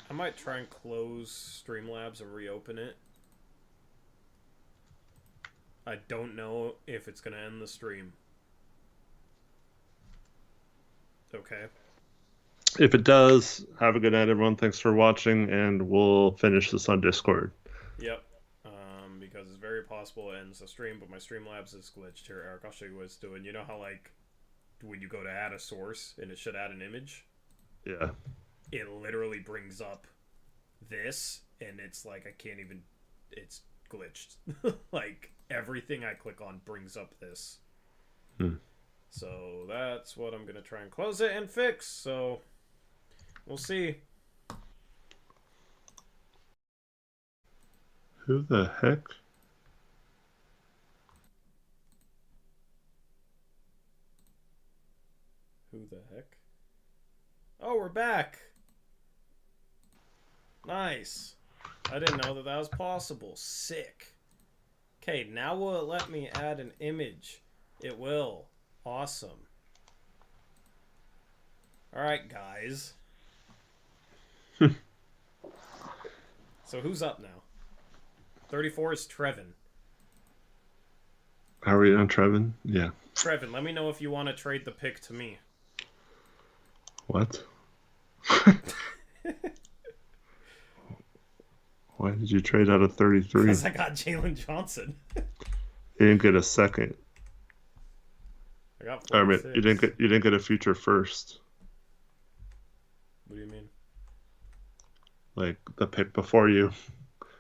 I might try and close Streamlabs and reopen it. I don't know if it's going to end the stream. Okay. If it does, have a good night, everyone. Thanks for watching, and we'll finish this on Discord. Yep. Because it's very possible it ends the stream, but my Streamlabs is glitched. Here, Eric, I'll show you what it's doing. You know how, like, when you go to add a source and it should add an image? Yeah. It literally brings up this, and it's like, I can't even... It's glitched. Like, everything I click on brings up this. So that's what I'm going to try and close it and fix. So we'll see. Who the heck? Who the heck? Oh, we're back. Nice. I didn't know that that was possible. Sick. Okay, now will it let me add an image? It will. Awesome. Alright, guys. So who's up now? 34 is Trevin. Are we on Trevin? Yeah. Trevin, let me know if you want to trade the pick to me. What? Why did you trade out of 33? Because I got Jalen Johnson. You didn't get a second. I got 46. I mean, you didn't get a future first. What do you mean? Like the pick before you.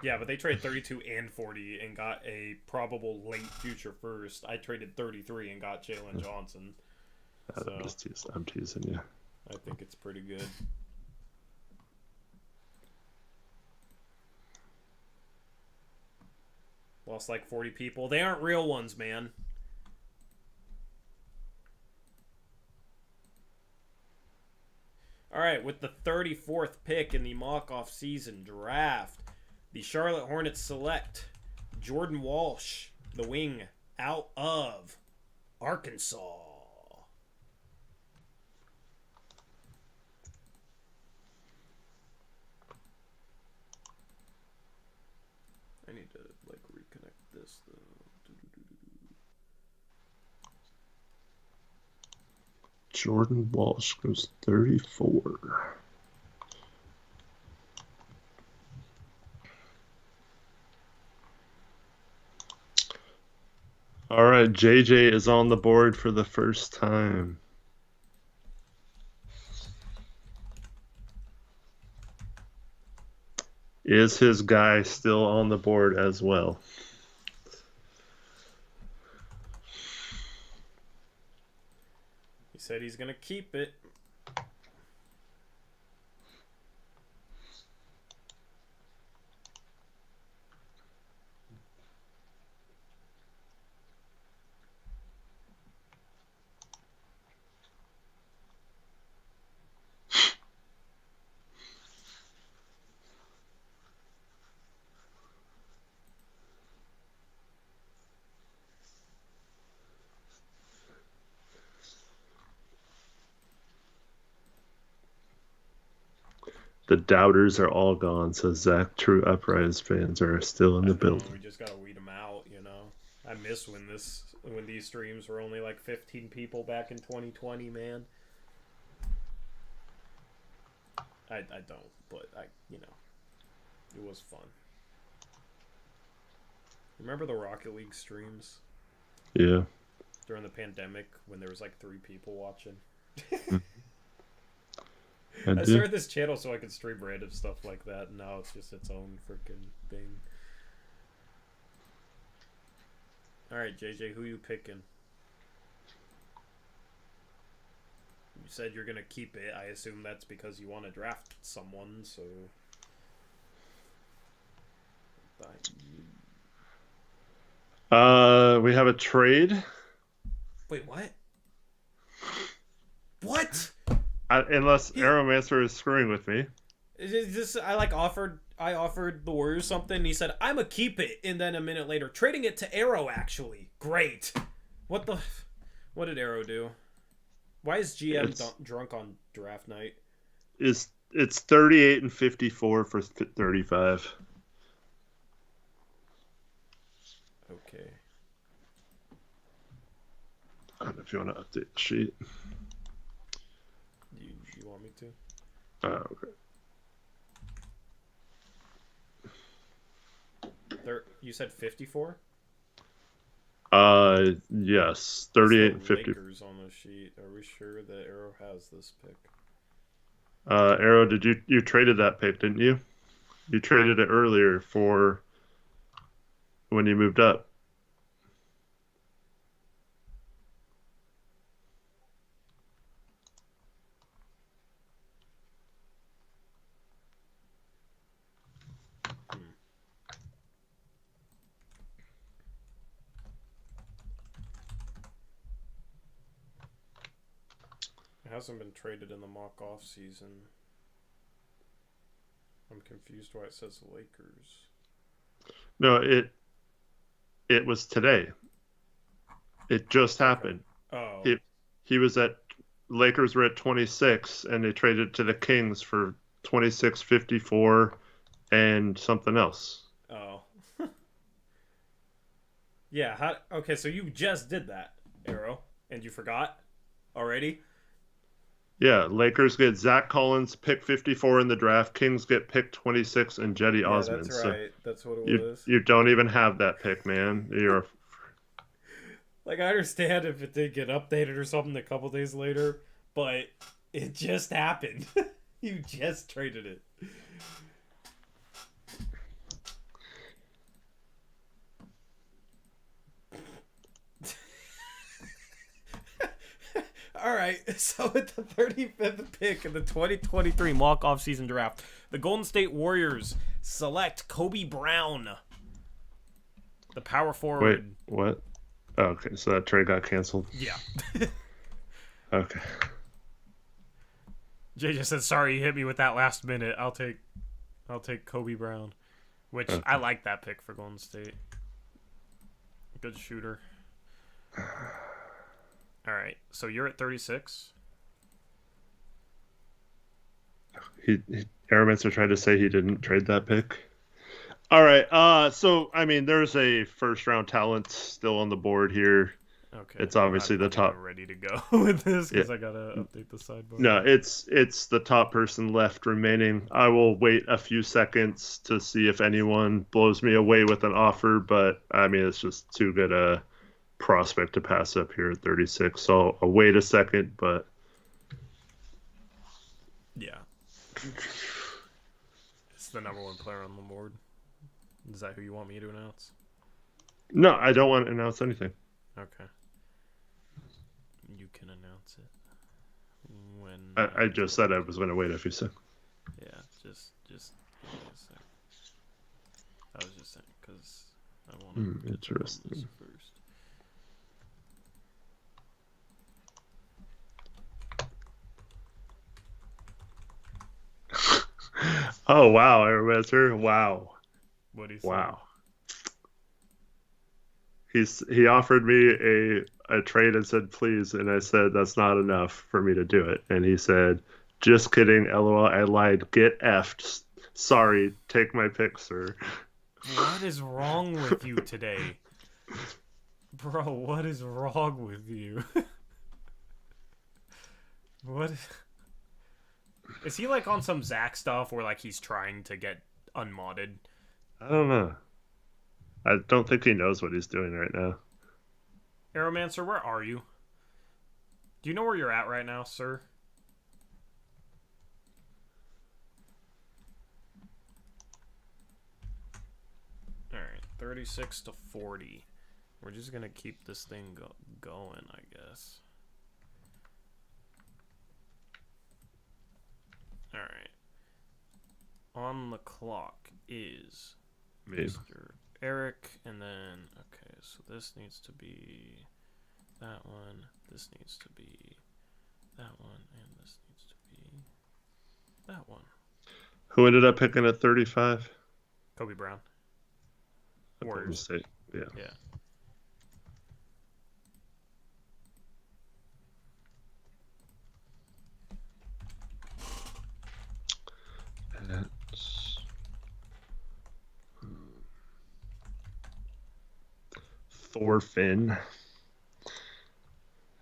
Yeah, but they traded 32 and 40 and got a probable late future first. I traded 33 and got Jalen Johnson. So, I'm teasing you. I think it's pretty good. Lost like 40 people. They aren't real ones, man. All right, with the 34th pick in the mock-off season draft, the Charlotte Hornets select Jordan Walsh, the wing, out of Arkansas. like reconnect this though. Jordan Walsh goes 34. All right, JJ is on the board for the first time. Is his guy still on the board as well? He said he's gonna keep it. The doubters are all gone, so Zach, true Uprise fans are still in the building. We just gotta weed them out, you know. I miss when these streams were only like 15 people back in 2020, man. I don't, but it was fun. Remember the Rocket League streams? Yeah. During the pandemic when there was like 3 people watching. I started this channel so I could stream random stuff like that, and now it's just its own freaking thing. Alright, JJ, who you picking? You said you're gonna keep it. I assume that's because you want to draft someone, so... We have a trade. Wait, what? What? Unless Aeromancer is screwing with me. I offered the Warriors something, and he said, I'm a keep it, and then a minute later, trading it to Arrow, actually. Great. What did Arrow do? Why is GM drunk on draft night? It's 38 and 54 for 35. Okay. I don't know if you want to update the sheet. You want me to? Okay. You said 54? Yes, 38 and 50. Lakers on the sheet. Are we sure that Arrow has this pick? Arrow, did you traded that pick, didn't you? You traded it earlier for when you moved up. Hasn't been traded in the mock off season. I'm confused why it says Lakers. No, it was today. It just happened. Oh. He was at Lakers were at 26 and they traded to the Kings for 26, 54 and something else. Oh. Yeah, okay, so you just did that, Arrow, and you forgot already? Yeah, Lakers get Zach Collins, pick 54 in the draft. Kings get pick 26 and Jetty Osman. That's right. That's what it was. You don't even have that pick, man. You're like, I understand if it did get updated or something a couple days later, but it just happened. You just traded it. All right, so at the 35th pick in the 2023 mock offseason draft, the Golden State Warriors select Kobe Brown, the power forward. Wait, what? Oh, okay, so that trade got canceled? Yeah. Okay. JJ said, sorry, you hit me with that last minute. I'll take Kobe Brown, which okay. I like that pick for Golden State. Good shooter. All right, so you're at 36. Aeromancer tried to say he didn't trade that pick. All right. So I mean, there's a first round talent still on the board here. Okay, It's obviously the I'm getting top. ready to go with this Yeah. because I gotta update the sidebar. No, it's the top person left remaining. I will wait a few seconds to see if anyone blows me away with an offer, but I mean, it's just too good a prospect to pass up here at 36. So I'll wait a second, but Yeah, it's the number one player on the board. Is that who you want me to announce? no, I don't want to announce anything. Okay, you can announce it when. I just said I was going to wait a few seconds. Yeah, just give me a sec. I was just saying because I want to get Interesting. this first. Oh wow, Aeromancer. Wow. What do you say? Wow. He offered me a trade and said please, and I said that's not enough for me to do it. And he said, just kidding, LOL, I lied. Get effed. Sorry, take my pick, sir. What is wrong with you today? Bro, what is wrong with you? What is he like on some Zach stuff where like he's trying to get unmodded? I don't know. I don't think he knows what he's doing right now. Aeromancer, where are you? Do you know where you're at right now, sir? Alright, 36 to 40. We're just gonna keep this thing going, I guess. Alright. On the clock is Me. Mr. Eric, and then, okay, so this needs to be that one, this needs to be that one, and this needs to be that one. Who ended up picking at 35? Kobe Brown. Warriors. State. Yeah. Yeah. Thorfinn.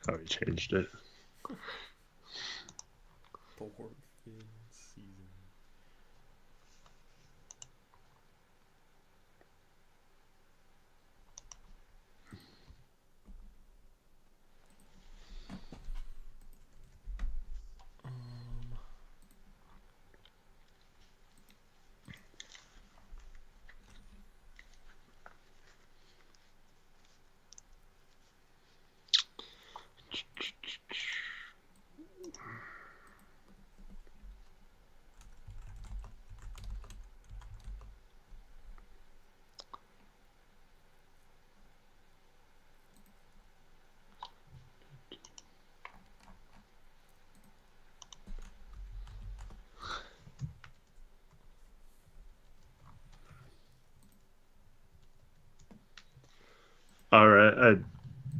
Oh, he changed it. Thorfinn season. All right,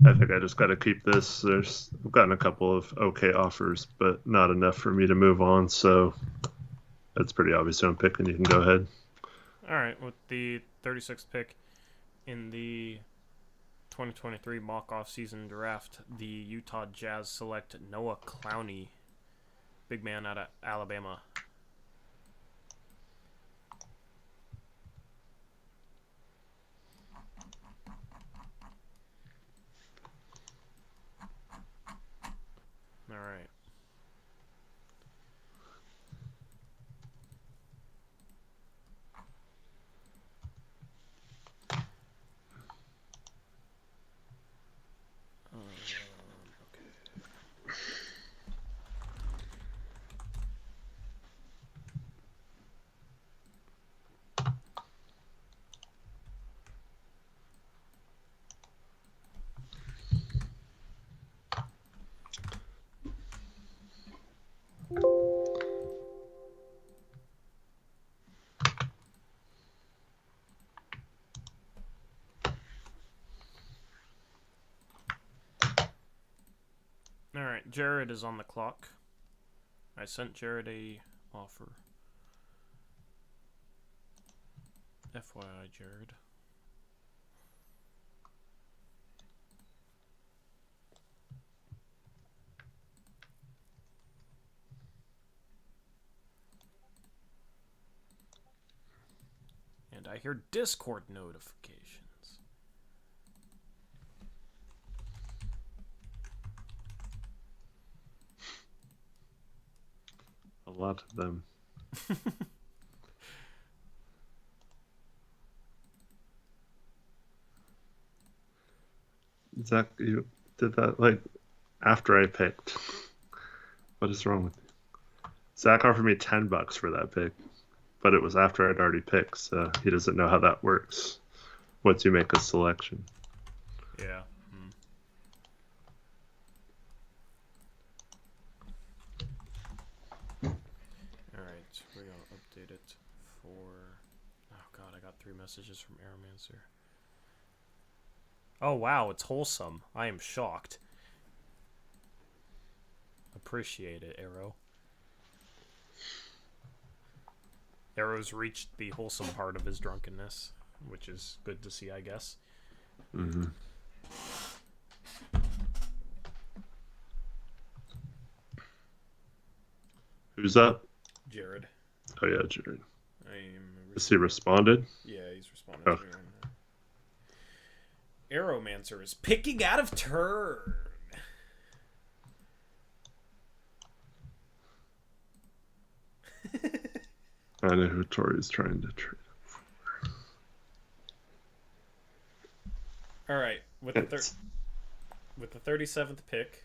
I think I just got to keep this. I've gotten a couple of okay offers, but not enough for me to move on. So that's pretty obvious who I'm picking. You can go ahead. All right, with the 36th pick in the 2023 mock off-season draft, the Utah Jazz select Noah Clowney, big man out of Alabama. All right. All right, Jared is on the clock. I sent Jared a offer. FYI, Jared. And I hear Discord notifications. A lot of them. Zach, you did that like after I picked. What is wrong with you? Zach offered me $10 for that pick, but it was after I'd already picked, so he doesn't know how that works once you make a selection. Yeah. Alright, we're gonna update it for... Oh god, I got 3 messages from Aeromancer. Oh wow, it's wholesome. I am shocked. Appreciate it, Arrow. Arrow's reached the wholesome part of his drunkenness, which is good to see, I guess. Mm-hmm. Who's up? Jared. Oh yeah, Jared. Has He responded? Yeah, he's responding to me right now. Aeromancer is picking out of turn. I know who Tori's trying to trade for. All right, with the 37th pick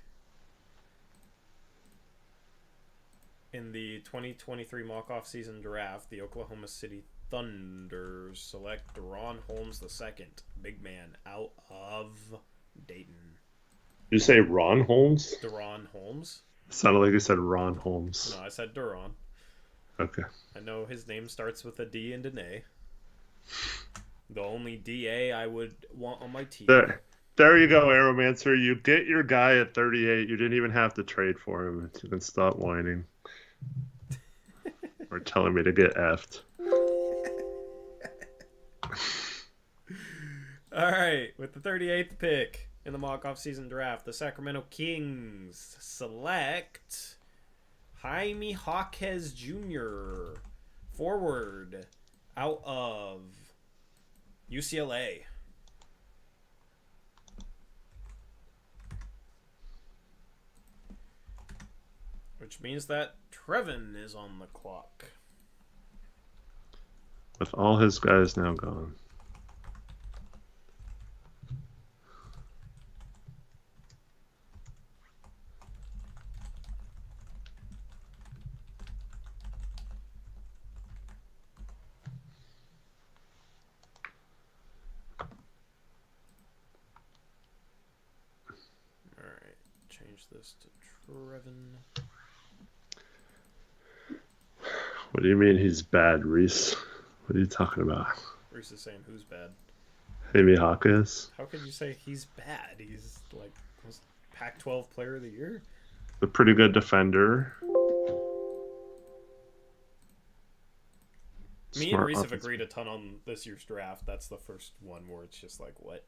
in the 2023 mock-off season draft, the Oklahoma City Thunder select Deron Holmes II, big man out of Dayton. Did you say Ron Holmes? Deron Holmes? It sounded like you said Ron Holmes. No, I said Deron. Okay. I know his name starts with a D and an A. The only DA I would want on my team. There you go, Aeromancer. You get your guy at 38. You didn't even have to trade for him. You can stop whining. Or telling me to get effed. All right, with the 38th pick in the mock-off season draft, the Sacramento Kings select Jaime Jaquez Jr., forward, out of UCLA. Which means that Trevin is on the clock. With all his guys now gone. Alright, change this to Trevin. What do you mean he's bad, Reese? What are you talking about? Reese is saying who's bad. Jaime Jaquez. How could you say he's bad? He's like Pac-12 Player of the Year. A pretty good defender. Me and Reese have agreed a ton on this year's draft. That's the first one where it's just like, what?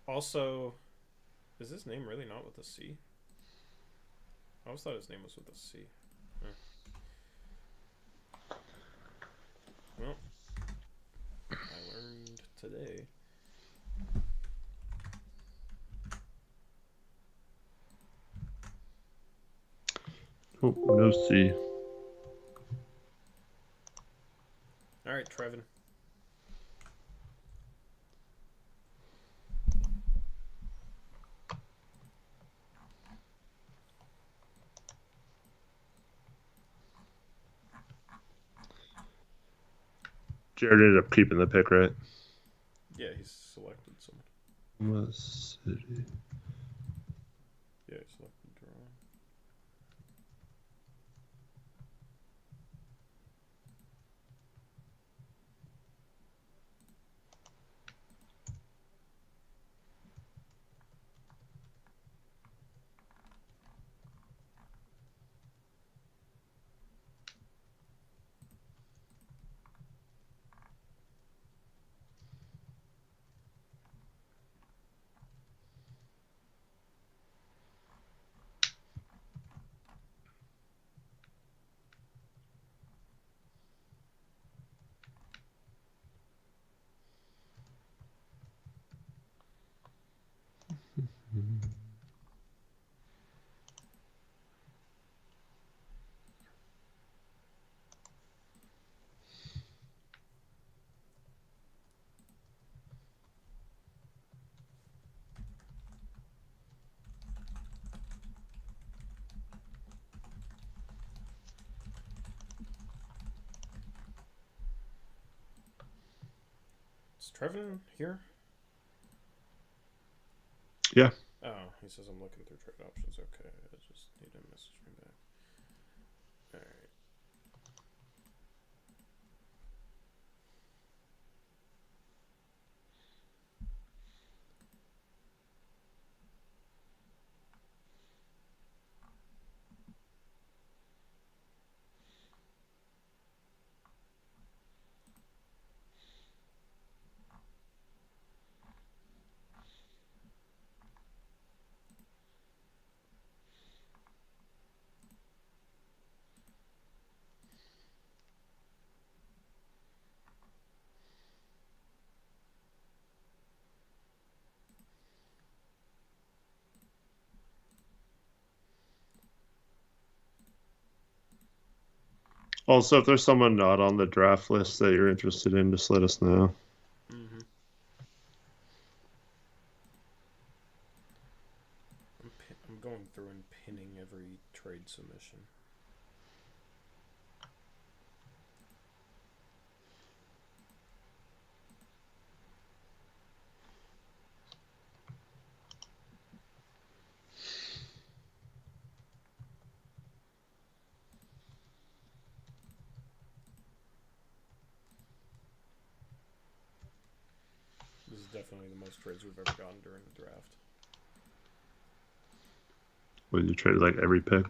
Also, is his name really not with a C? I always thought his name was with a C. Well, I learned today. Oh, no C. All right, Trevin. Jared ended up keeping the pick, right? Yeah, he's selected someone. City. Yeah, he selected Deron. Is Trevin here? Yeah. Oh, he says I'm looking through trade options. Okay, I just need to message me back. Alright. Also, if there's someone not on the draft list that you're interested in, just let us know. Mm-hmm. I'm going through and pinning every trade submission. This is definitely the most trades we've ever gotten during the draft. Would you trade like every pick?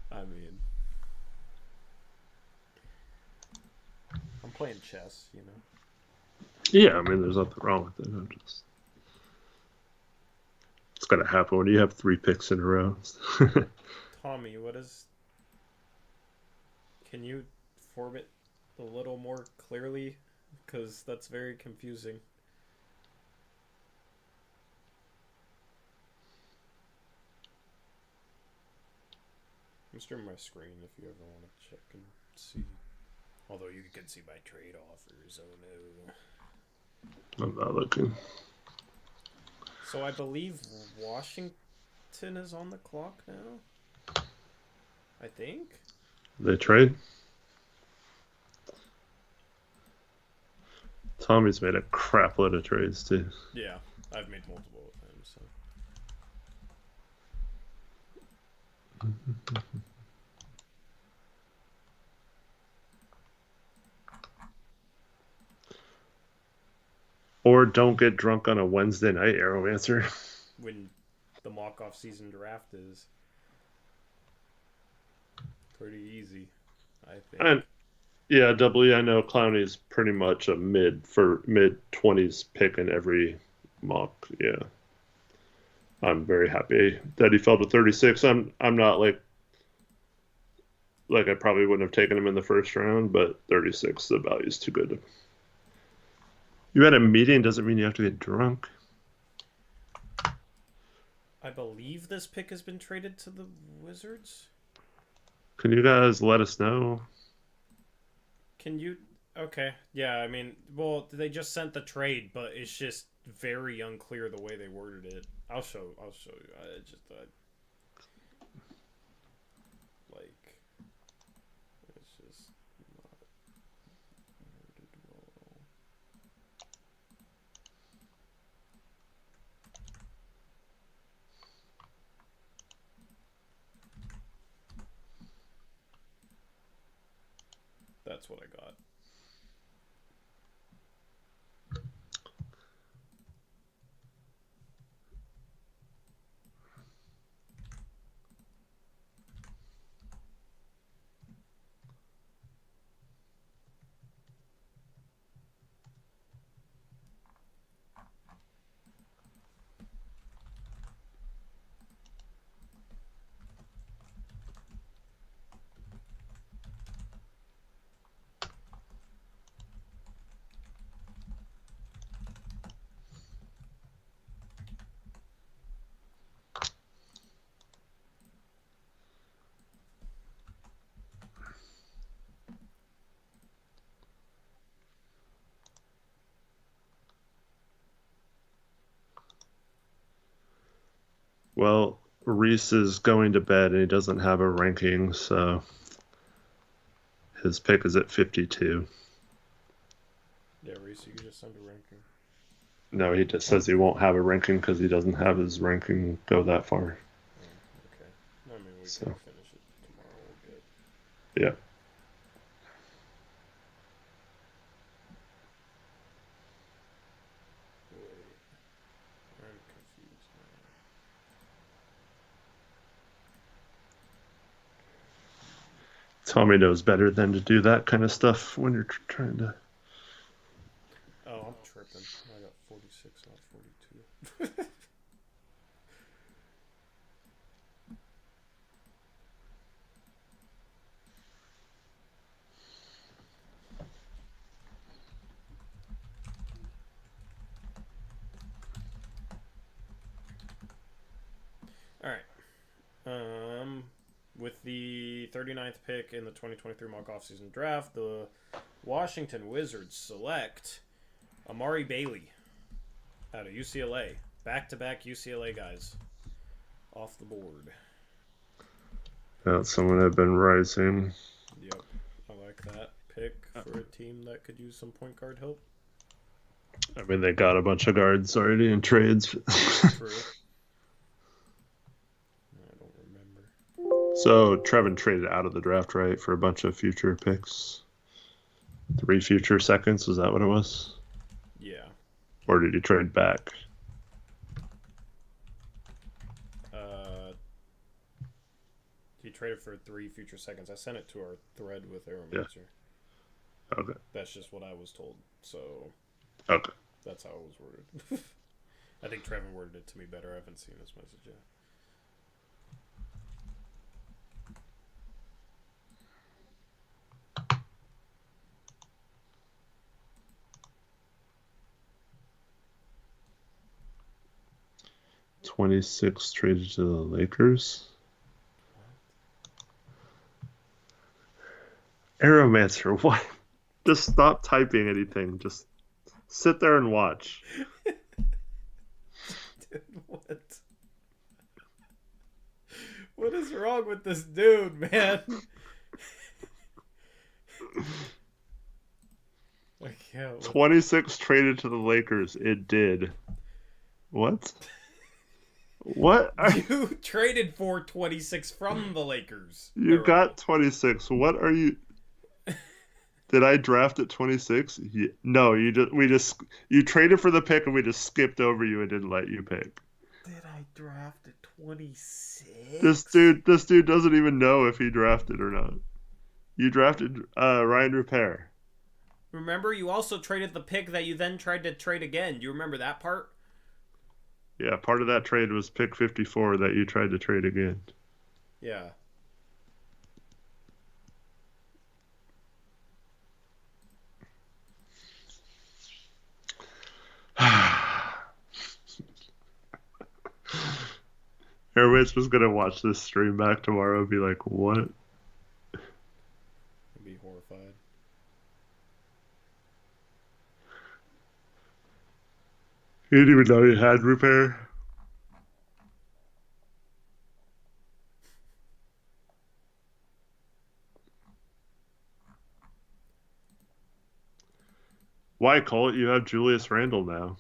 I mean, I'm playing chess, you know. Yeah, I mean, there's nothing wrong with it. It's gotta happen when you have 3 picks in a row. Tommy, what is? Can you form it a little more clearly? Because that's very confusing. I'm streaming my screen if you ever want to check and see. Although you can see my trade offers. Oh no. I'm not looking. So I believe Washington is on the clock now. I think. They trade? Tommy's made a crap load of trades too. Yeah, I've made multiple of them. So. Or don't get drunk on a Wednesday night, Arrowancer. When the mock-off season draft is pretty easy, I think. And yeah, I know Clowney's pretty much a mid 20s pick in every mock. Yeah, I'm very happy that he fell to 36. I'm not like I probably wouldn't have taken him in the first round, but 36 the value's too good. You had a meeting doesn't mean you have to get drunk. I believe this pick has been traded to the Wizards. Can you guys let us know? Can you? Okay, yeah. I mean, well, they just sent the trade, but it's just very unclear the way they worded it. I'll show you. I just like it's just not worded well. That's what I got. Well, Reese is going to bed and he doesn't have a ranking, so His pick is at 52. Yeah, Reese, you can just send a ranking. No, he just says he won't have a ranking because he doesn't have his ranking go that far. Oh, okay. I mean, we So. can finish it tomorrow. We'll get. Yeah. Wait. I'm confused now. Tommy knows better than to do that kind of stuff when you're trying to. Oh, I'm tripping. I got 46, not 42. All right. With the 39th pick in the 2023 mock offseason draft, the Washington Wizards select Amari Bailey out of UCLA. Back-to-back UCLA guys off the board. That's someone I've been rising. Yep. I like that pick for a team that could use some point guard help. I mean, they got a bunch of guards already in trades. True. I don't remember. So Trevin traded out of the draft, right, for a bunch of future picks? 3 future seconds, is that what it was? Yeah. Or did he trade back? He traded for 3 future seconds. I sent it to our thread with Aeromancer. Yeah. Okay. That's just what I was told. So Okay. that's how it was worded. I think Trevin worded it to me better. I haven't seen this message yet. $26 traded to the Lakers. Aeromancer, what? Just stop typing anything. Just sit there and watch. Dude, what? What is wrong with this dude, man? Like, yeah, 26 traded to the Lakers. It did. What? What? You traded for 26 from the Lakers. You got 26. What are you? Did I draft at 26? No, you traded for the pick and we just skipped over you and didn't let you pick. Did I draft at 26? This dude doesn't even know if he drafted or not. You drafted Ryan Repair. Remember, you also traded the pick that you then tried to trade again. Do you remember that part? Yeah, part of that trade was pick 54 that you tried to trade again. Yeah. Airways was gonna watch this stream back tomorrow and be like, what? I'd be horrified. You didn't even know you had Repair? Why, Colt? You have Julius Randle now.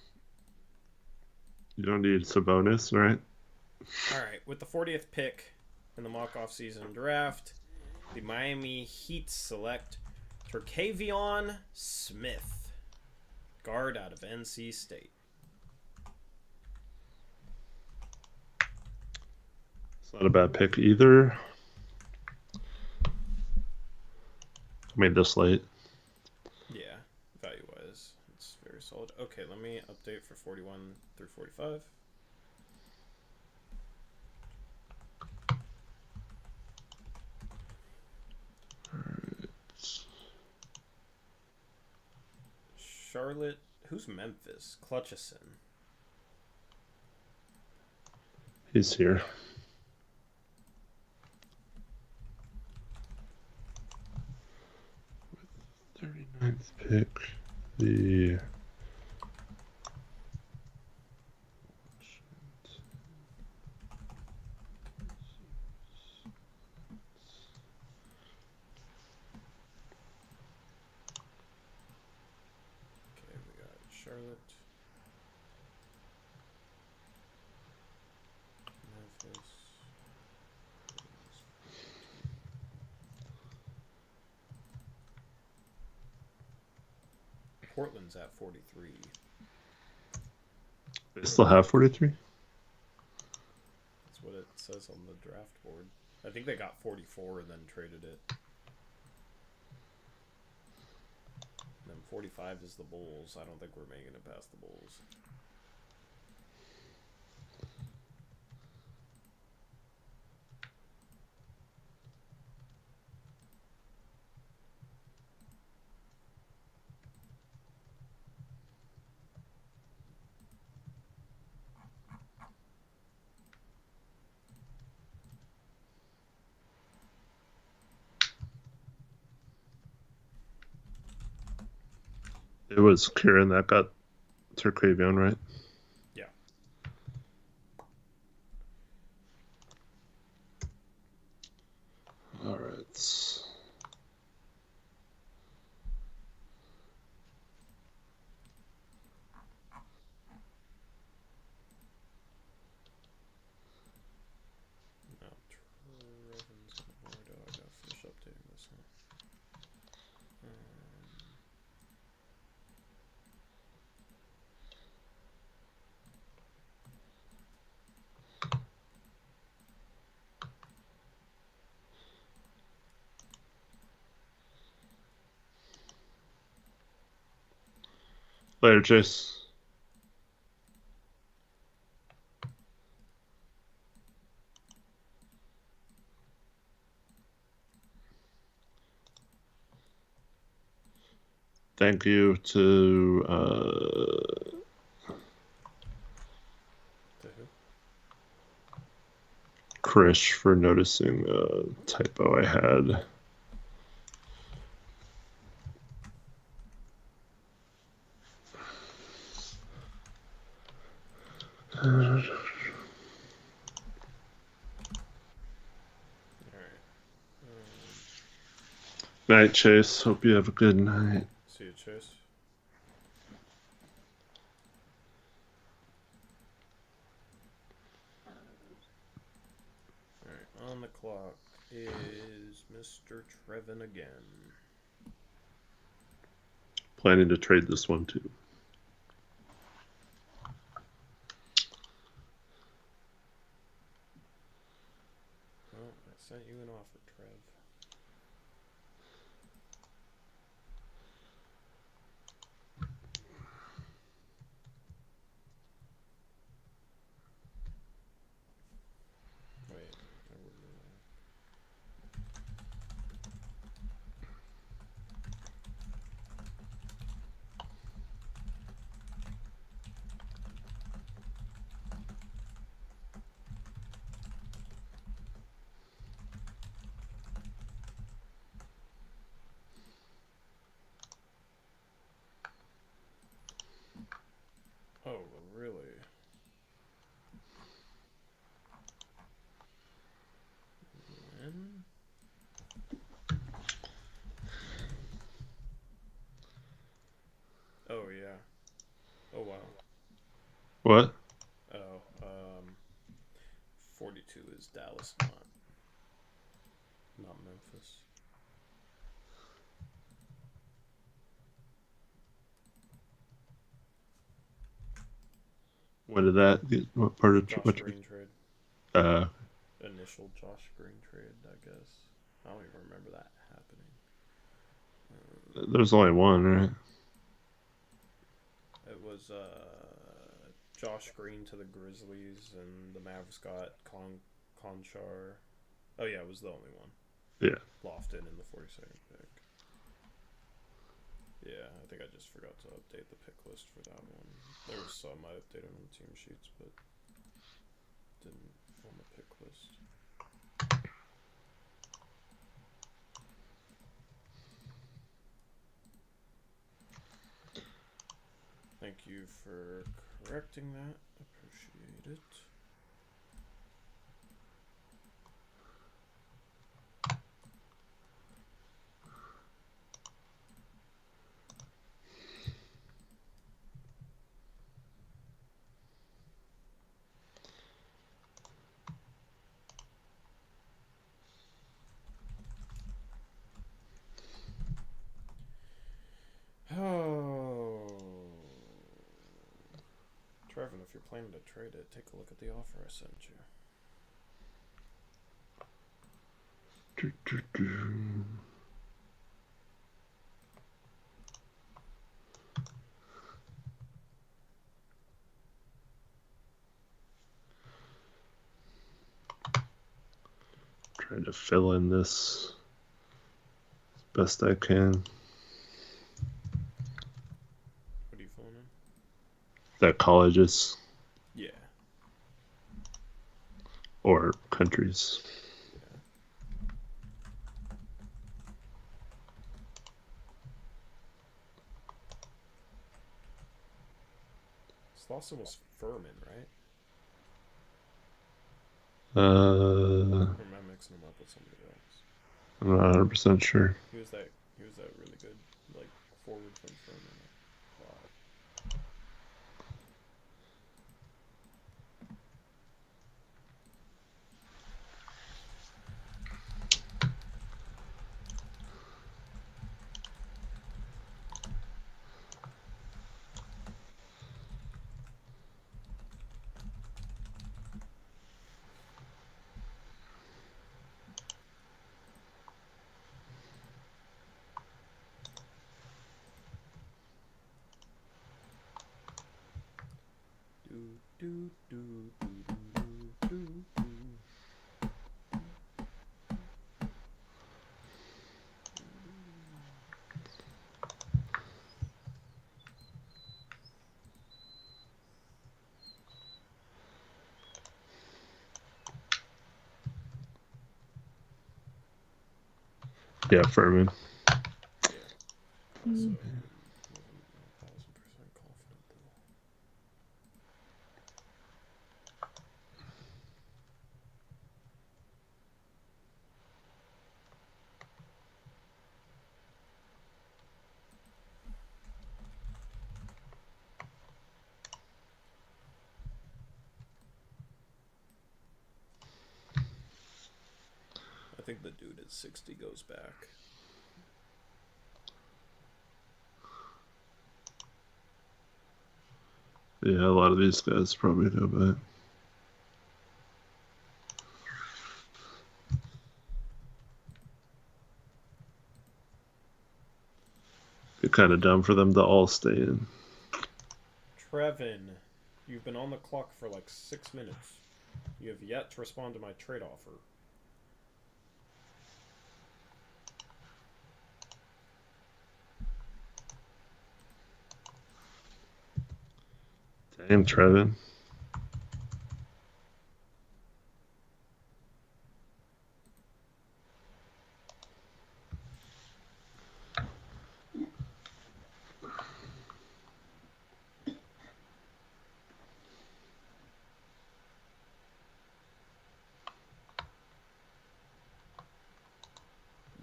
You don't need Sabonis, right? All right, with the 40th pick in the mock off-season draft, the Miami Heat select Terquavion Smith, guard out of NC State. It's not a bad pick either. I mean, this late. Yeah, value-wise, it's very solid. Okay, let me update for 41 through 45. Charlotte, who's Memphis? Clutchison. He's here. With 39th pick, the Charlotte. Memphis. Portland's at 43. They still have 43? That's what it says on the draft board. I think they got 44 and then traded it. And then 45 is the Bulls. I don't think we're making it past the Bulls. It was Kieran that got Terquavion, right? Yeah. All right. Now, Trevin's where do I gotta finish updating this one? Later, Chase. Thank you to To who? Krish for noticing a typo I had. Alright. Night, Chase. Hope you have a good night. See you, Chase. Alright, on the clock is Mr. Trevin again. Planning to trade this one too. Well, I sent you an offer, Trev. Wait, I wouldn't know. Oh, really? When? Oh, yeah. Oh, wow. What? Oh, 42 is Dallas, not Memphis. When did that? What part of Josh what? Green trade. Uh, Initial Josh Green trade, I guess. I don't even remember that happening. there's only one, right? It was Josh Green to the Grizzlies, and the Mavs got Conchar. Oh yeah, it was the only one. Yeah. Lofton in the 42nd pick. Yeah, I think I just forgot to update the pick list for that one. There was some I updated on the team sheets, but didn't on the pick list. Thank you for correcting that. Appreciate it. Trevin, if you're planning to trade it, take a look at the offer I sent you. Trying to fill in this as best I can. What are you filling in? That colleges. Yeah. Or countries. Yeah. Slauson was Furman, right? Or am I mixing him up with somebody else? I'm not 100% sure. He was that really good, like, forward from Furman. Do, do, do, do, do, do. Yeah, Furman. Yeah. Also, I'm 1000% confident though. I think the dude at 60 goes back. Yeah, a lot of these guys probably go back. Be kind of dumb for them to all stay in. Trevin, you've been on the clock for like 6 minutes. You have yet to respond to my trade offer. Damn, Trevin.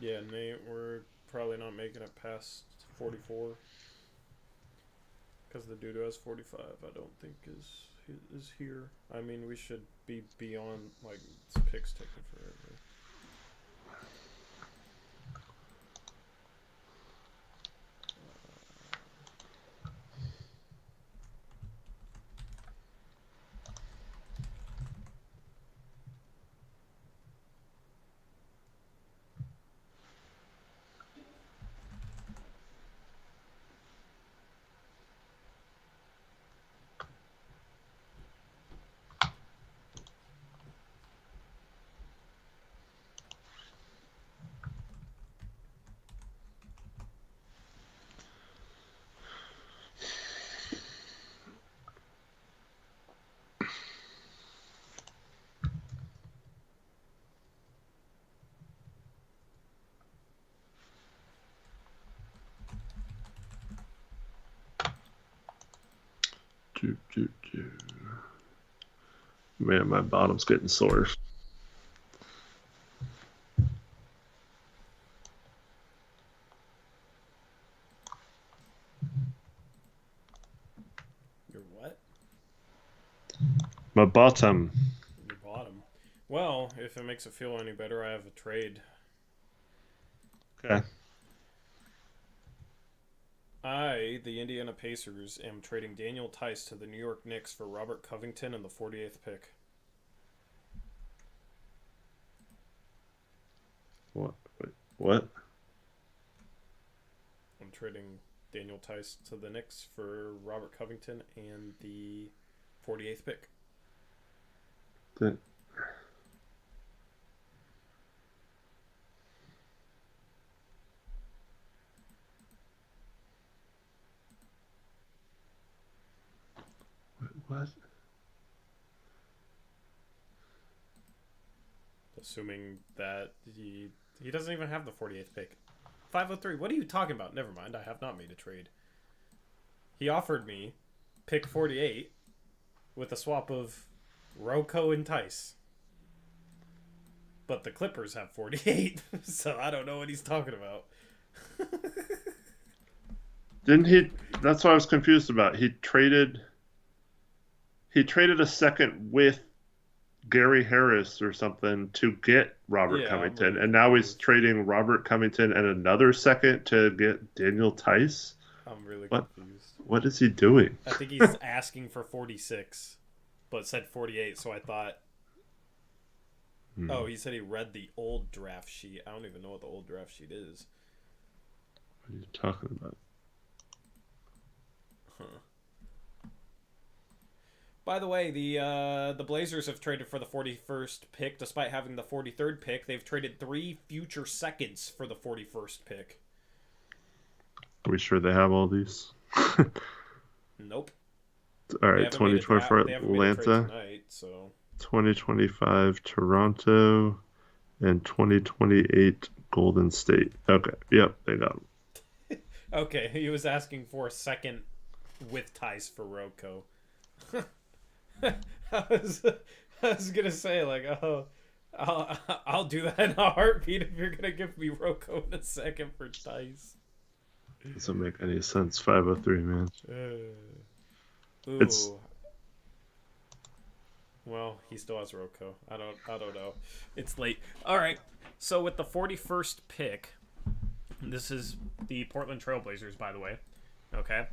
Yeah, Nate, we're probably not making it past 44. Because the dude who has 45, I don't think is here. I mean, we should be beyond, like, this pick's taking forever. Man, my bottom's getting sore. Your what? My bottom. Your bottom. Well, if it makes it feel any better, I have a trade. Okay. The Indiana Pacers, am trading Daniel Tice to the New York Knicks for Robert Covington and the 48th pick. What? Wait, what? I'm trading Daniel Tice to the Knicks for Robert Covington and the 48th pick. The... What? Assuming that he doesn't even have the 48th pick. 503. What are you talking about? Never mind. I have not made a trade. He offered me pick 48 with a swap of Rocco and Tice. But the Clippers have 48, so I don't know what he's talking about. Didn't he? That's what I was confused about. He traded a second with Gary Harris or something to get Robert Covington, and now he's trading Robert Covington and another second to get Daniel Tice. I'm really confused. What is he doing? I think he's asking for 46, but said 48, so I thought... Oh, he said he read the old draft sheet. I don't even know what the old draft sheet is. What are you talking about? By the way, the Blazers have traded for the 41st pick. Despite having the 43rd pick, they've traded 3 future seconds for the 41st pick. Are we sure they have all these? Nope. All right, 2024 Atlanta, tonight, so. 2025 Toronto, and 2028 Golden State. Okay, yep, they got them. Okay, he was asking for a second with Tice for Rocco. I was gonna say, like, oh, I'll do that in a heartbeat if you're gonna give me Rocco in a second for Tice. Doesn't make any sense. 503, man. Ooh. Well, he still has Rocco. I don't know. It's late. All right. So with the 41st pick, this is the Portland Trailblazers, by the way. Okay.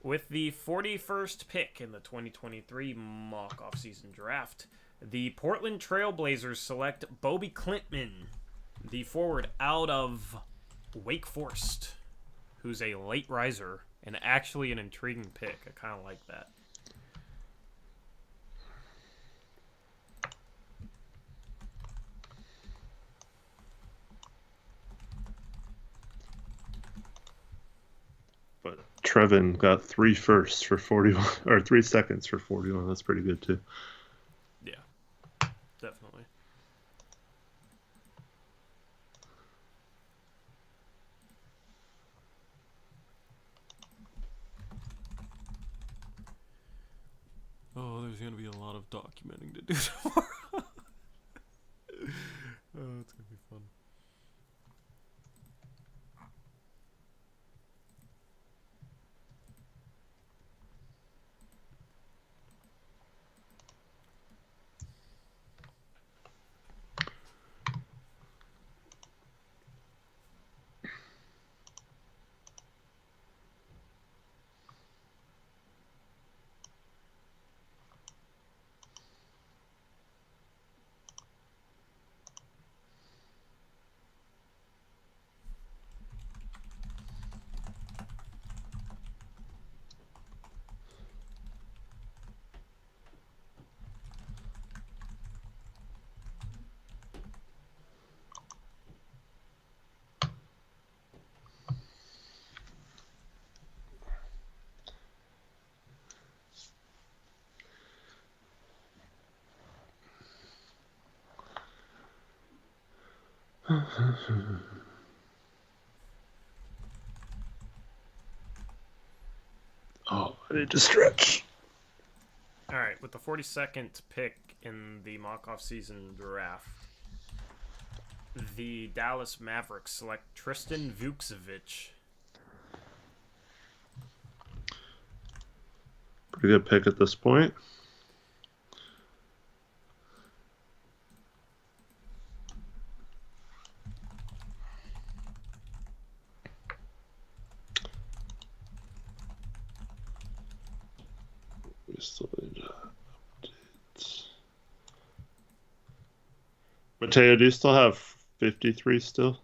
With the 41st pick in the 2023 mock offseason draft, the Portland Trailblazers select Bobby Klintman, the forward out of Wake Forest, who's a late riser and actually an intriguing pick. I kind of like that. But Trevin got 3 firsts for 41, or 3 seconds for 41. That's pretty good too. Yeah, definitely. Oh, there's gonna be a lot of documenting to do tomorrow. Oh, it's gonna be fun. Oh, I need to stretch. All right, with the 42nd pick in the mock off-season draft, the Dallas Mavericks select Tristan Vukcevic. Pretty good pick at this point. still need to update. Mateo, do you still have 53 still?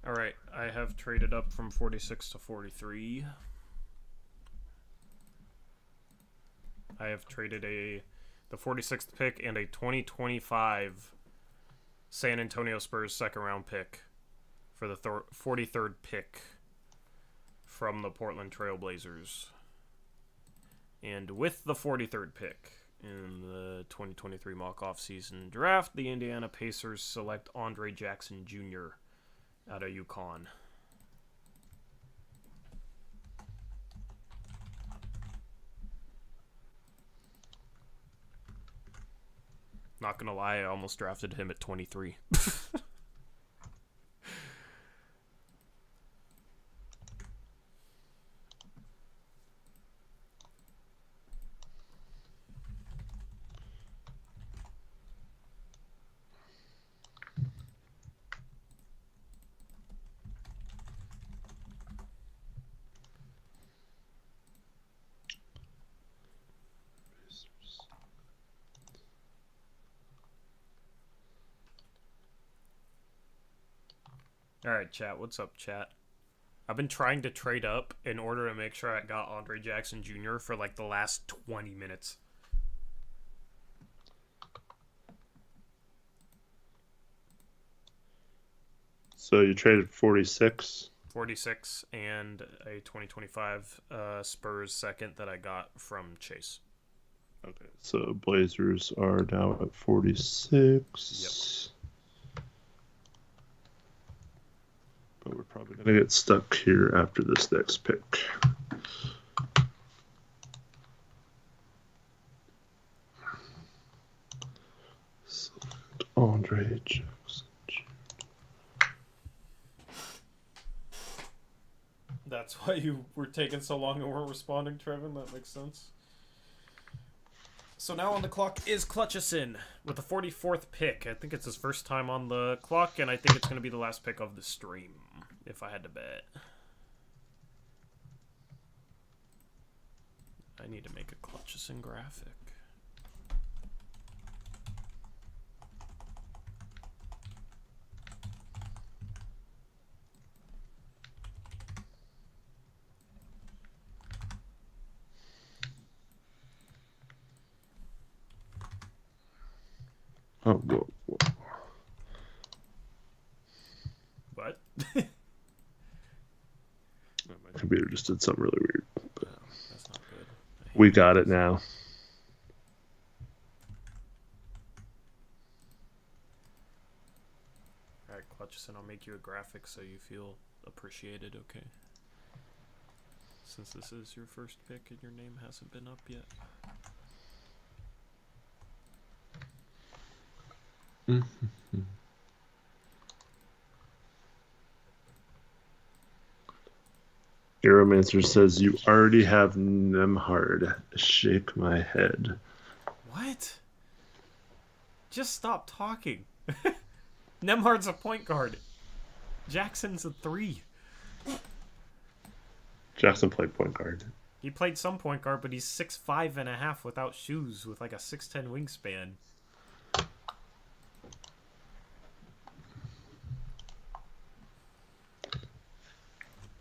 All right, I have traded up from 46 to 43. I have traded the 46th pick and a 2025 San Antonio Spurs second round pick for the 43rd pick from the Portland Trail Blazers. And with the 43rd pick in the 2023 mock offseason draft, the Indiana Pacers select Andre Jackson Jr. out of UConn. Not gonna lie, I almost drafted him at 23. Alright, chat. What's up, chat? I've been trying to trade up in order to make sure I got Andre Jackson Jr. for like the last 20 minutes. So you traded 46? 46 and a 2025 Spurs second that I got from Chase. Okay, so Blazers are now at 46. Yep. But we're probably going to get stuck here after this next pick. Select Andre Jackson. That's why you were taking so long and weren't responding, Trevin? That makes sense. So now on the clock is Clutchison with the 44th pick. I think it's his first time on the clock, and I think it's going to be the last pick of the stream, if I had to bet. I need to make a Clutchison graphic. Oh, whoa, whoa. What? My computer just did something really weird. But that's not good. We got it now. Alright, Clutchison, I'll make you a graphic so you feel appreciated, okay? Since this is your first pick and your name hasn't been up yet. Aeromancer says, you already have Nemhard. Shake my head. What? Just stop talking. Nemhard's a point guard. Jackson's a 3. Jackson played point guard. He played some point guard, but he's 6'5.5" without shoes with like a 6'10" wingspan.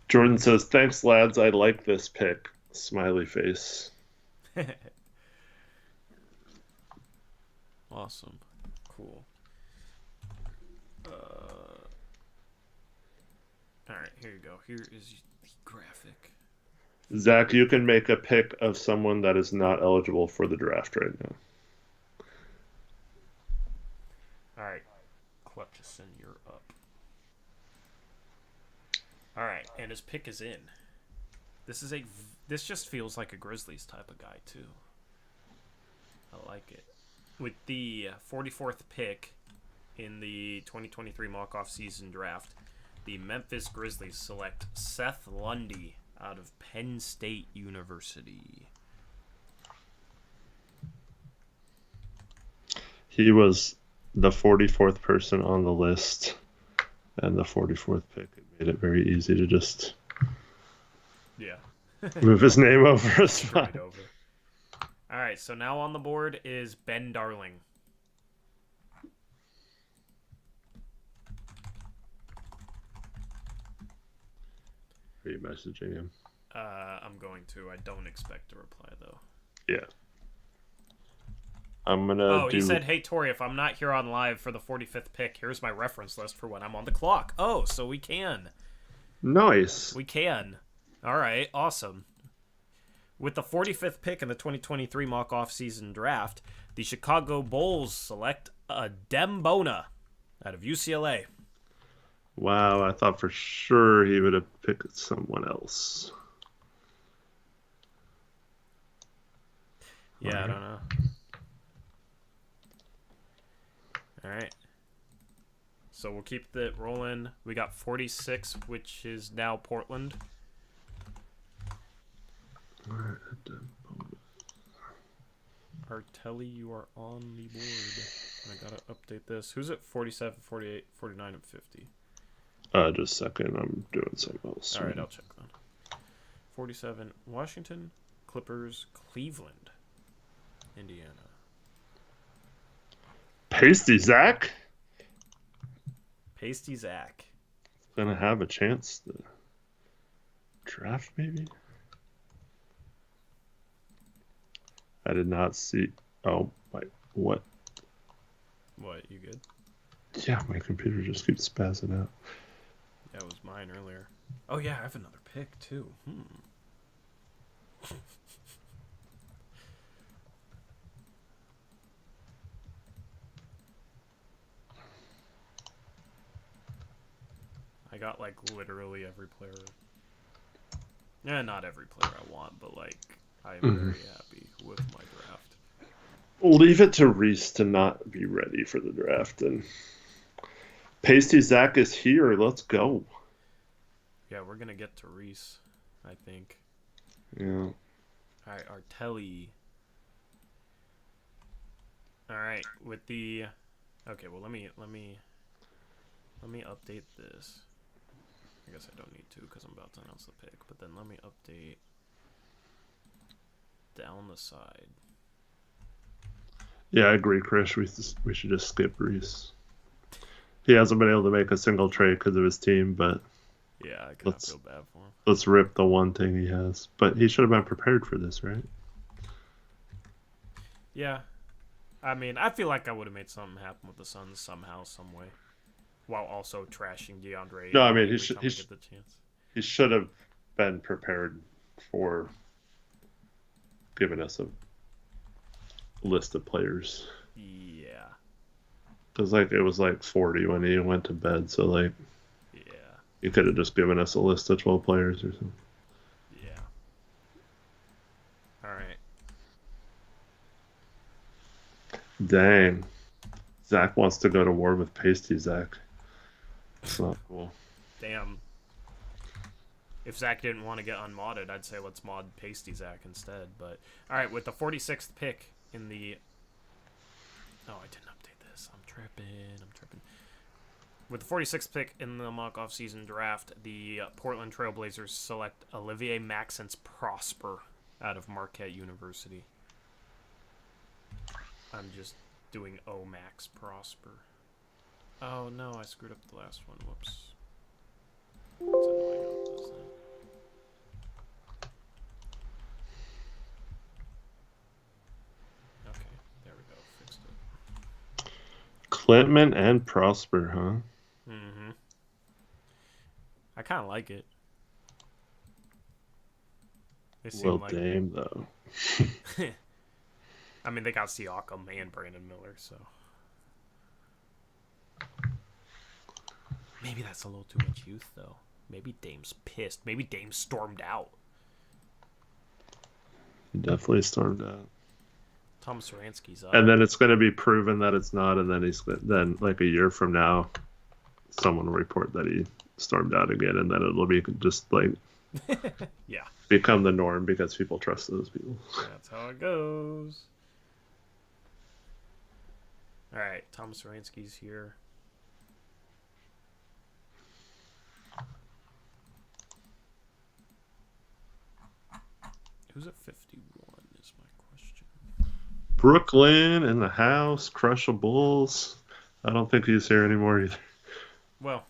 Jordan says, thanks, lads. I like this pick. Smiley face. Awesome. Cool. All right, here you go. Here is the graphic. Zach, you can make a pick of someone that is not eligible for the draft right now. All right, Clutchison, you're up. All right, and his pick is in. This just feels like a Grizzlies type of guy too. I like it. With the 44th pick in the 2023 mock off-season draft, the Memphis Grizzlies select Seth Lundy out of Penn State University. He was the 44th person on the list, and the 44th pick. It made it very easy to just move his name over a spot. Right over. All right, so now on the board is Ben Darling. Are you messaging him? I'm going to. I don't expect a reply, though. Yeah. I'm going to he said, hey, Tori, if I'm not here on live for the 45th pick, here's my reference list for when I'm on the clock. Oh, so we can. Nice. We can. All right, awesome. With the 45th pick in the 2023 mock off-season draft, the Chicago Bulls select Dembona out of UCLA. Wow, I thought for sure he would have picked someone else. Yeah, I don't know. All right. So we'll keep it rolling. We got 46, which is now Portland. Artelli, you are on the board. I gotta update this. Who's at 47, 48, 49, and 50? Just a second. I'm doing something else. All right, I'll check then. 47, Washington, Clippers, Cleveland, Indiana. Pasty Zach? Pasty Zach. Gonna have a chance to draft, maybe? I did not see. Oh, wait, what? What, you good? Yeah, my computer just keeps spazzing out. That was mine earlier. Oh, yeah, I have another pick, too. I got, like, literally every player. Yeah, not every player I want, but, like, I am very happy with my draft. We'll leave it to Reese to not be ready for the draft. And Pasty Zach is here. Let's go. Yeah, we're going to get to Reese, I think. Yeah. All right, Artelli. All right, with the... Okay, well, let me update this. I guess I don't need to because I'm about to announce the pick. But then let me update down the side. Yeah, I agree, Chris. We should just skip Reese. He hasn't been able to make a single trade because of his team, but yeah, I kind of feel bad for him. Let's rip the one thing he has. But he should have been prepared for this, right? Yeah. I mean, I feel like I would have made something happen with the Suns somehow, some way. While also trashing DeAndre. No, I mean, he should have been prepared for giving us a list of players. Yeah. Because, like, it was, like, 40 when he went to bed, so, like... Yeah. You could have just given us a list of 12 players or something. Yeah. All right. Dang. Zach wants to go to war with Pasty Zach. That's not cool. Damn. If Zach didn't want to get unmodded, I'd say let's mod Pasty Zach instead. But all right, with the 46th pick in the... Oh, I didn't update this. I'm tripping. With the 46th pick in the mock off-season draft, the Portland Trailblazers select Olivier Maxence Prosper out of Marquette University. I'm just doing Max Prosper. Oh no, I screwed up the last one. Whoops. That's annoying. How it does that. Okay, there we go. Fixed it. Klintman and Prosper, huh? Mm-hmm. I kind of like it. They Well, seem like. Dame though. I mean, they got Siakam and Brandon Miller, so maybe that's a little too much youth, though. Maybe Dame's pissed. Maybe Dame stormed out. He definitely stormed out. Thomas Saransky's up. And then it's going to be proven that it's not, and then like a year from now, someone will report that he stormed out again, and then it'll be just like yeah, become the norm because people trust those people. that's how it goes. All right, Thomas Saransky's here. Who's at 51 is my question. Brooklyn in the house, Crushables. I don't think he's here anymore either. Well,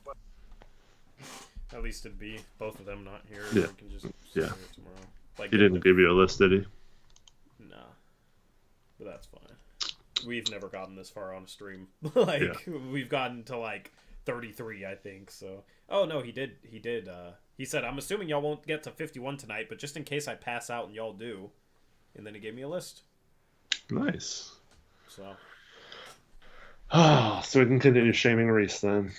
at least it'd be both of them not here. Yeah. We can just Yeah. here tomorrow. Like, He didn't give you a list, did he? Nah, but that's fine. We've never gotten this far on a stream. Like, we've gotten to like 33, I think. So, oh no, he did. He said, "I'm assuming y'all won't get to 51 tonight, but just in case I pass out and y'all do," and then he gave me a list. Nice. So. Oh, so we can continue shaming Reese then.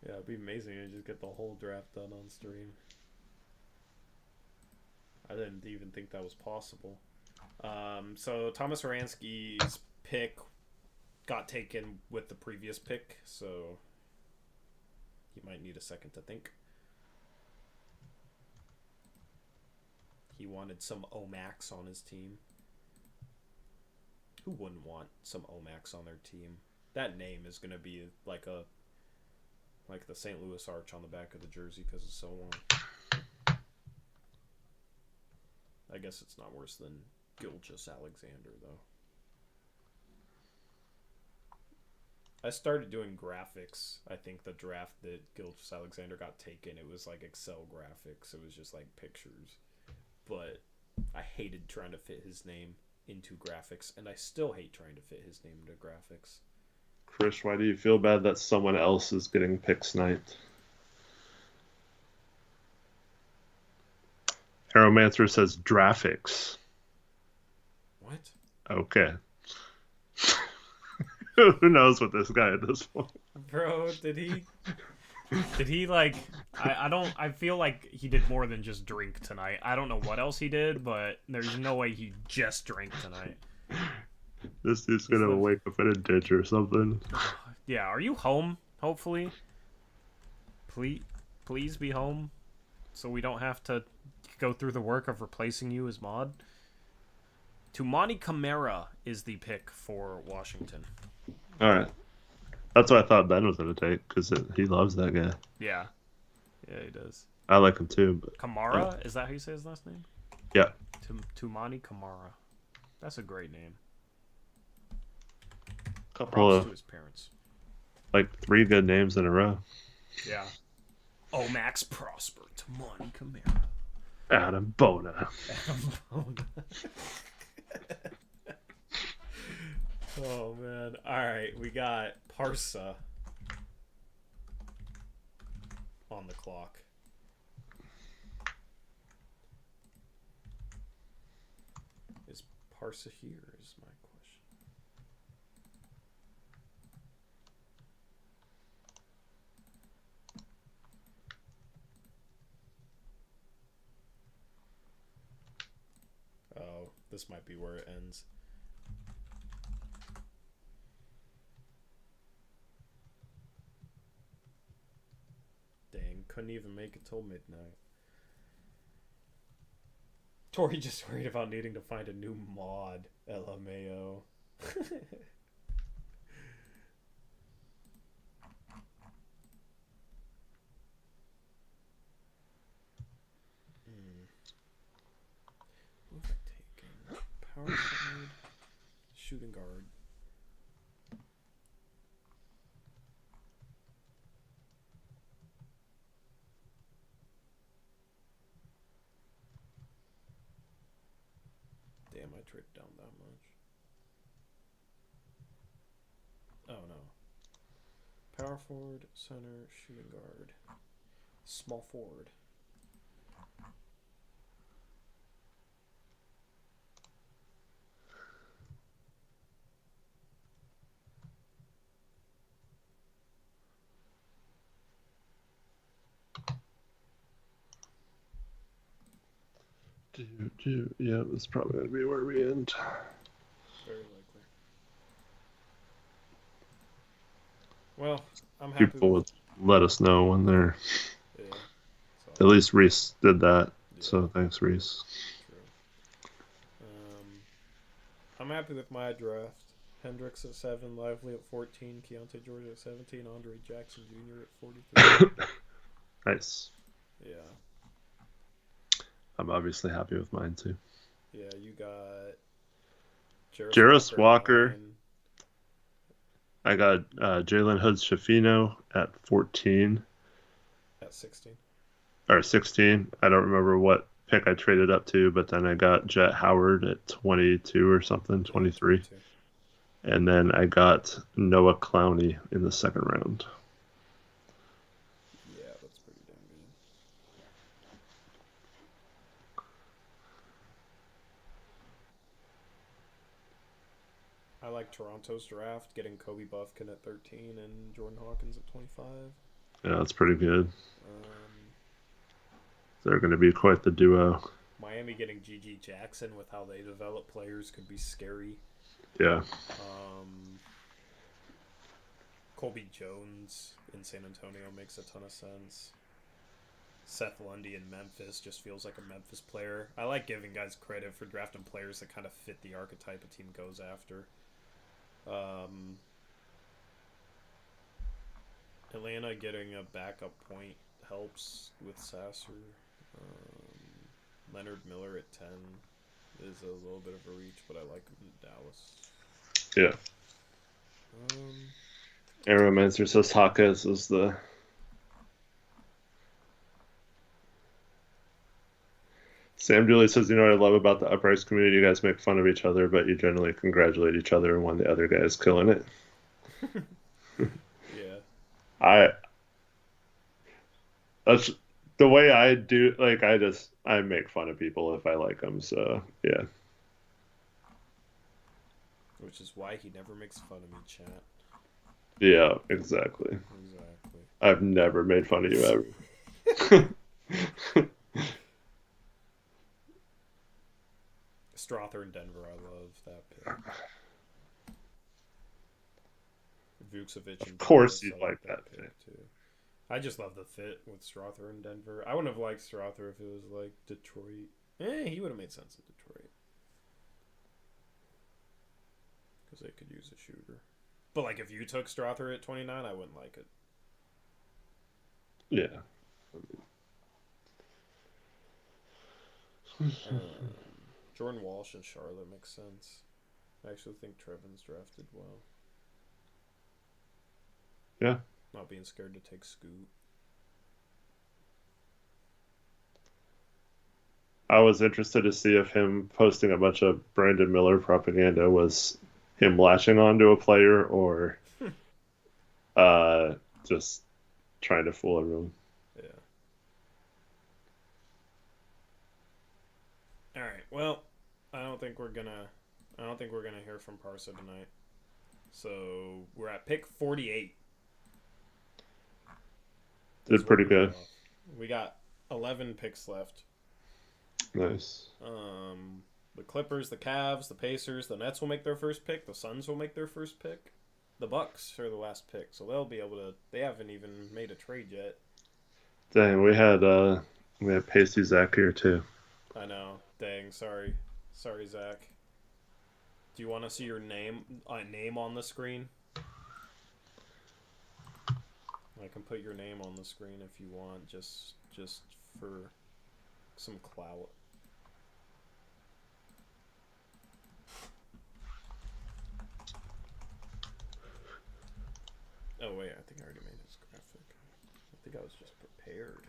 Yeah, it'd be amazing to just get the whole draft done on stream. I didn't even think that was possible. So Thomas Aransky's pick got taken with the previous pick, so he might need a second to think. He wanted some Omax on his team. Who wouldn't want some Omax on their team? That name is going to be like the St. Louis Arch on the back of the jersey because it's so long. I guess it's not worse than Gilgeous Alexander, though. I started doing graphics. I think the draft that Gilgeous Alexander got taken, it was like Excel graphics. It was just like pictures. But I hated trying to fit his name into graphics, and I still hate trying to fit his name into graphics. Chris, why do you feel bad that someone else is getting pick sniped? Aeromancer says graphics. What? Okay. Who knows what this guy at this point? Bro, did he like I feel like he did more than just drink tonight. I don't know what else he did, but there's no way he just drank tonight. This dude's gonna wake up in a ditch or something. Yeah, are you home, hopefully? Please be home so we don't have to go through the work of replacing you as mod. Tumani Kamara is the pick for Washington. Alright. That's what I thought Ben was going to take, because he loves that guy. Yeah. Yeah, he does. I like him too. But Kamara? Is that how you say his last name? Yeah. Tumani Kamara. That's a great name. Couple Props of, to his parents. like, 3 good names in a row. Yeah. Max Prosper, Tumani Kamara. Adam Bona. Oh, man. Alright, we got Parsa on the clock. Is Parsa here is my question. Oh, this might be where it ends. Dang, couldn't even make it till midnight. Tori just worried about needing to find a new mod. LMAO. What have I taken? Power forward, shooting guard. Damn, I traded down that much. Power forward, center, shooting guard, small forward. Yeah, that's probably going to be where we end. Very likely. Well, I'm happy. People would let us know when they're. Yeah. At least Reese did that. Yeah. So thanks, Reese. True. I'm happy with my draft. Hendricks at 7, Lively at 14, Keontae George at 17, Andre Jackson Jr. at 43. Nice. Yeah. I'm obviously happy with mine too. Yeah, you got Jarris Walker. I got Jalen Hoods-Schifino at 14. At 16. Or 16. I don't remember what pick I traded up to, but then I got Jet Howard at 22 or something, 23. Yeah, 22. And then I got Noah Clowney in the second round. Yeah, that's pretty damn good. I like Toronto's draft, getting Kobe Buffkin at 13 and Jordan Hawkins at 25. Yeah, that's pretty good. They're going to be quite the duo. Miami getting G.G. Jackson with how they develop players could be scary. Yeah. Colby Jones in San Antonio makes a ton of sense. Seth Lundy in Memphis just feels like a Memphis player. I like giving guys credit for drafting players that kind of fit the archetype a team goes after. Atlanta getting a backup point helps with Sasser. Leonard Miller at 10 is a little bit of a reach, but I like him in Dallas. Yeah. Aeromancer says Hawkins is the... Sam Dooley says, you know what I love about the Uprise community? You guys make fun of each other, but you generally congratulate each other when the other guy is killing it. Yeah. That's the way I do. Like, I make fun of people if I like them. So, yeah. Which is why he never makes fun of me, chat. Yeah, exactly. I've never made fun of you ever. Strother in Denver, I love that pick. Vucevic. Of course you like that pick too. I just love the fit with Strother in Denver. I wouldn't have liked Strother if it was like Detroit. He would have made sense in Detroit. Because they could use a shooter. But like if you took Strother at 29, I wouldn't like it. Yeah. Jordan Walsh and Charlotte makes sense. I actually think Trevin's drafted well. Yeah. Not being scared to take Scoot. I was interested to see if him posting a bunch of Brandon Miller propaganda was him lashing onto a player or just trying to fool everyone. Yeah. All right. Well, I don't think we're gonna hear from Parsa tonight. So we're at pick 48. Did pretty good. We got 11 picks left. Nice. The Clippers, the Cavs, the Pacers, the Nets will make their first pick. The Suns will make their first pick. The Bucks are the last pick, so they'll be able to. They haven't even made a trade yet. Dang, we had Pacey Zach here too. I know. Dang, sorry, Zach. Do you want to see your name on the screen? I can put your name on the screen if you want, just for some clout. Oh wait, I think I already made this graphic. I think I was just prepared.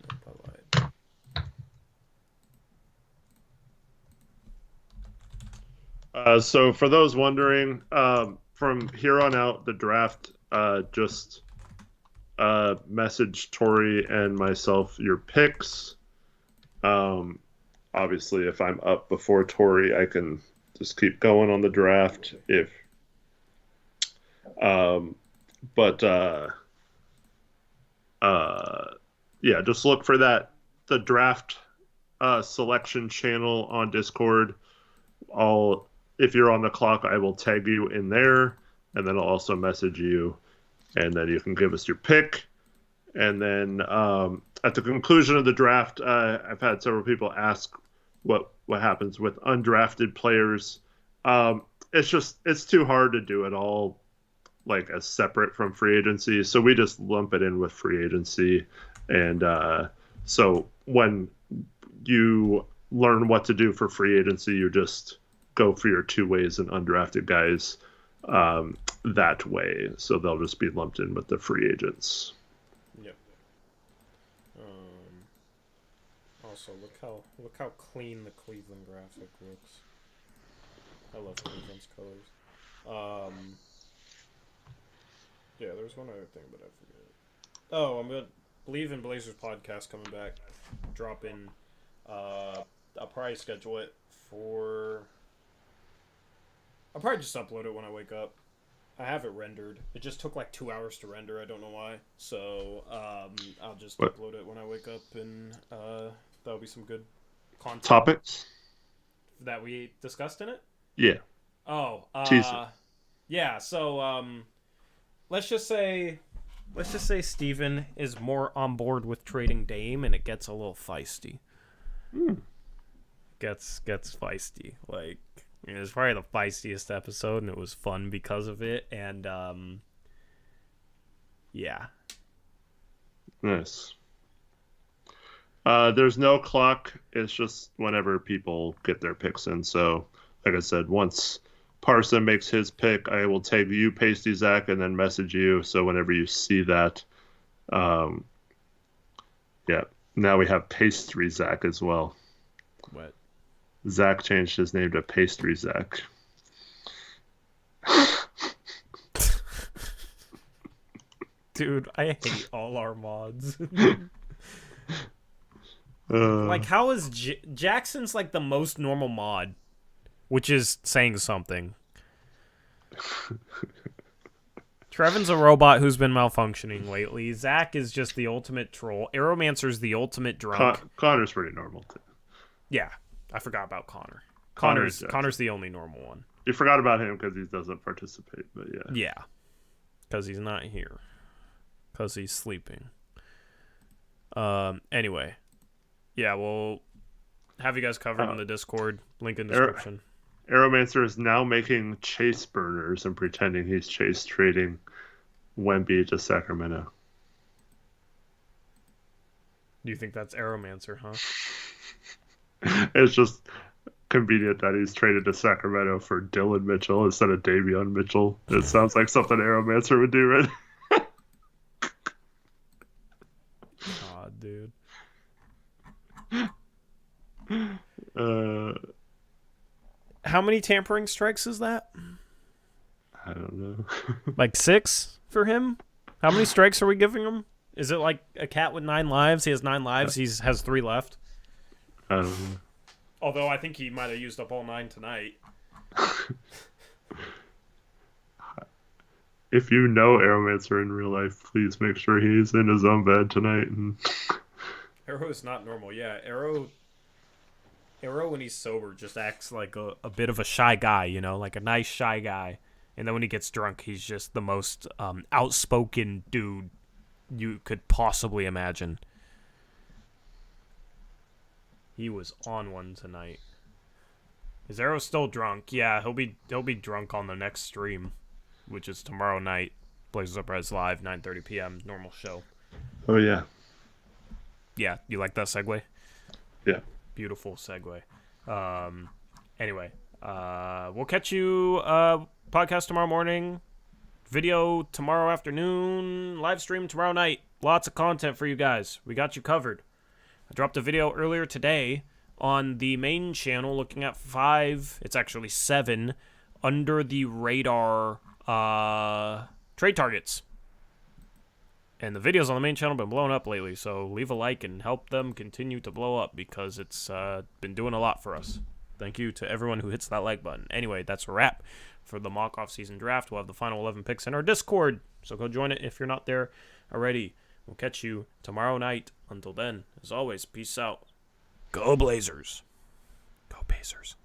Nope, I lied. So for those wondering, from here on out, the draft, just message Tori and myself your picks. Um, Obviously, if I'm up before Tori, I can just keep going on the draft. If, um, but yeah, just look for the draft selection channel on Discord. I'll If you're on the clock, I will tag you in there, and then I'll also message you, and then you can give us your pick. And then at the conclusion of the draft, I've had several people ask what happens with undrafted players. It's too hard to do it all like as separate from free agency, so we just lump it in with free agency. And so when you learn what to do for free agency, you just go for your two ways and undrafted guys that way. So they'll just be lumped in with the free agents. Yep. Also, look how clean the Cleveland graphic looks. I love Cleveland's colors. Yeah, there's one other thing, but I forget. Oh, I'm gonna Believe in Blazers podcast coming back, dropping. I'll probably schedule it for. I'll probably just upload it when I wake up. I have it rendered. It just took like 2 hours to render. I don't know why. So I'll just upload it when I wake up, and that'll be some good content. Topics that we discussed in it. Yeah. Oh. Teaser. Yeah. So let's just say Steven is more on board with trading Dame, and it gets a little feisty. Gets feisty. Like, it was probably the feistiest episode, and it was fun because of it. And yeah. Nice. There's no clock. It's just whenever people get their picks in. So, like I said, once Parson makes his pick, I will tag you, Pasty Zach, and then message you. So whenever you see that, yeah. Now we have Pastry Zach as well. What? Zach changed his name to Pastry Zach. Dude, I hate all our mods. Like, how is Jackson's like the most normal mod, which is saying something. Trevin's a robot who's been malfunctioning lately. Zach is just the ultimate troll. Aeromancer's the ultimate drunk. Connor's pretty normal too. Yeah, I forgot about Connor. Connor's the only normal one. You forgot about him because he doesn't participate, but yeah. Yeah, because he's not here. Because he's sleeping. Anyway. Yeah, we'll have you guys covered in the Discord. Link in the description. Aeromancer is now making chase burners and pretending he's chase trading Wemby to Sacramento. Do you think that's Aeromancer, huh? It's just convenient that he's traded to Sacramento for Dylan Mitchell instead of Davion Mitchell. It sounds like something Aeromancer would do, right? God, dude. How many tampering strikes is that? I don't know. Like 6 for him? How many strikes are we giving him? Is it like a cat with 9 lives? He has 9 lives. He has 3 left. I don't know. Although I think he might have used up all 9 tonight. If you know Aeromancer in real life, please make sure he's in his own bed tonight. Arrow is not normal. Yeah, Arrow when he's sober just acts like a bit of a shy guy, you know, like a nice shy guy. And then when he gets drunk, he's just the most outspoken dude you could possibly imagine. He was on one tonight. Is Arrow still drunk? Yeah, he'll be drunk on the next stream, which is tomorrow night. Blazers Uprise Live, 9:30 p.m. Normal show. Oh yeah. Yeah, you like that segue? Yeah. Beautiful segue. Anyway, we'll catch you podcast tomorrow morning, video tomorrow afternoon, live stream tomorrow night. Lots of content for you guys. We got you covered. I dropped a video earlier today on the main channel looking at 5, it's actually 7, under the radar trade targets. And the videos on the main channel have been blowing up lately, so leave a like and help them continue to blow up because it's been doing a lot for us. Thank you to everyone who hits that like button. Anyway, that's a wrap for the mock off-season draft. We'll have the final 11 picks in our Discord, so go join it if you're not there already. We'll catch you tomorrow night. Until then, as always, peace out. Go Blazers. Go Pacers.